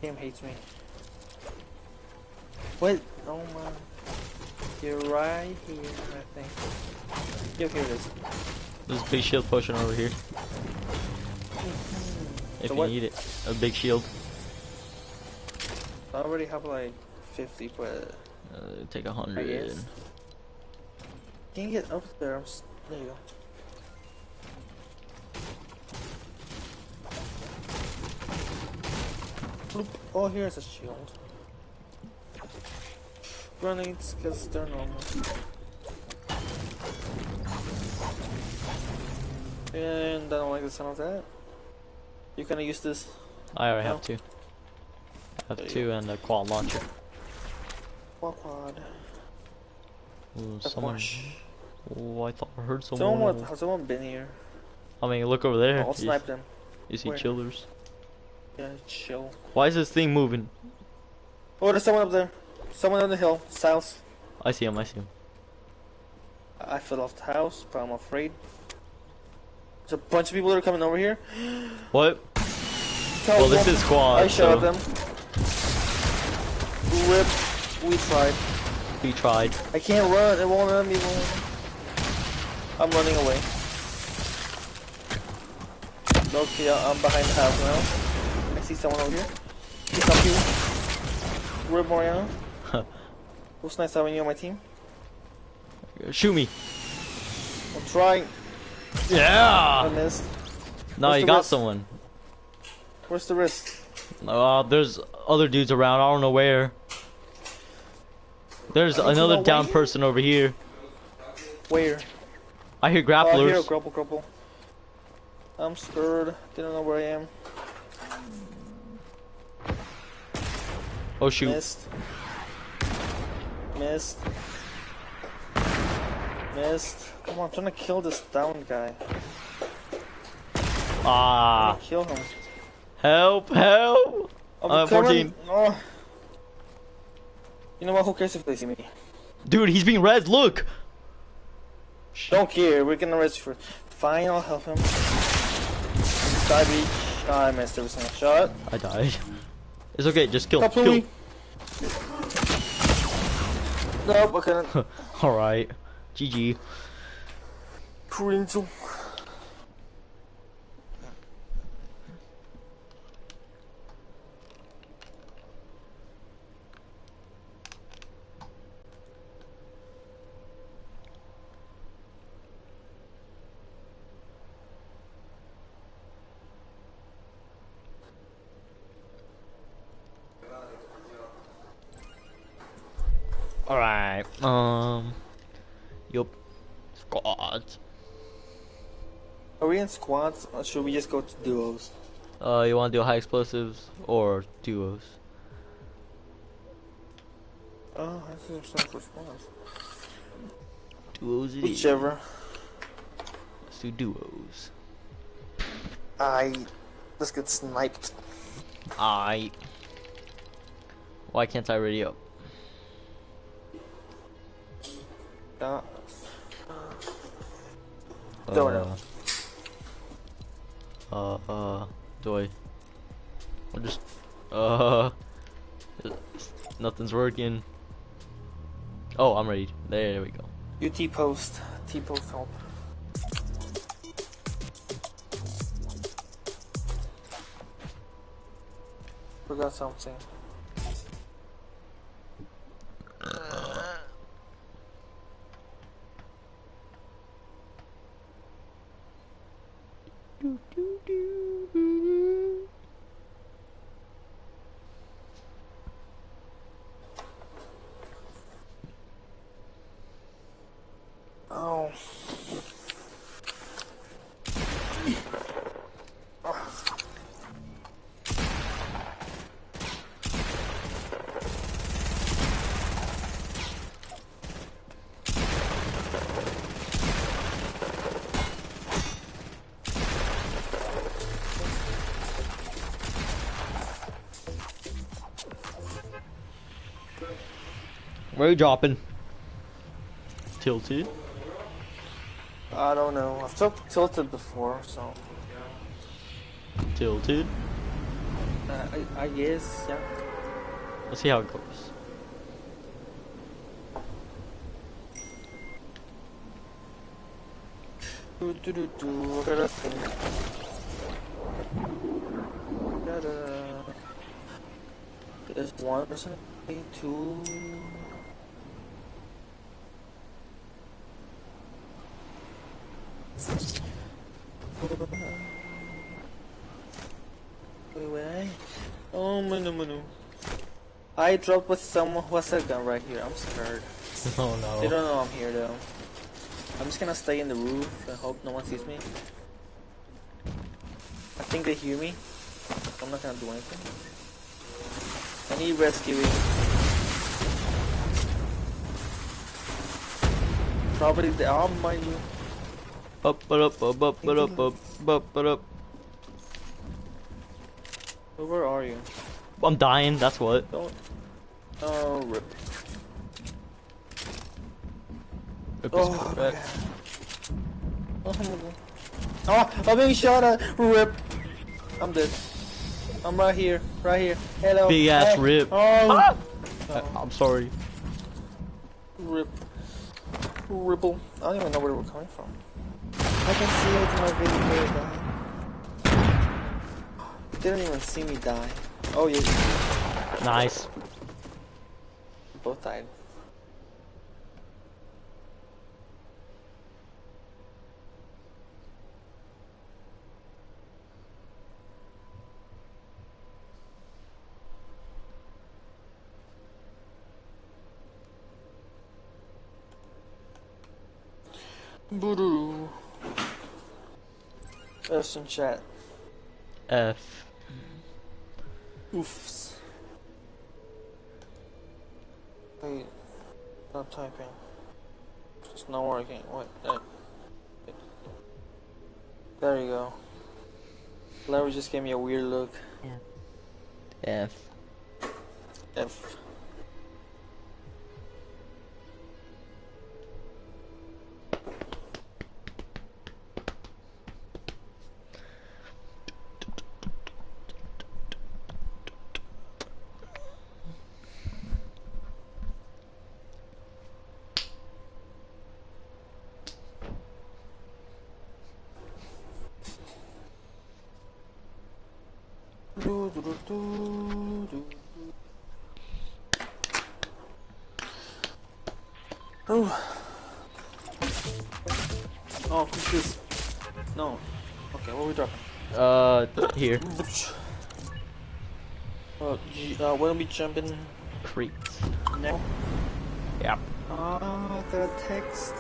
Game hates me. What? Oh my. You're right here, I think. Yo, here it is. There's a big shield potion over here. If So you what? need it. A big shield. I already have like 50, but. Take I 100. guess. Can you get up there? There you go. Bloop. Oh, here's a shield. Grenades, because they're normal. And I don't like the sound of that. You gonna use this? I already No. have two. I have There you two go. and a quad launcher. Quad. Ooh, That's someone. wash. Oh, I thought I heard someone. Has someone been here? I mean, look over there. I'll snipe them. You see Where? chillers. Yeah, chill. Why is this thing moving? Oh, there's someone up there. Someone on the hill, south. I see him. I see him. I fell off the house, but I'm afraid. There's a bunch of people that are coming over here. What? Tell Well, this them is squad. I shot so them. Rip. We tried. we tried. I can't run. It won't let me run. I'm running away. Okay, I'm behind the house now. I see someone over here. He's up here. Rip Moriano. It was nice having you on my team. Shoot me. I'm trying. I Yeah. missed. No, Where's you the got wrist? someone. Where's the wrist? There's other dudes around. I don't know where. There's I need to another know down where? person over here. Where? I hear Oh, grapplers. here, grapple. I'm scared. Didn't know where I am. Oh shoot. Missed. Missed. Come on, I'm trying to kill this down guy. Ah. Kill him. Help! Help! I'm coming. 14. Oh. You know what? Who cares if they see me? Dude, he's being res. Look. Don't care. We're gonna rest for. Fine, I'll help him. Die, beach. Oh, I missed every single shot. I died. It's okay. Just kill. Stop Kill. me. Nope, I couldn't. All right. GG. Cringe. Alright, yup. Squads. Are we in squads or should we just go to duos? You wanna do high explosives or duos? Oh, I think there's time for squads. Duos it is. Whichever. Let's do duos. Let's get sniped. Why can't I ready up? Don't know. Do I? I'm just, nothing's working. Oh, I'm ready. There we go. You T-post. T-post help. Forgot something. Oh. Where are you dropping? Tilted? I don't know. I've tilted before, so. Tilted? I guess, yeah. Let's see how it goes. What did I think? There's 1%, 2. Wait. Oh, manu. I dropped with someone who has a gun right here. I'm scared. Oh no. They don't know I'm here though. I'm just gonna stay in the roof and hope no one sees me. I think they hear me. I'm not gonna do anything. I need rescuing. Probably they are mind you. Up. Where are you? I'm dying, that's what. Don't. Oh, rip. Rip Oh, is correct. Oh, I'm being shot at. Rip. I'm dead. I'm right here. Hello. Big ass Hey. rip. Oh. I'm sorry. Rip. Ripple. I don't even know where we're coming from. I can see it in my video. Didn't even see me die. Oh yeah. Nice. Both died. Boo-doo. F in chat. F. Oofs. Wait. Stop typing. It's not working. What? There you go. Larry just gave me a weird look. F. F. Oh. Oh, who's this? No. Okay, what are we dropping? Here. When are we jumping Creeps. now? Yep. The text.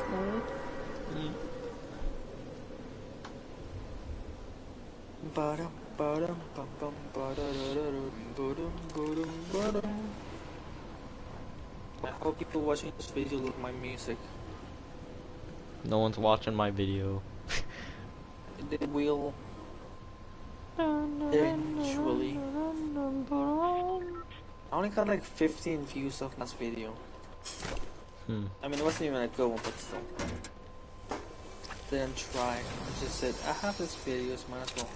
I hope people watching this video love my music. No one's watching my video. They will eventually. I only got like 15 views of last video. I mean, it wasn't even a good one, but still. Didn't try. I just said, I have this video, so might as well.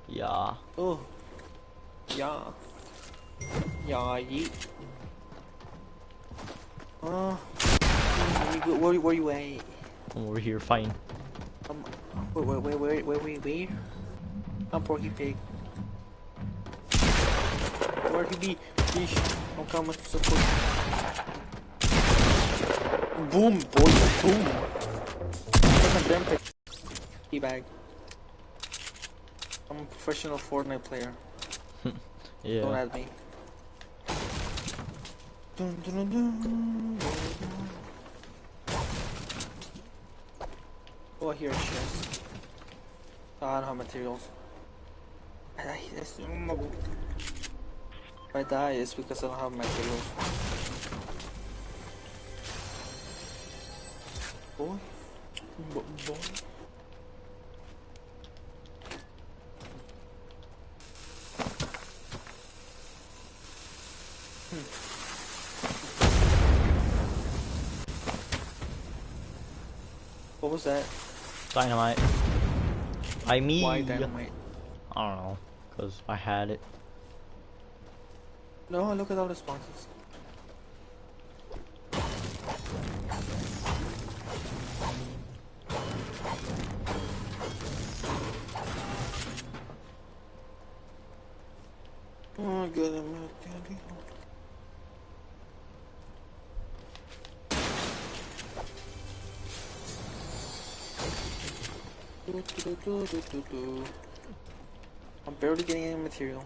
Yeah. Oh. Yeah. Yeah, yeet. Where you at? I'm over here fighting. Wait. I'm Porky Pig. Where he be? Fish. I'm coming to support. Boom, boy, boom. Look at them pick. Teabag. I'm a professional Fortnite player. Yeah. Don't add me. Oh, here she is. Oh, I don't have materials. If I die, it's because I don't have materials. Boy. Boy. What was that? Dynamite. Why dynamite? I don't know. Because I had it. No, look at all the sponsors. Oh, good. I'm barely getting any material.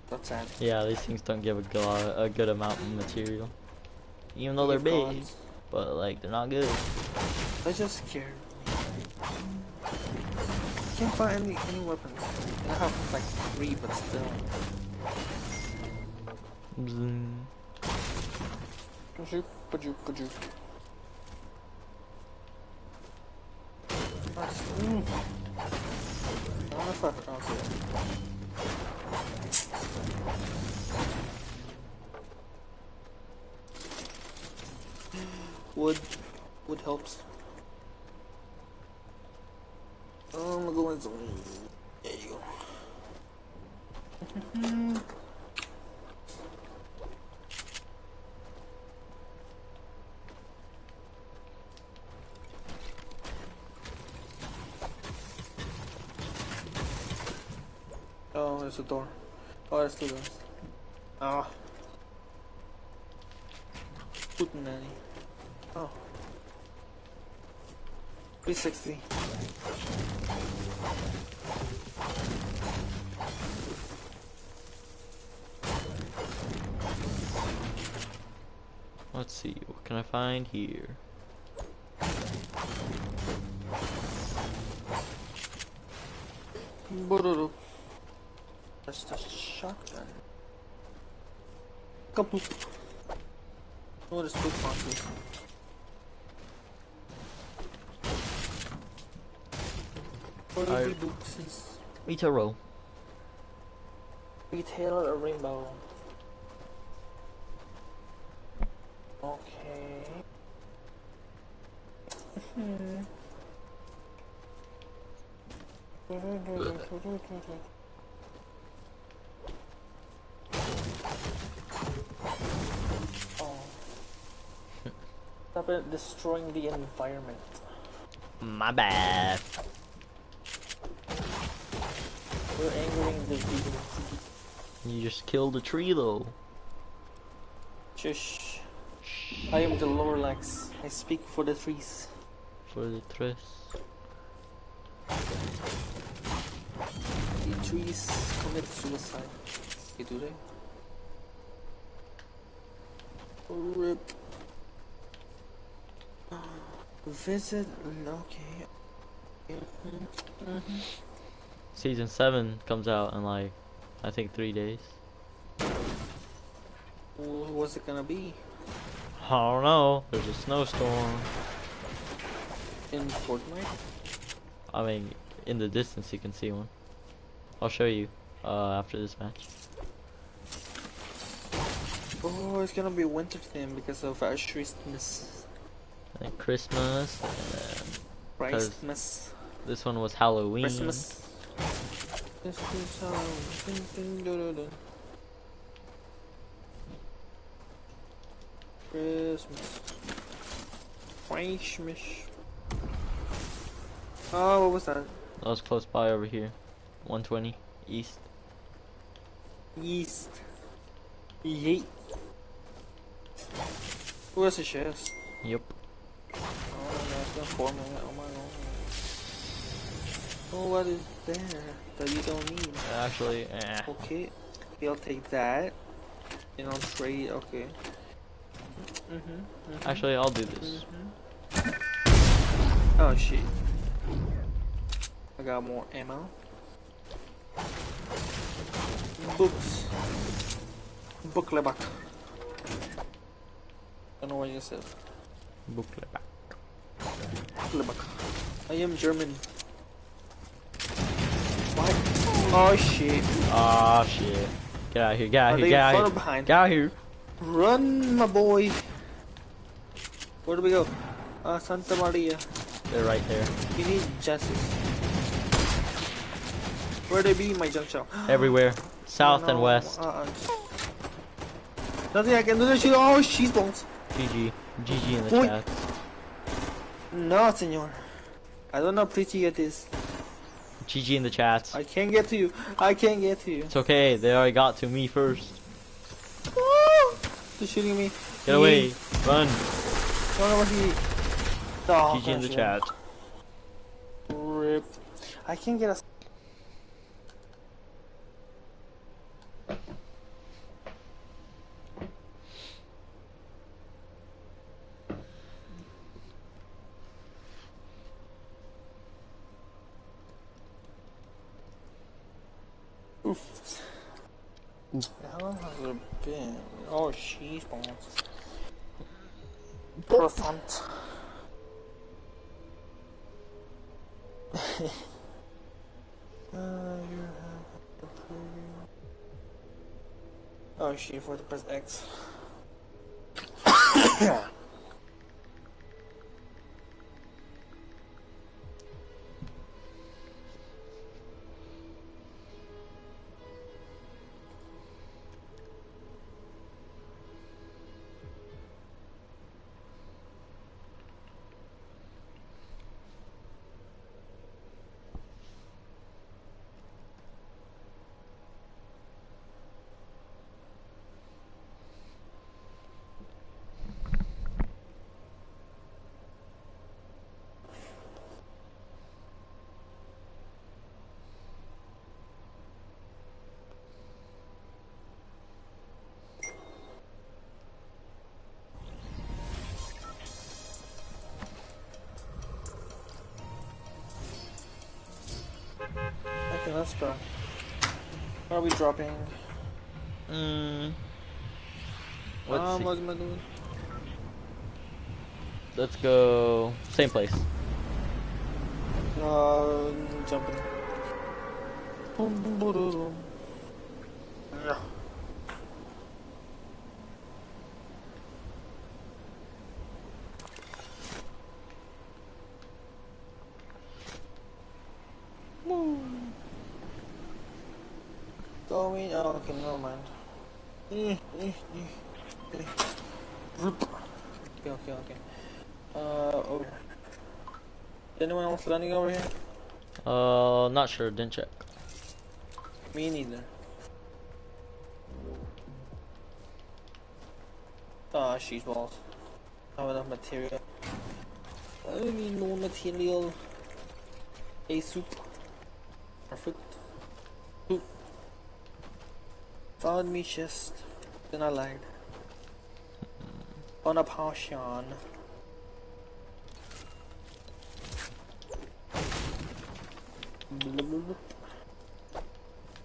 That's sad. Yeah, these things don't give a good amount of material. Even though they're big. But, like, they're not good. They just scared me. Can't find any weapons. I have like 3, but still. Pajou. I don't know if I pronounced it. Wood helps. I'm gonna go in some. There you go. Oh, there's a door. Oh, there's 2 doors. Ah. Nanny. Oh. 360. Let's see, what can I find here? That's the shotgun. Kaboom. Oh, there's 2 boxes. What are the boxes? Itaro. Retailer or rainbow? Okay. Oh. Stop it destroying the environment. My bad. We're angering the vegans. You just killed a tree though. Shush. I am the Lorlax. I speak for the trees. For the trees. The trees commit suicide. Okay, do they? RIP. Visit. Okay. Season 7 comes out in like, I think 3 days. What's it gonna be? I don't know. There's a snowstorm. In Fortnite? I mean, in the distance you can see one. I'll show you after this match. Oh, it's gonna be winter theme because of Christmas. And Christmas. And Christmas. this one was Halloween. Christmas. Christmas. Christmas. Oh, what was that? That was close by over here. 120 east. East. Yeet. Oh, that's a chest. Yep. Oh no, it's gonna form it. Oh my god. Oh, what is there that you don't need? Actually, Okay, I'll take that. And I'll trade. Okay. Actually, I'll do this. Oh shit. I got more ammo. Books. Bookleback. I don't know what you said. Booklet back. Bookleback. I am German. What? Oh shit. Ah shit. Get out of here, get out of here, Are they get in out front of or here. behind? Get out of here. Run, my boy. Where do we go? Santa Maria. They're right there. You need justice. Where they be, my junk shop? Everywhere. South Oh, no. and west. Nothing I can do to shoot. Oh, cheese balls. GG. GG in the Boy. chat. No, senor. I don't know how pretty it is. GG in the chats. I can't get to you. I can't get to you. It's okay, they already got to me first. They're shooting me. Get away. Run. Don't know what he. Oh, GG in the chat. RIP. I can't get a. Oof. How long has it been? Oh, cheese balls. Croissant. Oh shit, for to press X. Okay, let's go. What are we dropping? Let's see. What am I doing? Let's go. Same place. Jumping. Boom, boom, boom, boom. Yeah. Going. Oh, okay, never mind. Okay. Over here. Anyone else landing over here? Not sure. Didn't check. Me neither. Ah, she's balls. I have enough material. I don't need no material. A soup. Perfect. Soup. Found me chest. Then I lied. On a potion.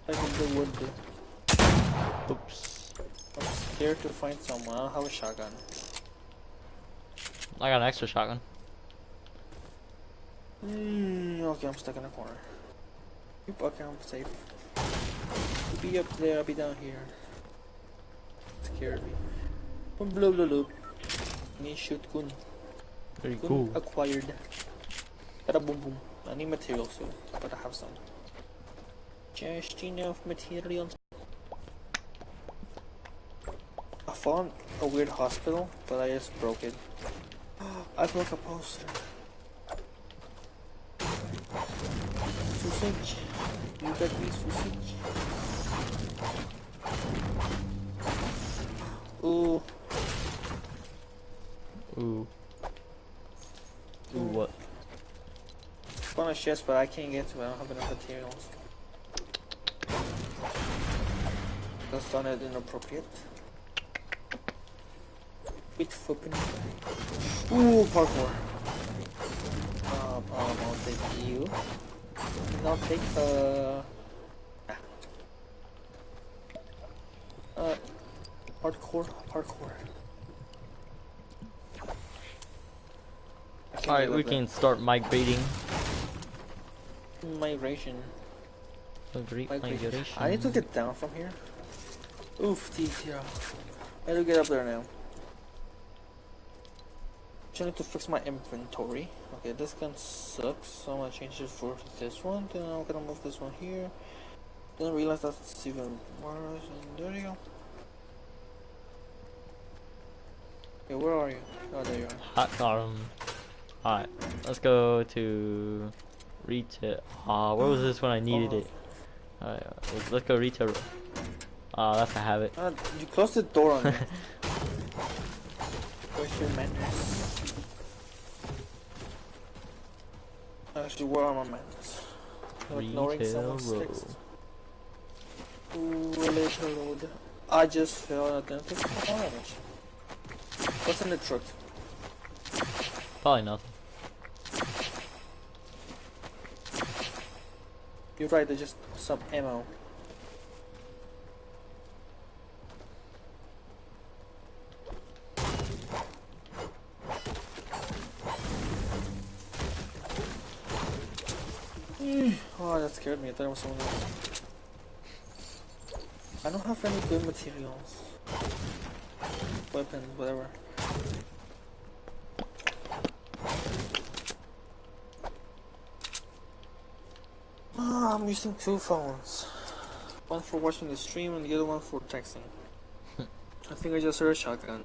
I can do wood. Oops. I'm scared to find someone. I don't have a shotgun. I got an extra shotgun. Okay, I'm stuck in a corner. Yep, okay, I'm safe. Be up there, I'll be down here. Scared me. Bloop bloop bloop. Need shoot gun. Very Gun cool. acquired. Bada boom boom. I need materials too, but I have some. Just enough materials. I found a weird hospital, but I just broke it. I broke a poster. Sausage. You got me sausage. Ooh. Ooh. Ooh, what? Found a chest, but I can't get to it. I don't have enough materials. That's done it inappropriate. Quit flipping. Ooh, parkour. I'll take you. And I'll take parkour. Alright, we can start migrating. Migration. Migration. I need to get down from here. Oof, TTR. I need to get up there now. I need to fix my inventory. Okay, this gun sucks, so I'm gonna change it for this one. Then I'm gonna move this one here. Then I realize that's even worse. And there you go. Okay, where are you? Oh, there you are. Hot column. Alright, let's go to retail. Where was this when I needed it? Alright, let's go retail. That's a habit. You closed the door on me. Where's your manners? Actually, where are my manners? Ignoring someone's text. Ooh, later load. I just fell and I didn't take my damage. What's in the truck? Probably nothing. You're right, there's just some ammo. Oh, that scared me. I thought it was someone else. I don't have any good materials. Weapons, whatever. I'm using two phones. One for watching the stream and the other one for texting. I think I just heard a shotgun.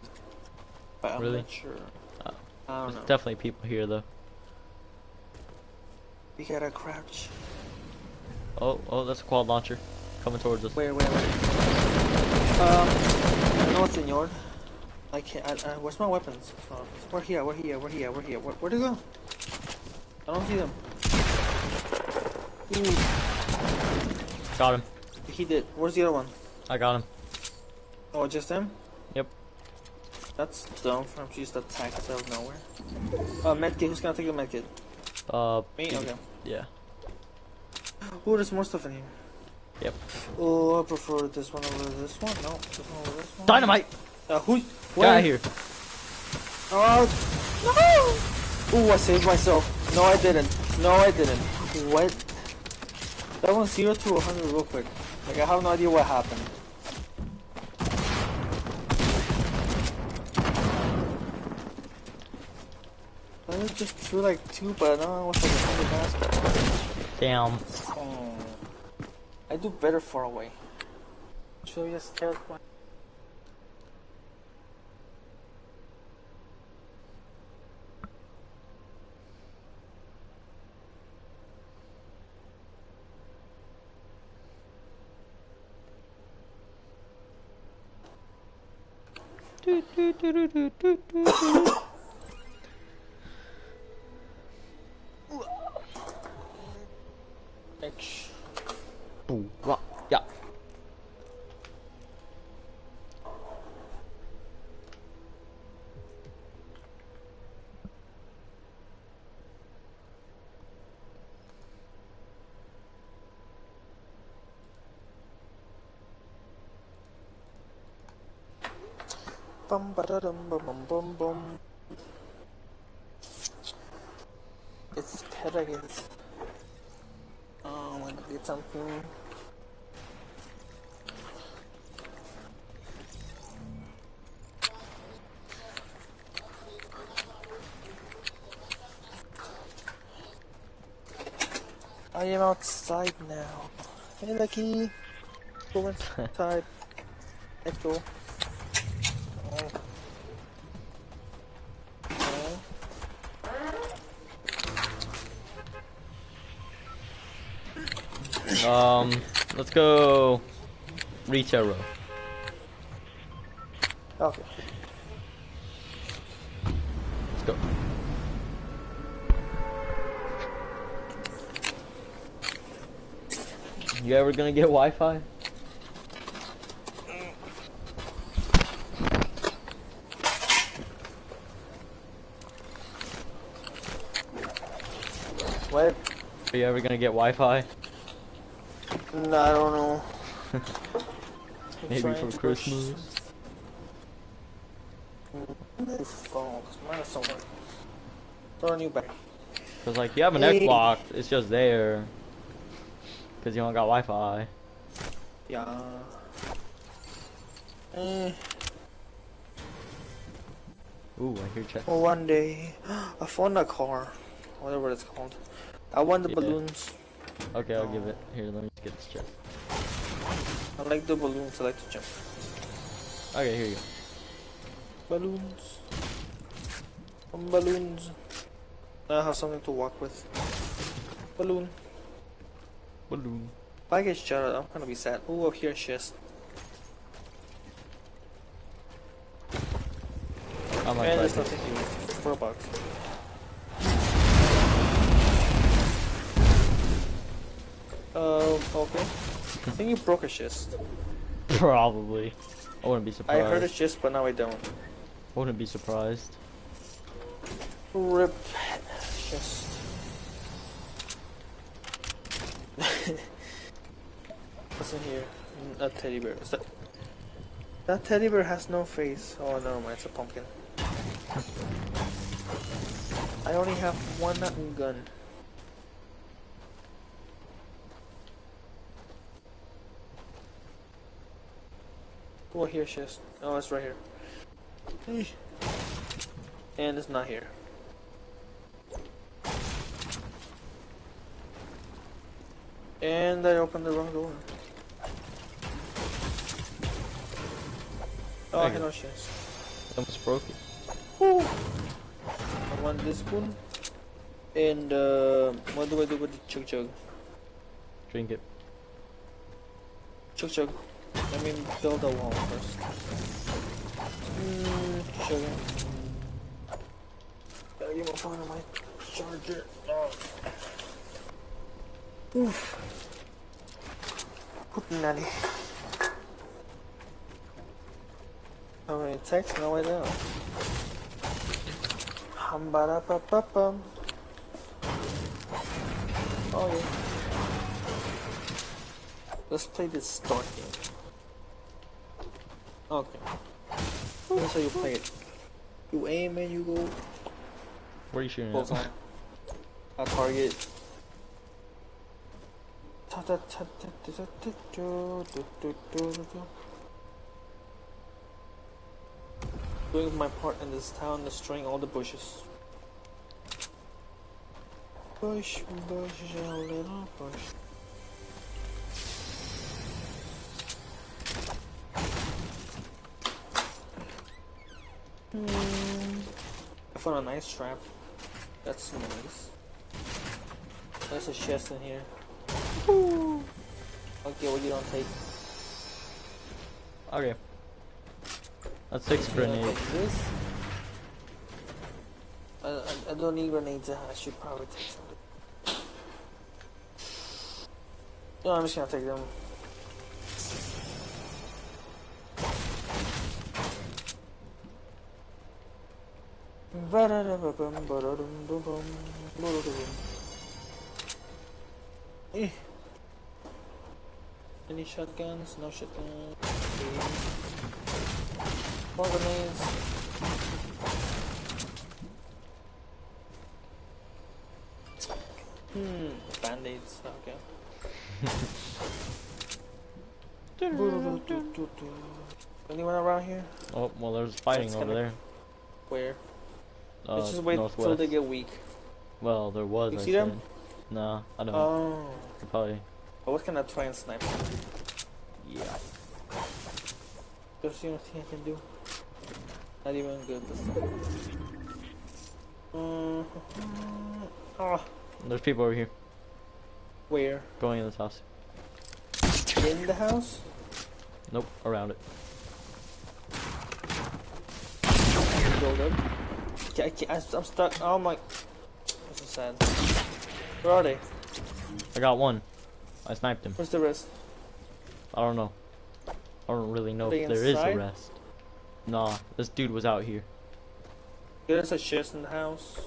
But I'm Really? not sure. I don't There's know. definitely people here though. We gotta crouch. Oh, that's a quad launcher coming towards us. Wait. No, senor. I can't. Where's my weapons? We're here. Where'd it go? I don't see them. Ooh, Got him. he did. Where's the other one? I got him. Oh, just them? Yep. That's dumb for him to just attack us out of nowhere. Medkit. Who's gonna take the medkit? Me? Okay. Yeah. Ooh, there's more stuff in here. Yep. Oh, I prefer this one over this one. No, this one over this one. Dynamite! Who? Get out of here. Oh, no! Ooh, I saved myself. No, I didn't. What? That went 0 to 100 real quick. Like, I have no idea what happened. wanted to just do like 2, but no, I was like 100 basketball. Damn. Oh. I do better far away. Should I just count my... X. Ooh, wow. Yeah. Bum ba da dum bum bum bum bum. It's pet, I guess. Oh, I did something. I am outside now. Hey, Lucky. Go inside. Let's go. Oh. Let's go retail row. Okay. Let's go. You ever gonna get Wi-Fi? What? Are you ever gonna get Wi-Fi? No, I don't know. Maybe for Christmas. New phone, 'cause mine is somewhere. Throw a new back. Cause like you have an Hey. Xbox, it's just there. Cause you don't got Wi-Fi. Yeah. Ooh, I hear check. One day, I found a car. Whatever it's called. I want the Yeah. balloons. Okay, I'll give it. Here, let me just get this check. I like the balloons. I like to jump. Okay, here you go. Balloons. Balloons. I have something to walk with. Balloon. Balloon. If I get shot at, I'm gonna be sad. Ooh, up here, chest. I might And try there's this. nothing here. $4. Okay. I think you broke a chest. Probably. I wouldn't be I surprised. heard a chest, but now I don't. Wouldn't be surprised. Rip chest. What's in here? A teddy bear. Is that teddy bear has no face. Oh no, man, it's a pumpkin. I only have one gun. Oh, here, chest. Oh, it's right here. Eesh. And it's not here. And I opened the wrong door. Oh, Okay. hello, chest. Almost broke it. Woo. I want this one. And what do I do with the chug chug? Drink it. Chug chug. Let me build a wall first. Sugar. Gotta get my phone on my charger. Oh. Oof. Put nanny. How many texts? No, I don't. Hum-ba-da-ba-ba-bum. Oh yeah. Let's play this start game. Okay. That's how you play it. You aim and you go Where are you shooting bullseye. at? A target. Doing my part in this town, destroying all the bushes. push, push, a little push. I found a nice trap. That's nice. There's a chest in here. Okay, well you don't take. Okay. That's 6 You don't grenades. take this. I don't need grenades. I should probably take something. No, I'm just gonna take them. Eh. Any shotguns? No shotguns. Okay. More grenades. Band-aids. Okay. Anyone around here? Oh, well, there's fighting over there. Where? Let's just wait Northwest. till they get weak. Well, there was. You I see said. them? No, I don't. Oh. Probably. I was gonna try and snipe them. Yeah. There's nothing I can do. Not even good this time. Ah. There's people over here Where? going in this house. In the house? Nope, around it. Build up. I'm stuck. Oh my. This is sad. Where are they? I got one. I sniped him. Where's the rest? I don't know. I don't really know Are they if there is inside? a rest. Nah, this dude was out here. There's a chest in the house.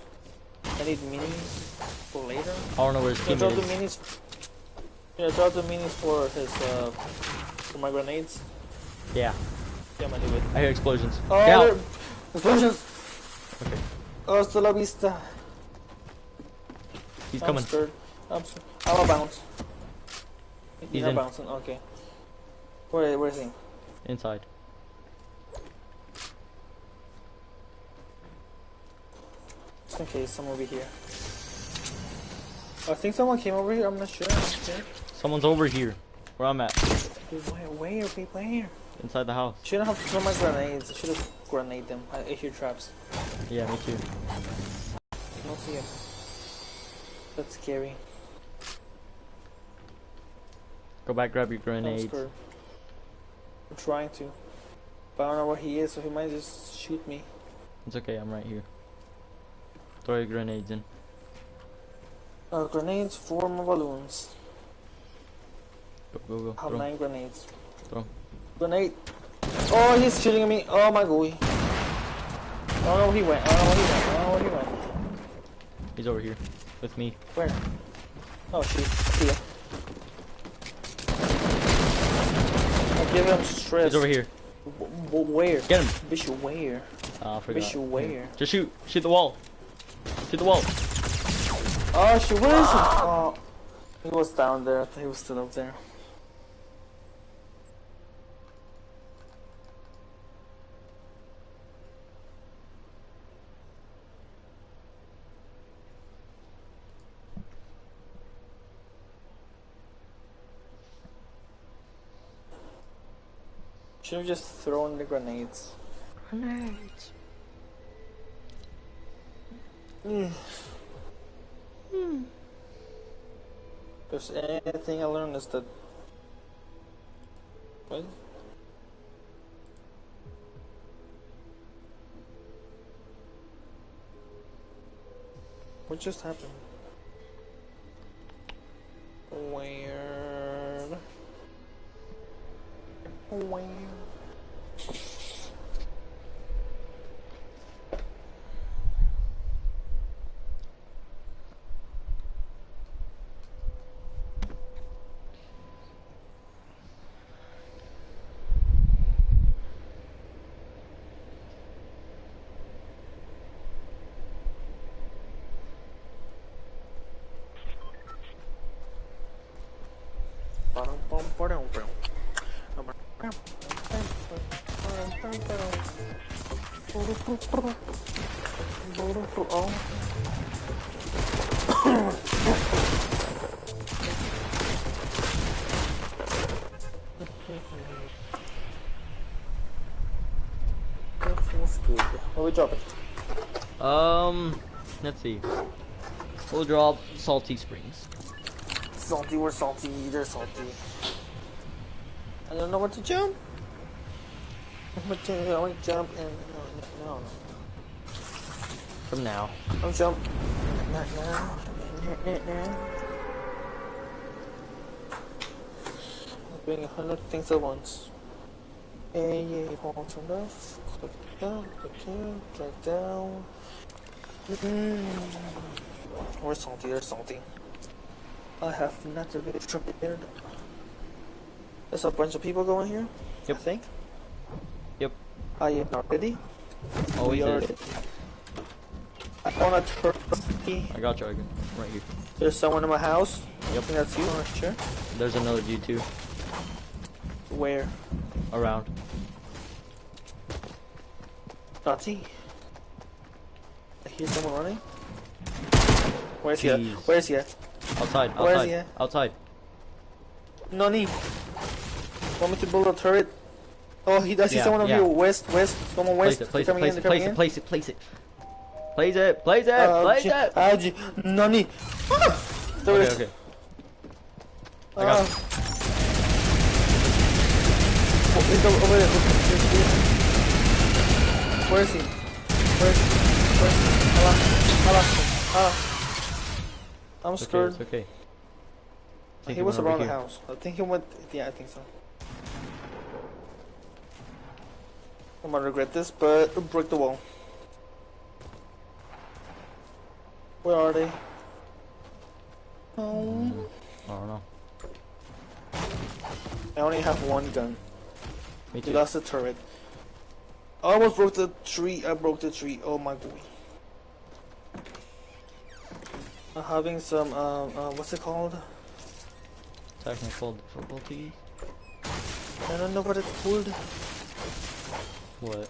I need minis for later. I don't know where his Yeah, drop teammate the is. minis. Yeah, drop the minis for his for my grenades. Yeah, Yeah, I'm gonna do it. I hear explosions. Oh, Get out! there- explosions! Okay, Oh, hasta la vista. he's I'm coming. scared. I'm scared. I'll bounce. He's not in. bouncing. Okay. Where is he? Inside. Just in case someone will be here. I think someone came over here. I'm not sure. Someone's over here. Where I'm at. Where, people here? Inside the house. Shouldn't have thrown my grenades. I should have grenade them. I hear traps. Yeah, me too. I don't see him. That's scary. Go back, grab your I'm grenades. scared. I'm trying to. But I don't know where he is, so he might just shoot me. It's okay, I'm right here. Throw your grenades in. Grenades, 4 more balloons. Go. I have Throw. 9 grenades. Throw. Grenade! Oh, he's shooting at me! Oh my gooey. I don't know where he went. I don't know where he went. He's over here. With me. Where? Oh shoot. See ya. I'll give him stress. He's over here. Where? Get him. Bishop where? Ah, I forgot. Bishop where? Here. Just shoot. Shoot the wall. Shoot the wall. Oh shoot, where is he? Oh, he was down there. I thought he was still up there. Should have just thrown the grenades. Grenades. If there's anything I learned is that. What? What just happened? Weird. Weird. That feels good. What are we dropping? Let's see. We'll drop Salty Springs. Salty, we're salty, they're salty. I don't know what to jump. I want to jump and no. From now. I'll jump. Not now. I'm doing 100 things at once. Yeah, hold to left. Click down, drag down. We're salty, they're salty. I have not really prepared. There's a bunch of people going here. Yep. I think. Yep. Are you not ready? Always We are is. ready. I want to turn. I got Dragon. Right here. There's someone in my house. Yep. I think that's you. I'm sure. There's another G2. Where? Around. Nazi. I hear someone running. Where's he at? Jeez. Where's he at? Outside. Where is Outside. he at? Outside. No need. Want me to build a turret? Oh, he does see Yeah, someone over yeah. here. West. Someone west. Place They're it. coming in, Place it. they're Place coming it. Place it. Place it. Place it. Place it. Place it. Place it. No need. There Okay. is. Okay. I got. He's over there. Where is he? Where is he? Hello. I'm It's okay. scared. It's okay. I think He was went over around the here. house. I think he went. Yeah, I think so. I'm gonna regret this, but break the wall. Where are they? Oh. I don't know. I only have one gun. Me He too. lost the turret. I almost broke the tree. I broke the tree. Oh my god. I'm having some what's it called? Technical difficulty. I don't know what it's called. What?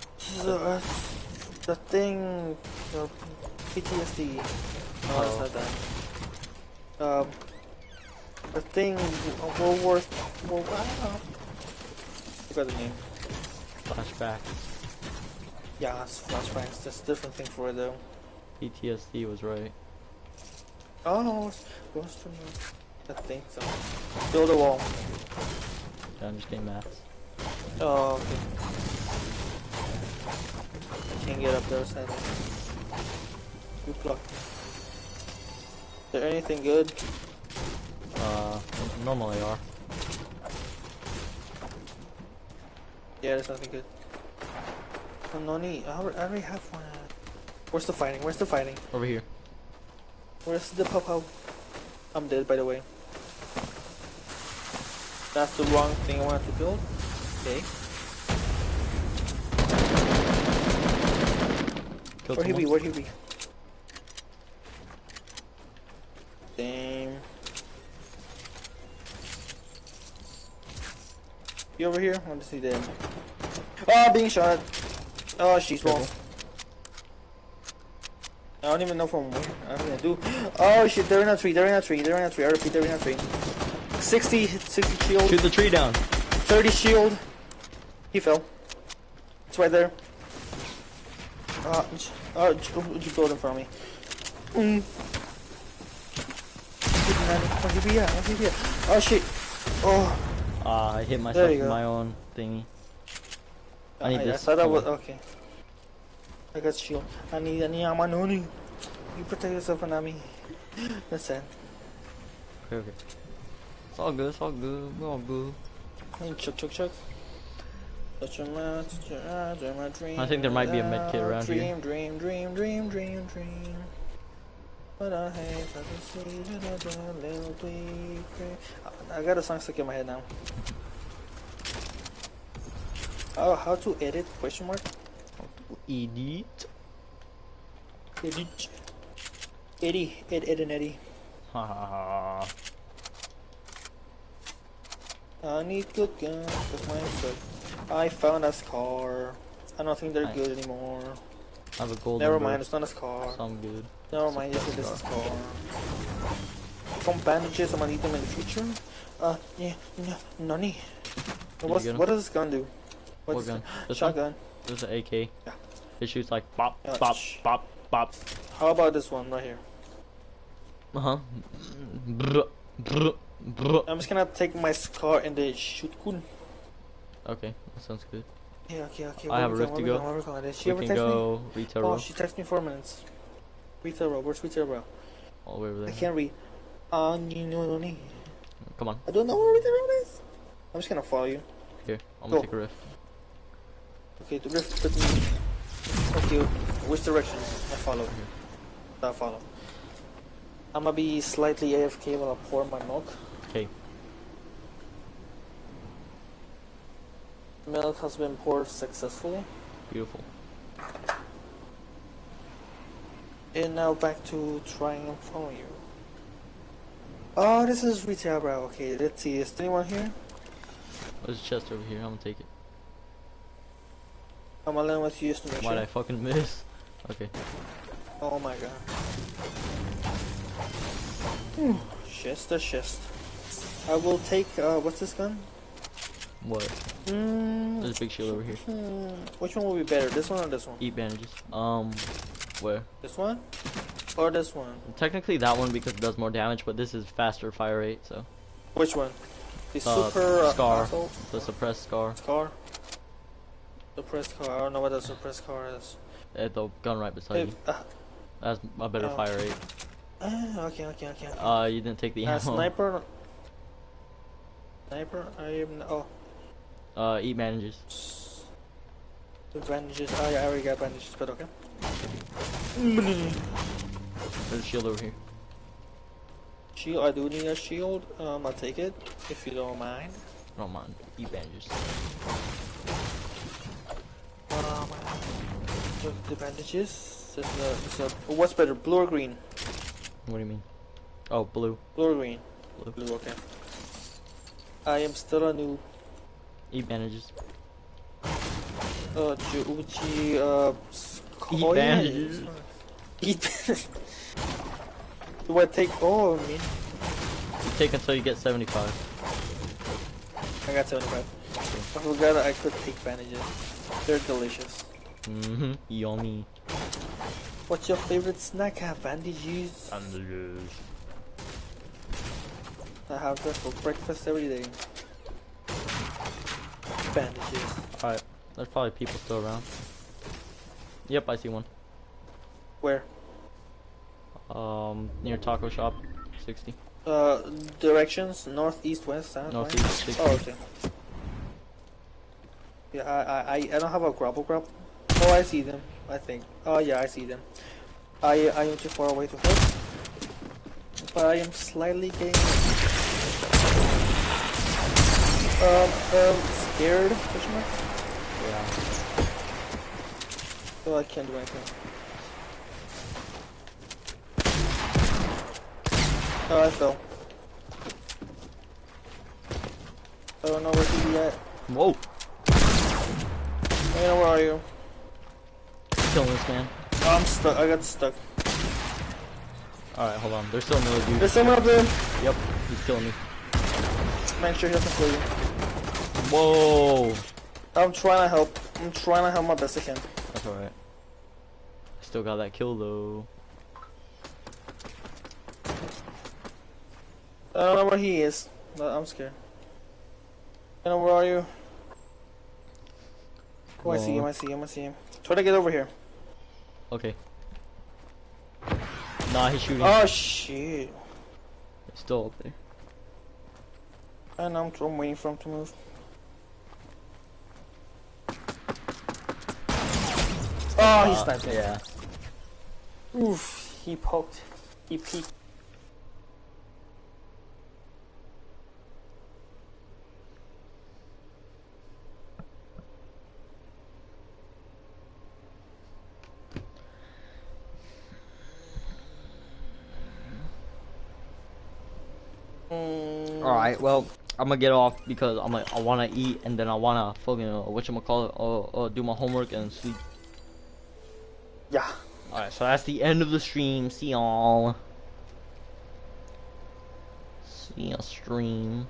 The thing, the PTSD. No, it's Oh. not that. The thing, World War. I forgot the name. Flashback. Yeah, it's flashbacks. That's a different thing for it though. PTSD was right. Oh, goes from I think so. Build a wall. I understand maths. Oh, okay. Can't get up there, sadly. Good luck. Is there anything good? Normally are. Yeah, there's nothing good. Oh, no need. I already have one. Where's the fighting? Where's the fighting? Over here. Where's the pop-up? I'm dead, by the way. That's the wrong thing I wanted to build. Okay. Killed Where'd he be? someone. Where'd he be? Damn. You over here? I want to see them. Oh, being shot. Oh, she's low. I don't even know from where. I'm gonna do. Oh shit! They're in a tree. They're in a tree. They're in a tree. I repeat, they're in a tree. 60 shield. Shoot the tree down. 30 shield. He fell. It's right there. Would you build in front of me? Where'd he be at? Where'd he be at? Oh shit! Oh. I hit There myself you with go. my own thingy. I need this. I thought that was cover. okay. I got shield. I need Amanoni. You protect yourself and not me. That's it. Okay, okay. It's all good. It's all good. We're all good. Hey, Chuck. Touch your mouth, touch your eyes, dream my dream. I think there might be a med kit around here. Dream. But I hate to see a little deep. I got a song stuck in my head now. Oh, how to edit? Question mark. Edit. Edit. Ed and Eddie. Ha ha ha. I need good guns, cause mine's good. I found a scar. I don't think they're Nice. good anymore. I have a golden. Never bird. mind, it's not a scar. Some good. Never mind, yes, it is a scar. From bandages, I'm gonna need them in the future. Yeah, nani. Did you get 'em? What does this gun do? What gun? This Shotgun. one? This is an AK. Yeah. It shoots like bop, Yeah, bop, bop, bop. How about this one right here? Uh-huh. Brr, brr, brr. I'm just gonna take my scar and then shoot kun. Okay, that sounds good. Yeah, okay. I have a rift to go. Did she ever We can text me? go retail Oh, row. she texted me 4 minutes. Retail row. Where's retail row? All the way over I there. can't read. No. Come on. I don't know where retail row is. I'm just gonna follow you. Here, I'm gonna Go. take a rift. Okay, the rift with me. Okay, which direction? I follow. I follow. I'm gonna be slightly AFK while I pour my milk. Okay. Milk has been poured successfully. Beautiful. And now back to trying and follow you. Oh, this is retail row. Okay, let's see. Is anyone here? There's a chest over here. I'm gonna take it. I'm gonna land with you just to make Why'd I sure. fucking miss? Okay. Oh my god. Chest. I will take, what's this gun? What? Hmm. There's a big shield over here. Which one will be better? This one or this one? Eat bandages. Where? This one? Or this one? Technically that one because it does more damage, but this is faster fire rate, so. Which one? The super scar. assault? The suppressed scar. Scar? Suppressed car. I don't know what the suppressed car is. The gun right beside you. That's a better Oh. fire rate. Okay. You didn't take the ammo. Sniper. I am. Oh. Eat bandages. Bandages. Oh yeah, I already got bandages, but okay. There's a shield over here. Shield. I do need a shield. I'll take it if you don't mind. I don't mind. Eat bandages. The bandages. What's better, blue or green? What do you mean? Oh, blue. Blue or green? Blue. Blue. Okay. I am still a new. Eat bandages. Juuchi. Eat oh, bandages. Yeah. Eat. Do I take? Oh, I mean. You take until you get 75. I got 75. I forgot I could take bandages. They're delicious. Mm-hmm. Yummy. What's your favorite snack? Have bandages. Bandages. I have them for breakfast every day. Bandages. Alright. There's probably people still around. Yep, I see one. Where? Near taco shop. 60. Directions? North, east, west, south, Northeast, west? 60. Oh, okay. Yeah, I don't have a grapple. Oh, I see them. I think. Oh yeah, I see them. I am too far away to help, but I am slightly getting scared. Question mark? Yeah. So I can't do anything. Oh, I fell. I don't know where he at. Whoa! Hey, where are you? Killing this man. Oh, I'm stuck. I got stuck. Alright, hold on. There's still another dude. There's someone up there. Yep, he's killing me. Make sure he doesn't kill you. Whoa! I'm trying to help. I'm trying to help my best I can. That's alright. Still got that kill though. I don't know where he is, but I'm scared. You know, where are you? Oh, I see him, I see him. Try to get over here. Okay. Nah, he's shooting. Oh, shit. He's still up there. I know, I'm waiting for him to move. Oh, he sniped me. Yeah. Oof, he poked. He peeked. Alright, well, I'm gonna get off because I wanna eat and then I wanna fucking whatchamacallit, do my homework and sleep. Yeah. Alright, so that's the end of the stream. See y'all. see a stream.